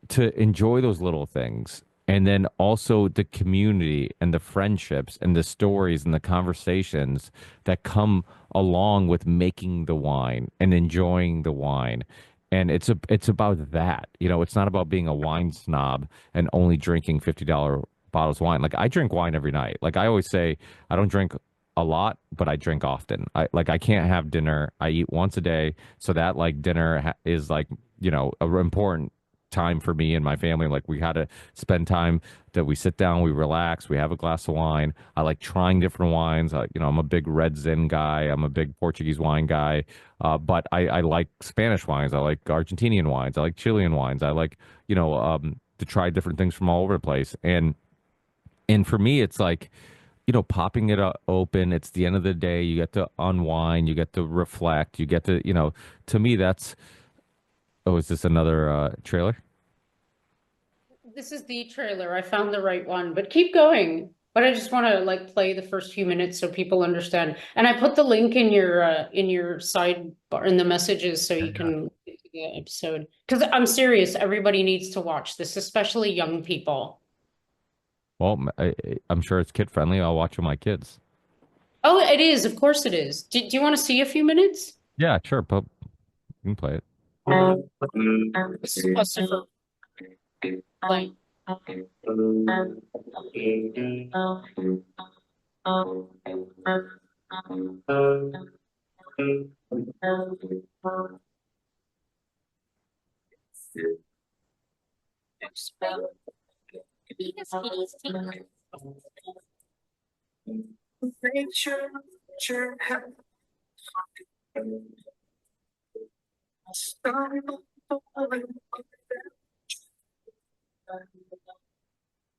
to enjoy those little things. And then also the community and the friendships and the stories and the conversations that come along with making the wine and enjoying the wine. And it's about that. It's not about being a wine snob and only drinking $50 bottles of wine. Like, I drink wine every night. Like, I always say, I don't drink a lot, but I drink often. I can't have dinner. I eat once a day. So that, like, dinner is like, a important time for me and my family. Like, we had to spend time that we sit down, we relax, we have a glass of wine. I like trying different wines. I'm a big red Zin guy. I'm a big Portuguese wine guy. But I like Spanish wines. I like Argentinian wines. I like Chilean wines. I like, to try different things from all over the place. And for me, it's like, popping it open. It's the end of the day. You get to unwind. You get to reflect. You get to, to me, that's. Oh, is this another trailer? This is the trailer. I found the right one, but keep going. But I just want to, like, play the first few minutes so people understand. And I put the link in your sidebar in the messages so you can get to the episode. Because I'm serious, everybody needs to watch this, especially young people. Well, I'm sure it's kid friendly. I'll watch with my kids. Oh, it is. Of course it is. Do you want to see a few minutes? Yeah, sure. But you can play it. This is Christopher. Like,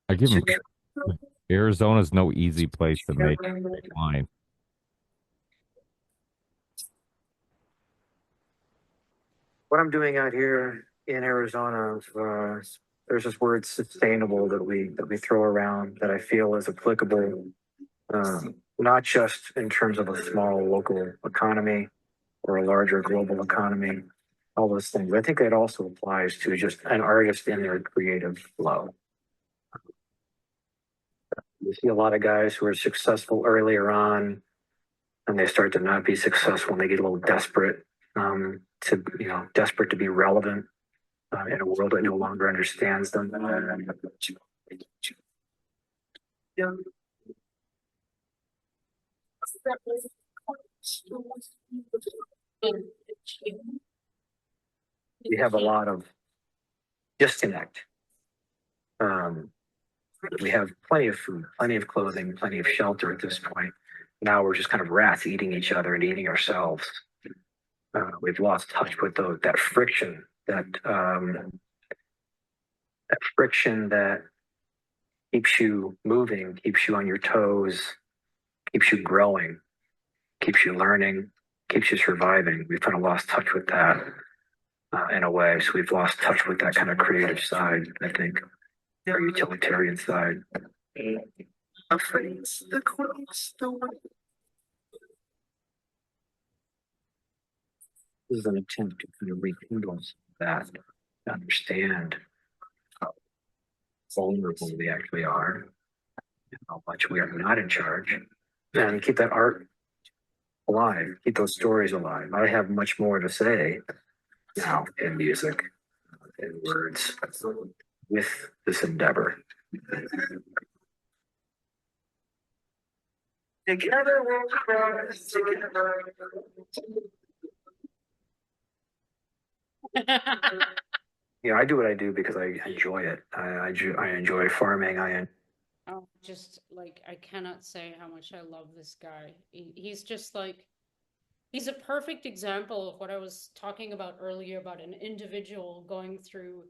I give him Arizona's no easy place to make wine. What I'm doing out here in Arizona, there's this word sustainable that we throw around that I feel is applicable, not just in terms of a small local economy or a larger global economy, all those things. I think it also applies to just an artist in their creative flow. You see a lot of guys who are successful earlier on, and they start to not be successful, and they get a little desperate, desperate to be relevant in a world that no longer understands them. We have a lot of disconnect. We have plenty of food, plenty of clothing, plenty of shelter at this point. Now we're just kind of rats eating each other and eating ourselves. We've lost touch with that friction, that friction that keeps you moving, keeps you on your toes, keeps you growing, keeps you learning, keeps you surviving. We've kind of lost touch with that in a way. So we've lost touch with that kind of creative side, I think, our utilitarian side. This is an attempt to kind of rekindle that, to understand how vulnerable we actually are, and how much we are not in charge, and keep that art alive, keep those stories alive. I have much more to say now in music, in words, with this endeavor. Together we'll cross, together. Yeah, I do what I do because I enjoy it. I enjoy farming. Oh, just like, I cannot say how much I love this guy. He's just like, he's a perfect example of what I was talking about earlier about an individual going through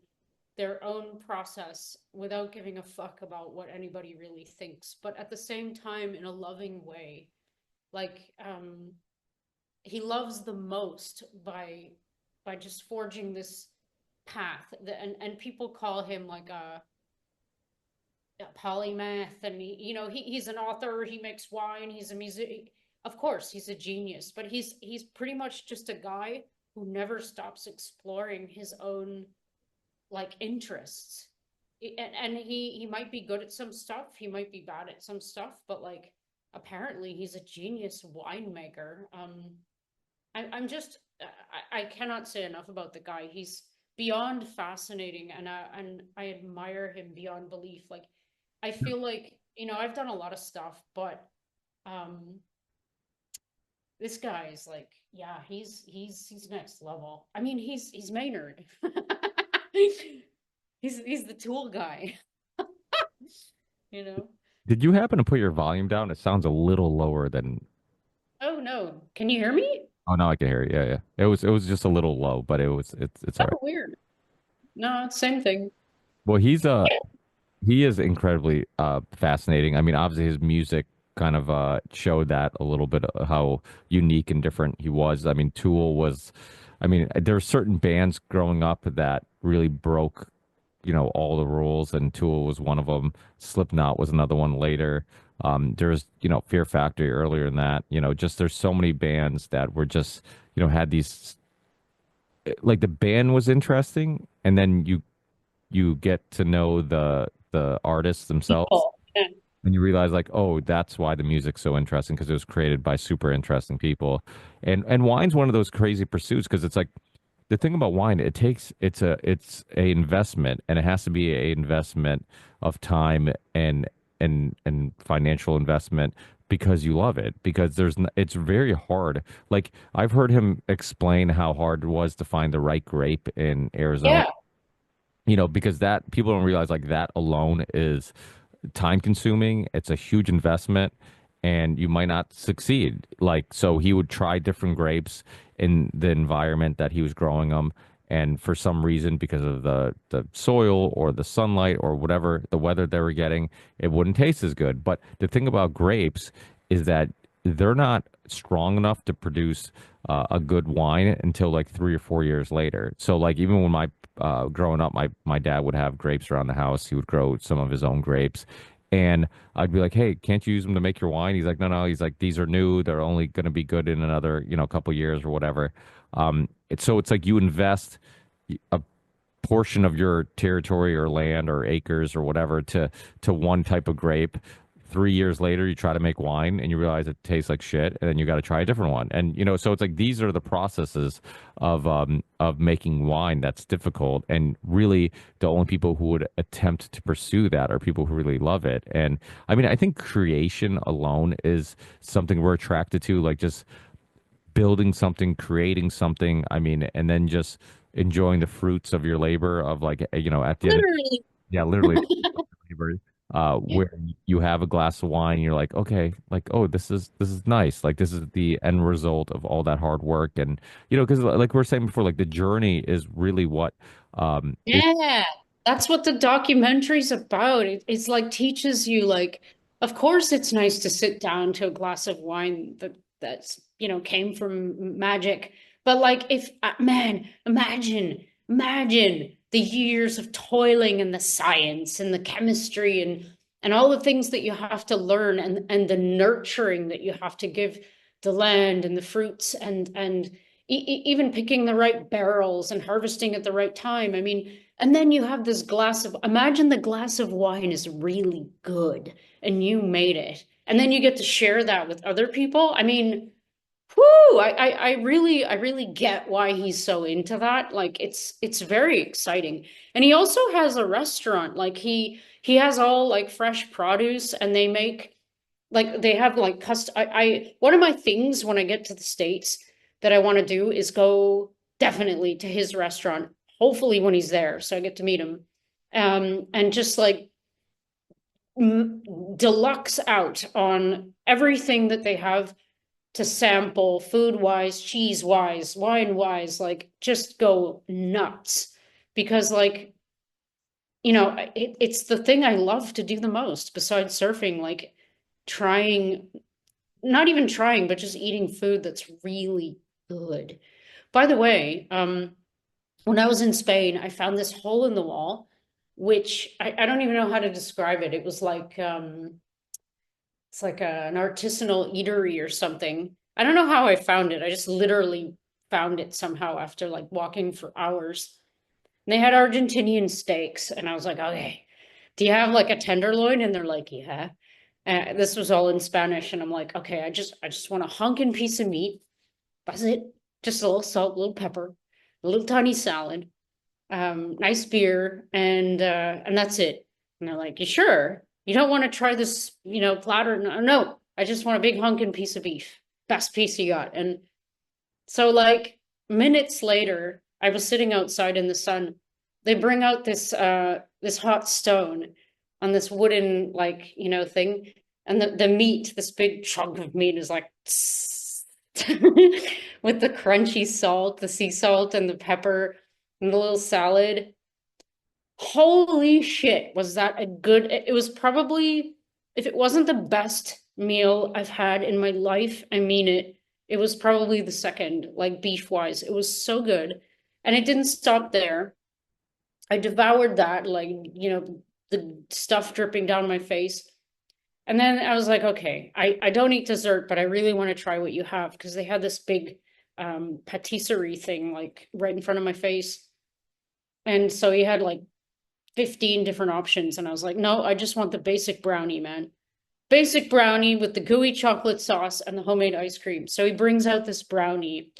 their own process without giving a fuck about what anybody really thinks, but at the same time in a loving way. Like, he loves the most by just forging this path. And people call him like a polymath, and he's an author, he makes wine, he's a music, of course he's a genius, but he's pretty much just a guy who never stops exploring his own like interests. And he might be good at some stuff, he might be bad at some stuff, but like apparently he's a genius winemaker. I'm just I cannot say enough about the guy. He's beyond fascinating, and I admire him beyond belief. Like, I feel like, I've done a lot of stuff, but this guy is like, yeah, he's next level. I mean, he's Maynard. He's the tool guy. You know? Did you happen to put your volume down? It sounds a little lower than. Oh no. Can you hear me? Oh, now I can hear it. Yeah, yeah. It was just a little low, but it's all Oh, right. weird. No, it's same thing. Well, he is incredibly fascinating. I mean, obviously his music kind of showed that a little bit of how unique and different he was. I mean, Tool was, I mean, there were certain bands growing up that really broke, all the rules, and Tool was one of them. Slipknot was another one later. There's, Fear Factory earlier than that. Just there's so many bands that were just, had these, like the band was interesting, and then you get to know the artists themselves, People. Yeah. and you realize like, oh, that's why the music's so interesting, because it was created by super interesting people. And wine's one of those crazy pursuits, because it's like the thing about wine, it's a investment, and it has to be a investment of time and financial investment, because you love it, because it's very hard. Like, I've heard him explain how hard it was to find the right grape in Arizona, Yeah. because that people don't realize, like, that alone is time consuming. It's a huge investment, and you might not succeed. Like, so he would try different grapes in the environment that he was growing them. And for some reason, because of the soil or the sunlight or whatever, the weather they were getting, it wouldn't taste as good. But the thing about grapes is that they're not strong enough to produce a good wine until like 3 or 4 years later. So like, even when my growing up, my dad would have grapes around the house. He would grow some of his own grapes, and I'd be like, "Hey, can't you use them to make your wine?" He's like, "No, no." He's like, "These are new. They're only going to be good in another, couple years or whatever." So it's like you invest a portion of your territory or land or acres or whatever to one type of grape. 3 years later, you try to make wine and you realize it tastes like shit, and then you got to try a different one. And so it's like these are the processes of making wine that's difficult. And really, the only people who would attempt to pursue that are people who really love it. And I mean, I think creation alone is something we're attracted to, like just building something, creating something. I mean, and then just enjoying the fruits of your labor of, like, at the end of, Literally. yeah, literally labor, where you have a glass of wine and you're like, okay, like, oh, this is nice. Like, this is the end result of all that hard work. And because like we were saying before, like the journey is really what is. Yeah, that's what the documentary's about. It's like teaches you, like, of course it's nice to sit down to a glass of wine that's came from magic. But like, if man, imagine the years of toiling and the science and the chemistry and all the things that you have to learn, and the nurturing that you have to give the land and the fruits, and even picking the right barrels and harvesting at the right time. I mean, and then you have this glass of, imagine the glass of wine is really good and you made it. And then you get to share that with other people. I mean, whoo, I really get why he's so into that. Like it's very exciting. And he also has a restaurant. Like he has all like fresh produce and they make like they have like I one of my things when I get to the States that I want to do is go definitely to his restaurant, hopefully when he's there, so I get to meet him. And just like deluxe out on everything that they have to sample food wise, cheese wise, wine wise, like just go nuts because like it's the thing I love to do the most besides surfing, like trying, not even trying, but just eating food that's really good. By the way, when I was in Spain, I found this hole in the wall, which I don't even know how to describe it. It was like it's like an artisanal eatery or something. I don't know how I found it. I just literally found it somehow after like walking for hours. And they had Argentinian steaks, and I was like, okay, do you have like a tenderloin? And they're like, yeah. This was all in Spanish, and I'm like, okay, I just want a hunkin' piece of meat. That's it. Just a little salt, a little pepper, a little tiny salad, nice beer, and that's it. And they're like, you sure? You don't want to try this, platter? No, no, I just want a big hunkin' piece of beef. Best piece you got. And so like minutes later, I was sitting outside in the sun. They bring out this this hot stone on this wooden like, thing. And the meat, this big chunk of meat is like with the crunchy salt, the sea salt and the pepper and the little salad. Holy shit, was that a good, it was probably, if it wasn't the best meal I've had in my life, I mean it, it was probably the second, like beef wise. It was so good. And it didn't stop there. I devoured that, like, the stuff dripping down my face. And then I was like, okay, I don't eat dessert, but I really want to try what you have because they had this big patisserie thing like right in front of my face. And so he had like 15 different options. And I was like, no, I just want the basic brownie, man. Basic brownie with the gooey chocolate sauce and the homemade ice cream. So he brings out this brownie.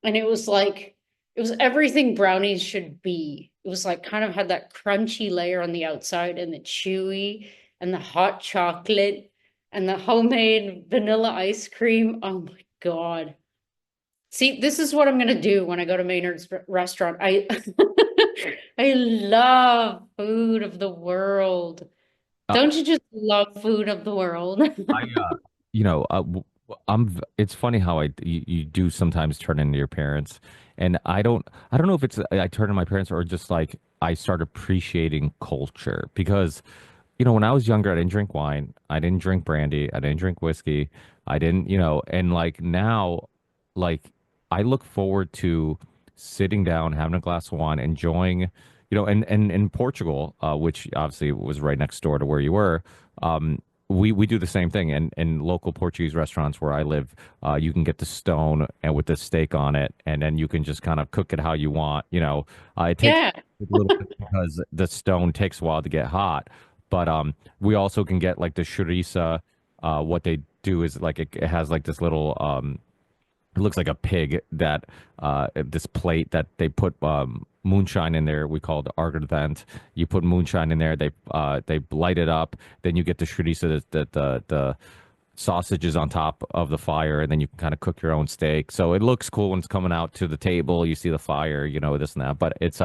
And it was like, it was everything brownies should be. It was like kind of had that crunchy layer on the outside and the chewy and the hot chocolate and the homemade vanilla ice cream. Oh my God. See, this is what I'm going to do when I go to Maynard's restaurant. I I love food of the world. Don't you just love food of the world? I, you know, It's funny how you do sometimes turn into your parents, and I don't know if it's I turn into my parents or just like I start appreciating culture because, when I was younger, I didn't drink wine, I didn't drink brandy, I didn't drink whiskey, I didn't, and like now, like I look forward to sitting down, having a glass of wine, enjoying, and in Portugal, which obviously was right next door to where you were. We do the same thing in local Portuguese restaurants where I live. You can get the stone and with the steak on it, and then you can just kind of cook it how you want. It takes Yeah. a little bit because the stone takes a while to get hot. But we also can get like the chorizo. What they do is like it has like this little it looks like a pig that this plate that they put moonshine in there. We call it aguardente. You put moonshine in there. They light it up. Then you get the chorizo, the sausages on top of the fire, and then you can kind of cook your own steak. So it looks cool when it's coming out to the table. You see the fire, this and that. But it's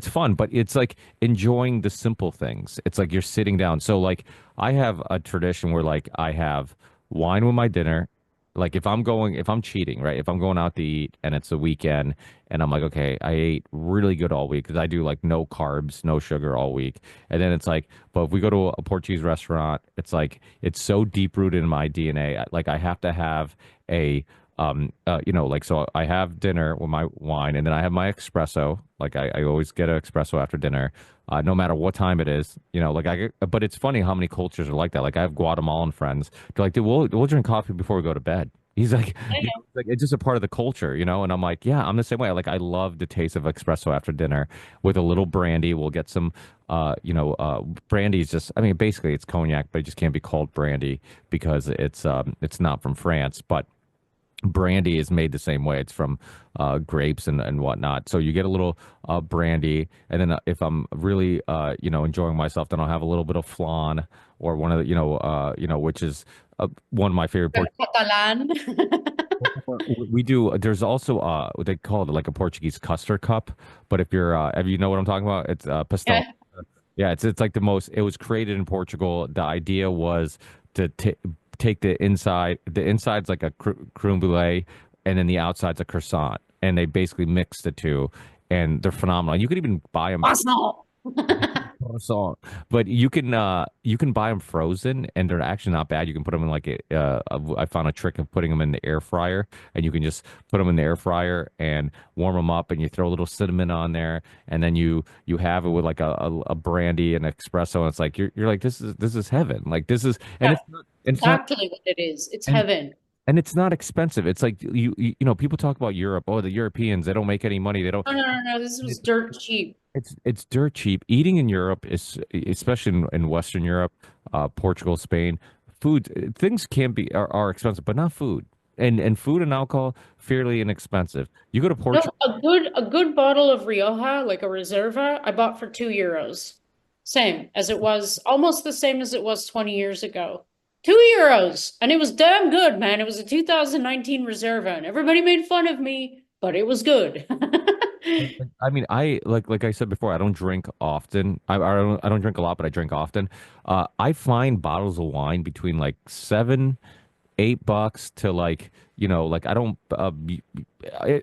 fun. But it's like enjoying the simple things. It's like you're sitting down. So like I have a tradition where like I have wine with my dinner. Like if I'm cheating, right? If I'm going out to eat and it's a weekend and I'm like, okay, I ate really good all week because I do like no carbs, no sugar all week. And then it's like, but if we go to a Portuguese restaurant, it's like, it's so deep rooted in my DNA. Like I have to have so I have dinner with my wine and then I have my espresso. Like I always get an espresso after dinner, no matter what time it is, but it's funny how many cultures are like that. Like I have Guatemalan friends. They're like, dude, we'll drink coffee before we go to bed. He's like, I you know, like it's just a part of the culture, you know. And I'm like, yeah, I'm the same way. Like I love the taste of espresso after dinner with a little brandy. We'll get some, brandy is just, I mean, basically it's cognac, but it just can't be called brandy because it's not from France, but brandy is made the same way. It's from grapes and whatnot. So you get a little brandy, and then if I'm really enjoying myself, then I'll have a little bit of flan or one of the which is one of my favorite. know. Catalan. We do. There's also what they call it like a Portuguese custard cup. But if you know what I'm talking about, it's pastel. Yeah. Yeah, it's like the most. It was created in Portugal. The idea was to take the inside. The inside's like a creme brulee, and then the outside's a croissant, and they basically mix the two, and they're phenomenal. You could even buy them. Arsenal. Croissant. But you can buy them frozen, and they're actually not bad. You can put them in like I found a trick of putting them in the air fryer, and you can just put them in the air fryer and warm them up, and you throw a little cinnamon on there, and then you have it with like a brandy and espresso, and it's like you're like this is heaven. Like this is, and Yeah, it's not exactly what it is. It's and heaven. and it's not expensive. It's like people talk about Europe. Oh, the Europeans, they don't make any money. They don't. No, no, no, no. This was dirt cheap. It's dirt cheap. Eating in Europe is, especially in Western Europe, Portugal, Spain, food things can be are expensive, but not food. And food and alcohol fairly inexpensive. You go to No, Portugal, a good bottle of Rioja, like a Reserva, I bought for €2. Same as it was, almost the same as it was 20 years ago. €2. And it was damn good, man. It was a 2019 Reserva, and everybody made fun of me, but it was good. I mean, I like I said before, I don't drink often. I don't drink a lot, but I drink often. I find bottles of wine between like $7, $8 to like like I don't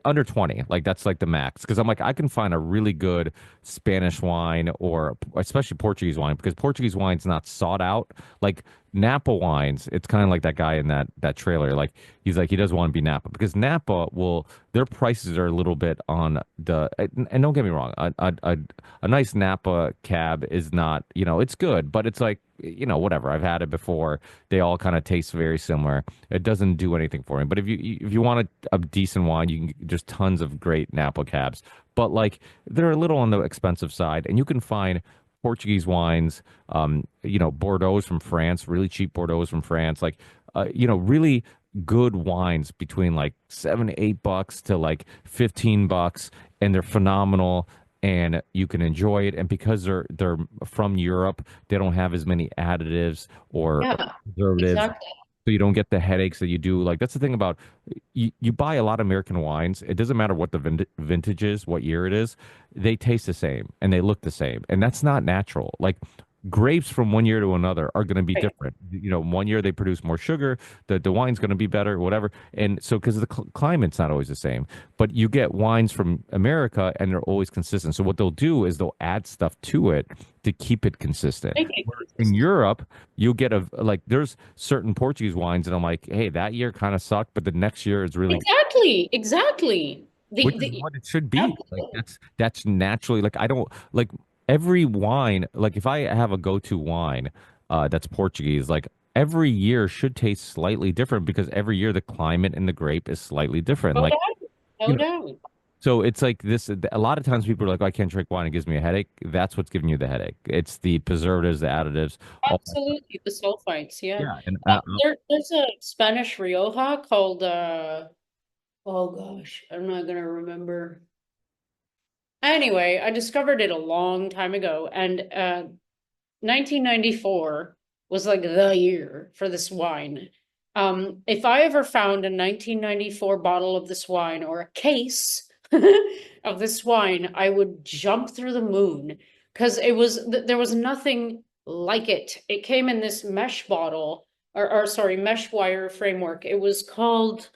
under 20, like that's like the max, because I'm like I can find a really good Spanish wine or especially Portuguese wine, because Portuguese wine's not sought out like Napa wines. It's kind of like that guy in that trailer, like he's like he doesn't want to be Napa, because Napa will, their prices are a little bit on the, and don't get me wrong, a nice Napa cab is not, it's good, but it's like, whatever, I've had it before, they all kind of taste very similar. It doesn't do anything for me. But if you want a decent wine, you can, there's tons of great Napa cabs, but like they're a little on the expensive side, and you can find Portuguese wines, Bordeaux from France, really cheap Bordeaux from France, like really good wines between like $7 to $8 to like $15, and they're phenomenal, and you can enjoy it. And because they're from Europe, they don't have as many additives or Yeah, preservatives, exactly. so you don't get the headaches that you do. Like that's the thing about you buy a lot of American wines. It doesn't matter what the vintage is, what year it is. They taste the same and they look the same, and that's not natural. Like grapes from one year to another are going to be Right. different. One year they produce more sugar, the wine's going to be better, whatever. And so because the climate's not always the same, but you get wines from America and they're always consistent. So what they'll do is they'll add stuff to it to keep it consistent. Make it In Europe, you'll get like there's certain Portuguese wines, and I'm like, hey, that year kind of sucked, but the next year is really, exactly, exactly. which is what it should be. Like Absolutely. that's naturally, like I don't like every wine. Like if I have a go-to wine, that's Portuguese, like every year should taste slightly different, because every year the climate and the grape is slightly different. No Like doubt. you No know, doubt. so it's like this. A lot of times people are like, "Oh, I can't drink wine; it gives me a headache." That's what's giving you the headache. It's the preservatives, the additives, all that stuff. Absolutely. The sulfites, yeah. Yeah, and There's a Spanish Rioja called oh gosh, I'm not gonna remember. Anyway, I discovered it a long time ago, and 1994 was like the year for this wine. If I ever found a 1994 bottle of this wine or a case of this wine, I would jump through the moon, because there was nothing like it. It came in this mesh bottle, or sorry, mesh wire framework. It was called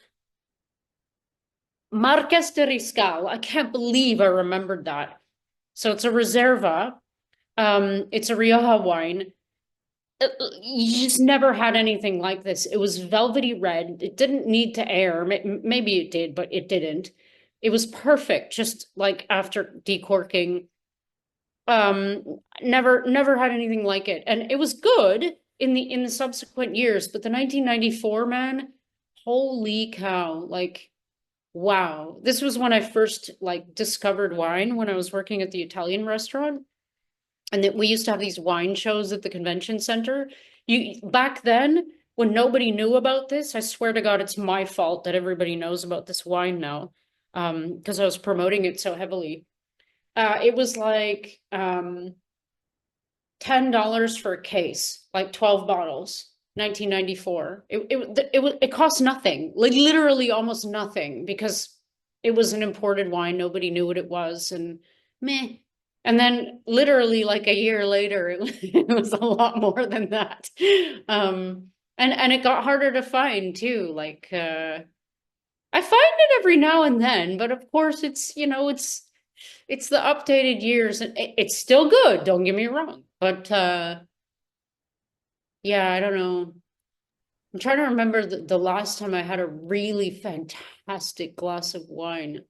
Marques de Riscal. I can't believe I remembered that. So it's a Reserva. It's a Rioja wine. You just never had anything like this. It was velvety red. It didn't need to air. Maybe it did, but it didn't. It was perfect, just like after decorking. Never had anything like it. And it was good in the subsequent years, but the 1994, man, holy cow, like, wow. This was when I first like discovered wine when I was working at the Italian restaurant. And that we used to have these wine shows at the convention center. You back then, when nobody knew about this, I swear to God, it's my fault that everybody knows about this wine now. Because I was promoting it so heavily. It was like $10 for a case, like 12 bottles, 1994. It cost nothing, like literally almost nothing, because it was an imported wine. Nobody knew what it was, and meh. And then literally like a year later, it was a lot more than that. And it got harder to find too. Like I find it every now and then, but of course it's the updated years, and it's still good, don't get me wrong. But yeah, I don't know. I'm trying to remember the last time I had a really fantastic glass of wine.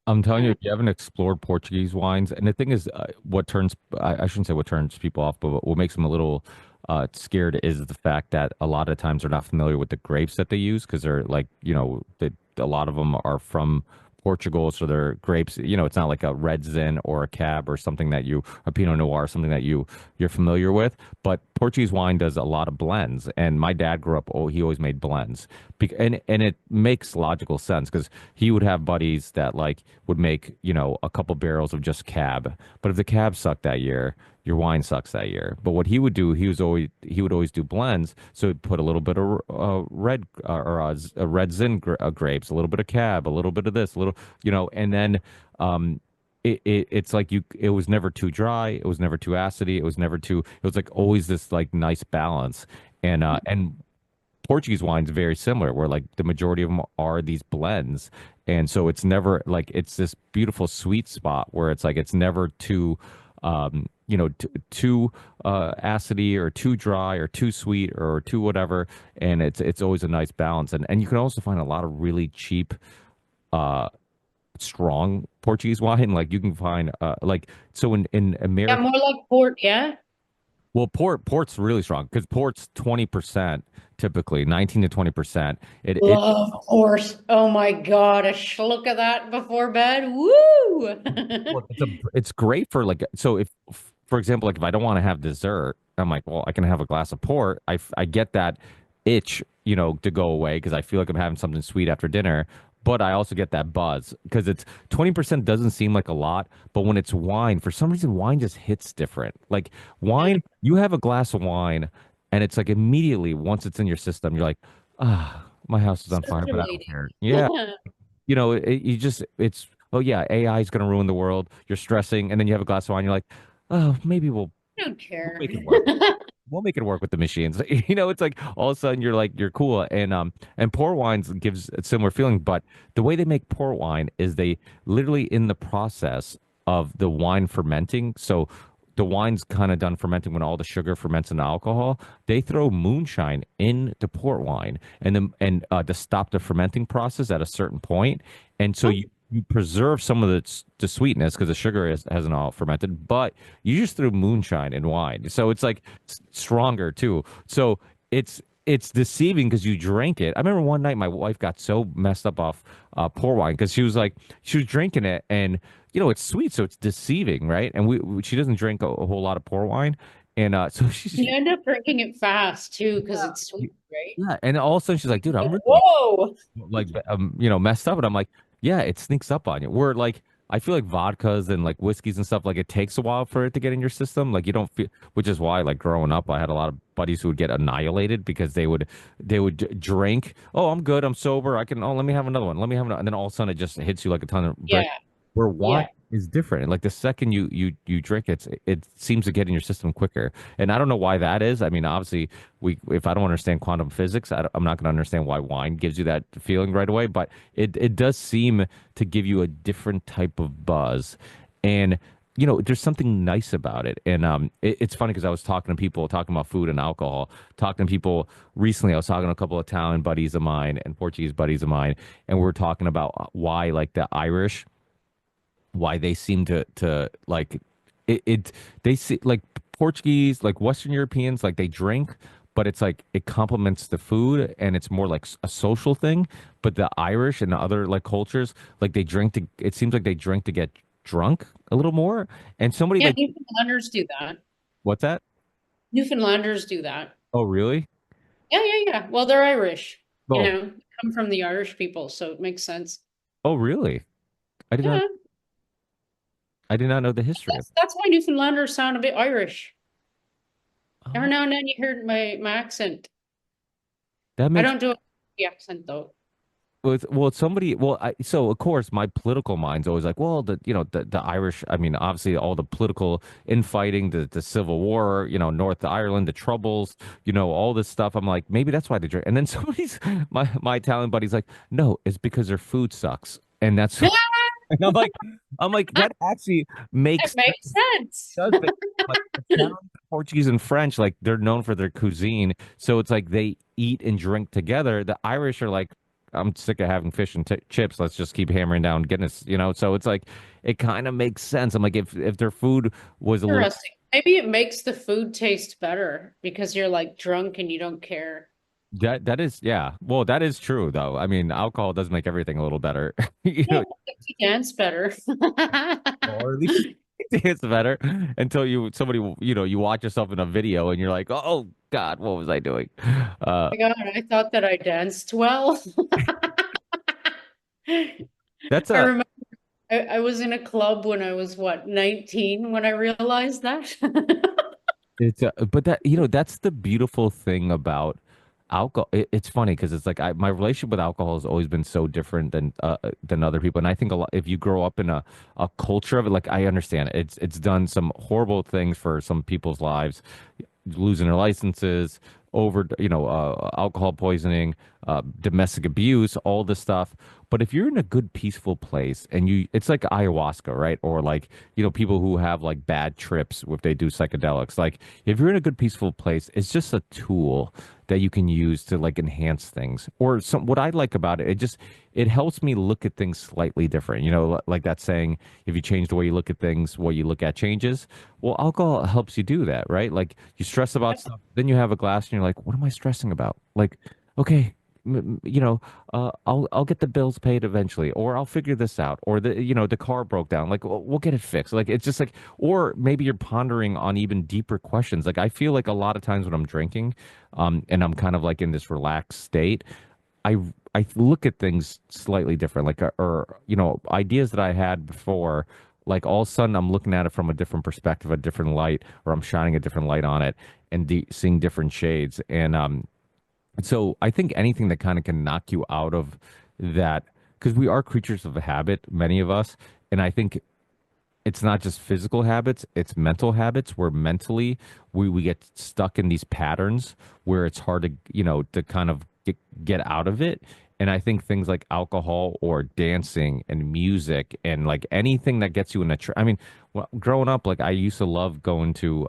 I'm telling you, Yeah. if you haven't explored Portuguese wines, and the thing is, what turns, I shouldn't say what turns people off, but what makes them a little scared is the fact that a lot of times they're not familiar with the grapes that they use because they're like, a lot of them are from Portugal, so they're grapes, it's not like a red zin or a cab or something a Pinot Noir, something that you're familiar with. But Portuguese wine does a lot of blends, and my dad grew up, he always made blends. And it makes logical sense because he would have buddies that like would make, a couple barrels of just cab. But if the cab sucked that year, your wine sucks that year. But what he would do, he would always do blends. So he'd put a little bit of red red zin grapes, a little bit of cab, a little bit of this, a little, and then it's like it was never too dry, it was never too acidy, it was like always this like nice balance. And Portuguese wine's very similar, where like the majority of them are these blends. And so it's never like it's this beautiful sweet spot where it's like it's never too too acidy or too dry or too sweet or too whatever. And it's always a nice balance. And you can also find a lot of really cheap uh strong Portuguese wine. Like you can find like so in Yeah, America. more like port, yeah. Well, port's really strong because port's 20% typically, 19 to 20%. It Love port. Oh my God, a schluck of that before bed. Woo! well, it's great for like so if for example like if I don't want to have dessert, I'm like, well, I can have a glass of port. I get that itch, to go away because I feel like I'm having something sweet after dinner. But I also get that buzz because it's 20% doesn't seem like a lot, but when it's wine, for some reason, wine just hits different. Like wine, you have a glass of wine, and it's like immediately once it's in your system, you're like, my house is on fire, but I don't Circulating. care. Yeah, it's oh yeah, AI is going to ruin the world. You're stressing, and then you have a glass of wine. You're like, oh, maybe I don't we'll care. make it work. We'll make it work with the machines. It's like all of a sudden you're like you're cool. And port wines gives a similar feeling, but the way they make port wine is they literally in the process of the wine fermenting. So the wine's kind of done fermenting when all the sugar ferments into alcohol. They throw moonshine into port wine to stop the fermenting process at a certain point. And so you preserve some of the sweetness because the sugar hasn't all fermented, but you just threw moonshine in wine. So it's like stronger too. So it's deceiving because you drink it. I remember one night my wife got so messed up off port wine because she was drinking it and it's sweet, so it's deceiving, right? And she doesn't drink a whole lot of port wine, and so You end up drinking it fast too because it's sweet, right? yeah, and all of a sudden she's like, dude, I'm Like, really whoa. like messed up, and I'm like, yeah, it sneaks up on you. Where like I feel like vodkas and like whiskeys and stuff, like it takes a while for it to get in your system. Like you don't feel, which is why like growing up, I had a lot of buddies who would get annihilated because they would drink. Oh, I'm good, I'm sober, I can. Oh, let me have another one. Let me have another, and then all of a sudden it just hits you like a ton of Yeah, bricks. Where wine yeah. is different. Like the second you drink it, it seems to get in your system quicker. And I don't know why that is. I mean, obviously, if I don't understand quantum physics, I'm not going to understand why wine gives you that feeling right away. But it does seem to give you a different type of buzz, and there's something nice about it. And it's funny because I was talking to people talking about food and alcohol, talking to people recently. I was talking to a couple of Italian buddies of mine and Portuguese buddies of mine, and we were talking about why like the Irish why they seem to like it they see like Portuguese like Western Europeans like they drink but it's like it complements the food and it's more like a social thing. But the Irish and the other like cultures, like they drink to, it seems like they drink to get drunk a little more. And somebody Yeah, like, Newfoundlanders do that. what's that? Newfoundlanders do that. Oh, really? Yeah, yeah, yeah. Well, they're Irish, Oh, come from the Irish people, so it makes sense. oh, really? I did not, Yeah, I did not know the history of that's why Newfoundlanders sound a bit Irish. Every it. now and then you hear my accent. That I makes don't do the accent though. well, somebody, well, so of course my political mind's always like, well, the Irish, I mean, obviously all the political infighting, the Civil War, North Ireland, the Troubles, all this stuff. I'm like, maybe that's why they drink. And then somebody's, my Italian buddy's like, no, it's because their food sucks. And that's, and I'm like, that actually It makes makes sense. does make like Italian, Portuguese, and French, like they're known for their cuisine. So it's like they eat and drink together. The Irish are like, I'm sick of having fish and chips. Let's just keep hammering down Guinness. So it's like it kind of makes sense. I'm like, if their food was a little Interesting. Maybe it makes the food taste better because you're like drunk and you don't care. that is yeah. Well, that is true though. I mean, alcohol does make everything a little better. You Yeah, know, it makes you dance better. or at least it's better until somebody you watch yourself in a video and you're like, oh God, what was I doing? Uh, My God, I thought that I danced well. that's I a remember I was in a club when I was what, 19 when I realized that. but that's the beautiful thing about alcohol. It's funny because it's like my relationship with alcohol has always been so different than other people, and I think a lot if you grow up in a culture of it, like I understand it. It's done some horrible things for some people's lives, losing their licenses over alcohol poisoning, domestic abuse, all this stuff. But if you're in a good peaceful place and it's like ayahuasca, right? Or like people who have like bad trips if they do psychedelics, like if you're in a good peaceful place, it's just a tool that you can use to like enhance things. Or what I like about it, it helps me look at things slightly different. Like that saying, if you change the way you look at things, what you look at changes. Well, alcohol helps you do that, right? Like you stress about stuff, then you have a glass and you're like, what am I stressing about? Like, okay, I'll get the bills paid eventually, or I'll figure this out, or the car broke down. Like we'll get it fixed. Like it's just like, or maybe you're pondering on even deeper questions. Like I feel like a lot of times when I'm drinking, and I'm kind of like in this relaxed state, I I look at things slightly different, like or ideas that I had before. Like all of a sudden, I'm looking at it from a different perspective, a different light, or I'm shining a different light on it and seeing different shades. And so I think anything that kind of can knock you out of that, because we are creatures of habit, many of us, and I think it's not just physical habits, it's mental habits where mentally we get stuck in these patterns where it's hard to kind of get out of it. And I think things like alcohol or dancing and music and like anything that gets you in I mean, growing up, like I used to love going to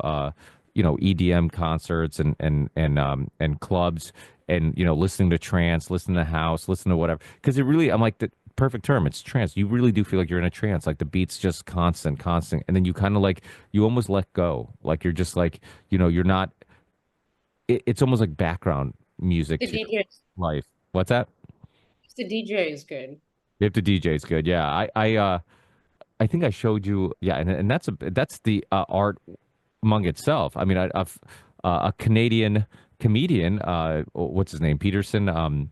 EDM concerts and clubs and listening to trance, listening to house, listening to whatever. Because it really, I'm like the perfect term. It's trance. You really do feel like you're in a trance. Like the beat's just constant, and then you kind of like you almost let go. Like you're just like you're not. It's almost like background music The to DJ, life. What's that? the DJ is good. If the DJ's good, yeah. I think I showed you, yeah, and that's the art among itself. I mean, a Canadian comedian, what's his name, Peterson,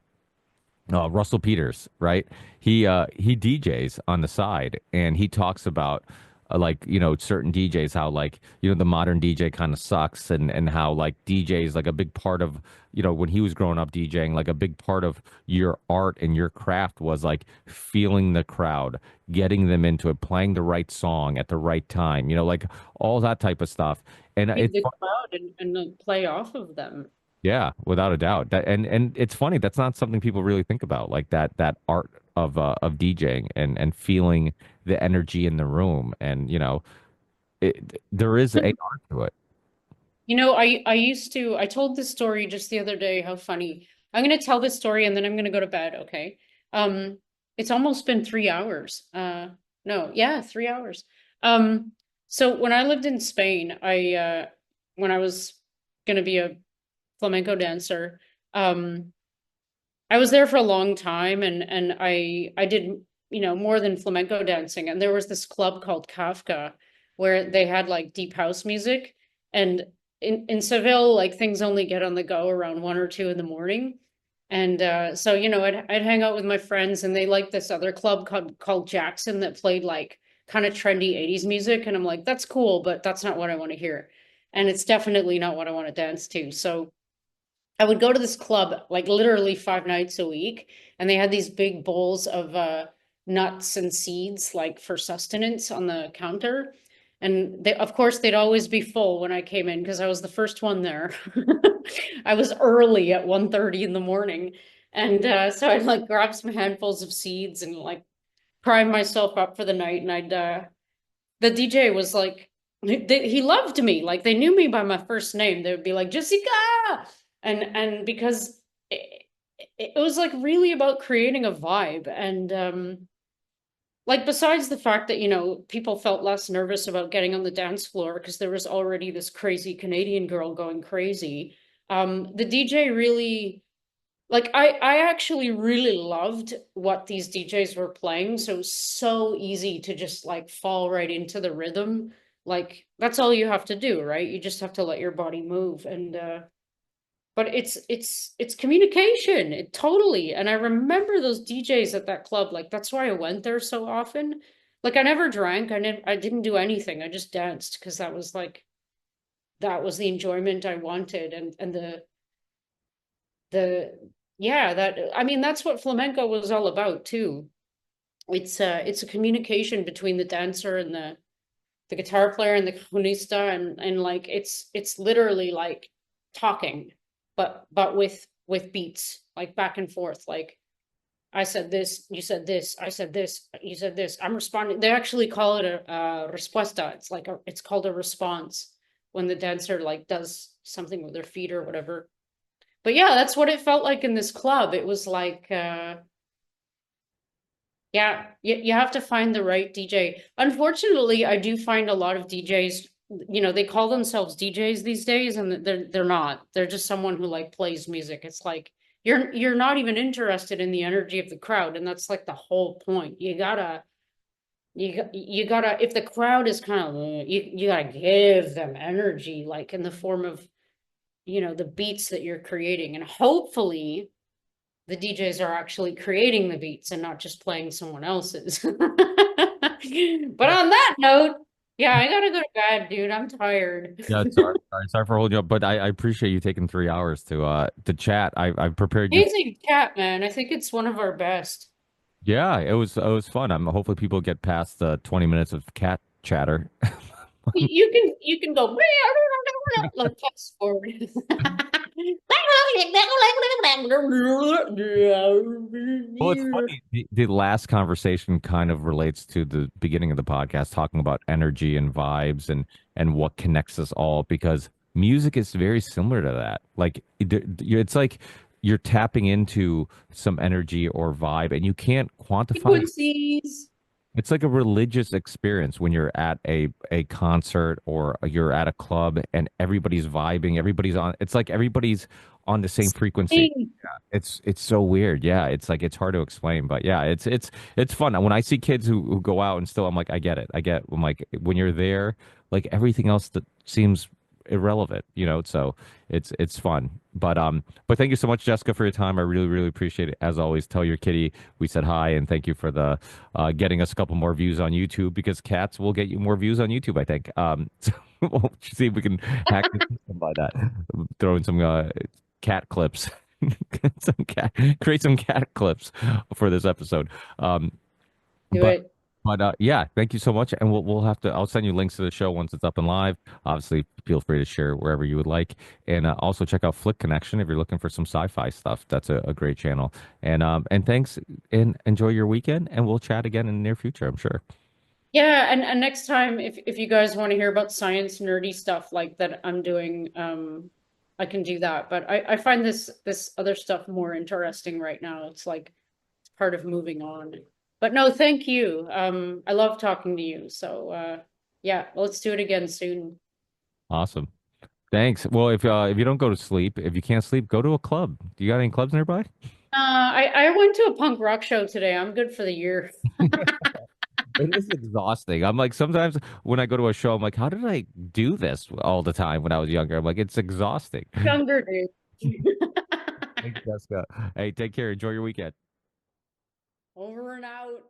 Russell Peters, right? He DJs on the side, and he talks about like certain DJs, how like the modern DJ kind of sucks, and how like DJs like a big part of when he was growing up DJing, like a big part of your art and your craft was like feeling the crowd, getting them into it, playing the right song at the right time, like all that type of stuff. And Read it's the crowd and then play off of them. yeah, without a doubt. And it's funny, that's not something people really think about, like that art of DJing and feeling the energy in the room. And there is a art to it. I told this story just the other day, how funny. I'm gonna tell this story and then I'm gonna go to bed, okay? Um, it's almost been 3 hours. No, yeah, 3 hours. So when I lived in Spain, when I was gonna be a flamenco dancer. I was there for a long time, and I did, you know, more than flamenco dancing. And there was this club called Kafka where they had like deep house music. And in Seville, like things only get on the go around 1 or 2 in the morning. And so, you know, I'd hang out with my friends, and they liked this other club called Jackson that played like kind of trendy 80s music. And I'm like, that's cool, but that's not what I want to hear. And it's definitely not what I want to dance to. So I would go to this club like literally 5 nights a week, and they had these big bowls of nuts and seeds like for sustenance on the counter. And they, of course, they'd always be full when I came in because I was the first one there. I was early at 1:30 in the morning. And so I'd like grab some handfuls of seeds and like prime myself up for the night. And the DJ was like, he loved me. Like they knew me by my first name. They would be like, Jessica. And because it was like really about creating a vibe. And like besides the fact that, you know, people felt less nervous about getting on the dance floor because there was already this crazy Canadian girl going crazy. The DJ really, like I actually really loved what these DJs were playing. So it was so easy to just like fall right into the rhythm. Like that's all you have to do, right? You just have to let your body move. And but it's communication. It totally. And I remember those DJs at that club. Like that's why I went there so often. Like I never drank. I didn't do anything. I just danced because that was like that was the enjoyment I wanted. And the yeah, that I mean that's what flamenco was all about too. It's a communication between the dancer and the guitar player and the conista, and like it's literally like talking, but with beats, like back and forth. Like I said this, you said this, I said this, you said this. I'm responding. They actually call it a respuesta. It's like it's called a response when the dancer like does something with their feet or whatever. But yeah, that's what it felt like in this club. It was like yeah, you have to find the right DJ. Unfortunately, I do find a lot of DJs, you know, they call themselves DJs these days, and they're not. They're just someone who like plays music. It's like you're not even interested in the energy of the crowd, and that's like the whole point. You gotta if the crowd is kind of you gotta give them energy, like in the form of, you know, the beats that you're creating, and hopefully the DJs are actually creating the beats and not just playing someone else's. But on that note, yeah, I gotta go to bed, dude. I'm tired. Yeah, sorry for holding you up, but I appreciate you taking 3 hours to chat. I prepared you. Amazing chat, man. I think it's one of our best. Yeah, it was fun. I'm hopefully people get past the 20 minutes of cat chatter. You can go like fast forward. Well, it's funny. The last conversation kind of relates to the beginning of the podcast, talking about energy and vibes and what connects us all, because music is very similar to that. Like it's like you're tapping into some energy or vibe, and you can't quantify. Frequencies. It's like a religious experience when you're at a concert or you're at a club and everybody's vibing, everybody's on. It's like everybody's on the same frequency. Yeah, it's so weird. Yeah, it's like it's hard to explain, but yeah, it's fun. When I see kids who go out and still, I'm like, I get it. I get. I'm like, when you're there, like everything else that seems irrelevant, you know. So it's fun. But thank you so much, Jessica, for your time. I really appreciate it. As always, tell your kitty we said hi, and thank you for the getting us a couple more views on YouTube, because cats will get you more views on YouTube, I think. So we'll see if we can hack the system by that. Throw in some cat clips. Create some cat clips for this episode. Do But it. yeah, thank you so much, and we'll have to. I'll send you links to the show once it's up and live. Obviously, feel free to share wherever you would like, and also check out Flick Connection if you're looking for some sci-fi stuff. That's a great channel. And thanks, and enjoy your weekend, and we'll chat again in the near future, I'm sure. Yeah, and next time if you guys want to hear about science nerdy stuff like that I'm doing, I can do that. But I find this other stuff more interesting right now. It's like it's part of moving on. But no, thank you. I love talking to you. So yeah, let's do it again soon. Awesome. Thanks. Well, if you don't go to sleep, if you can't sleep, go to a club. Do you got any clubs nearby? I went to a punk rock show today. I'm good for the year. It is exhausting. I'm like, sometimes when I go to a show, I'm like, how did I do this all the time when I was younger? I'm like, it's exhausting. Younger dude. Thanks, Jessica. Hey, take care. Enjoy your weekend. Over and out.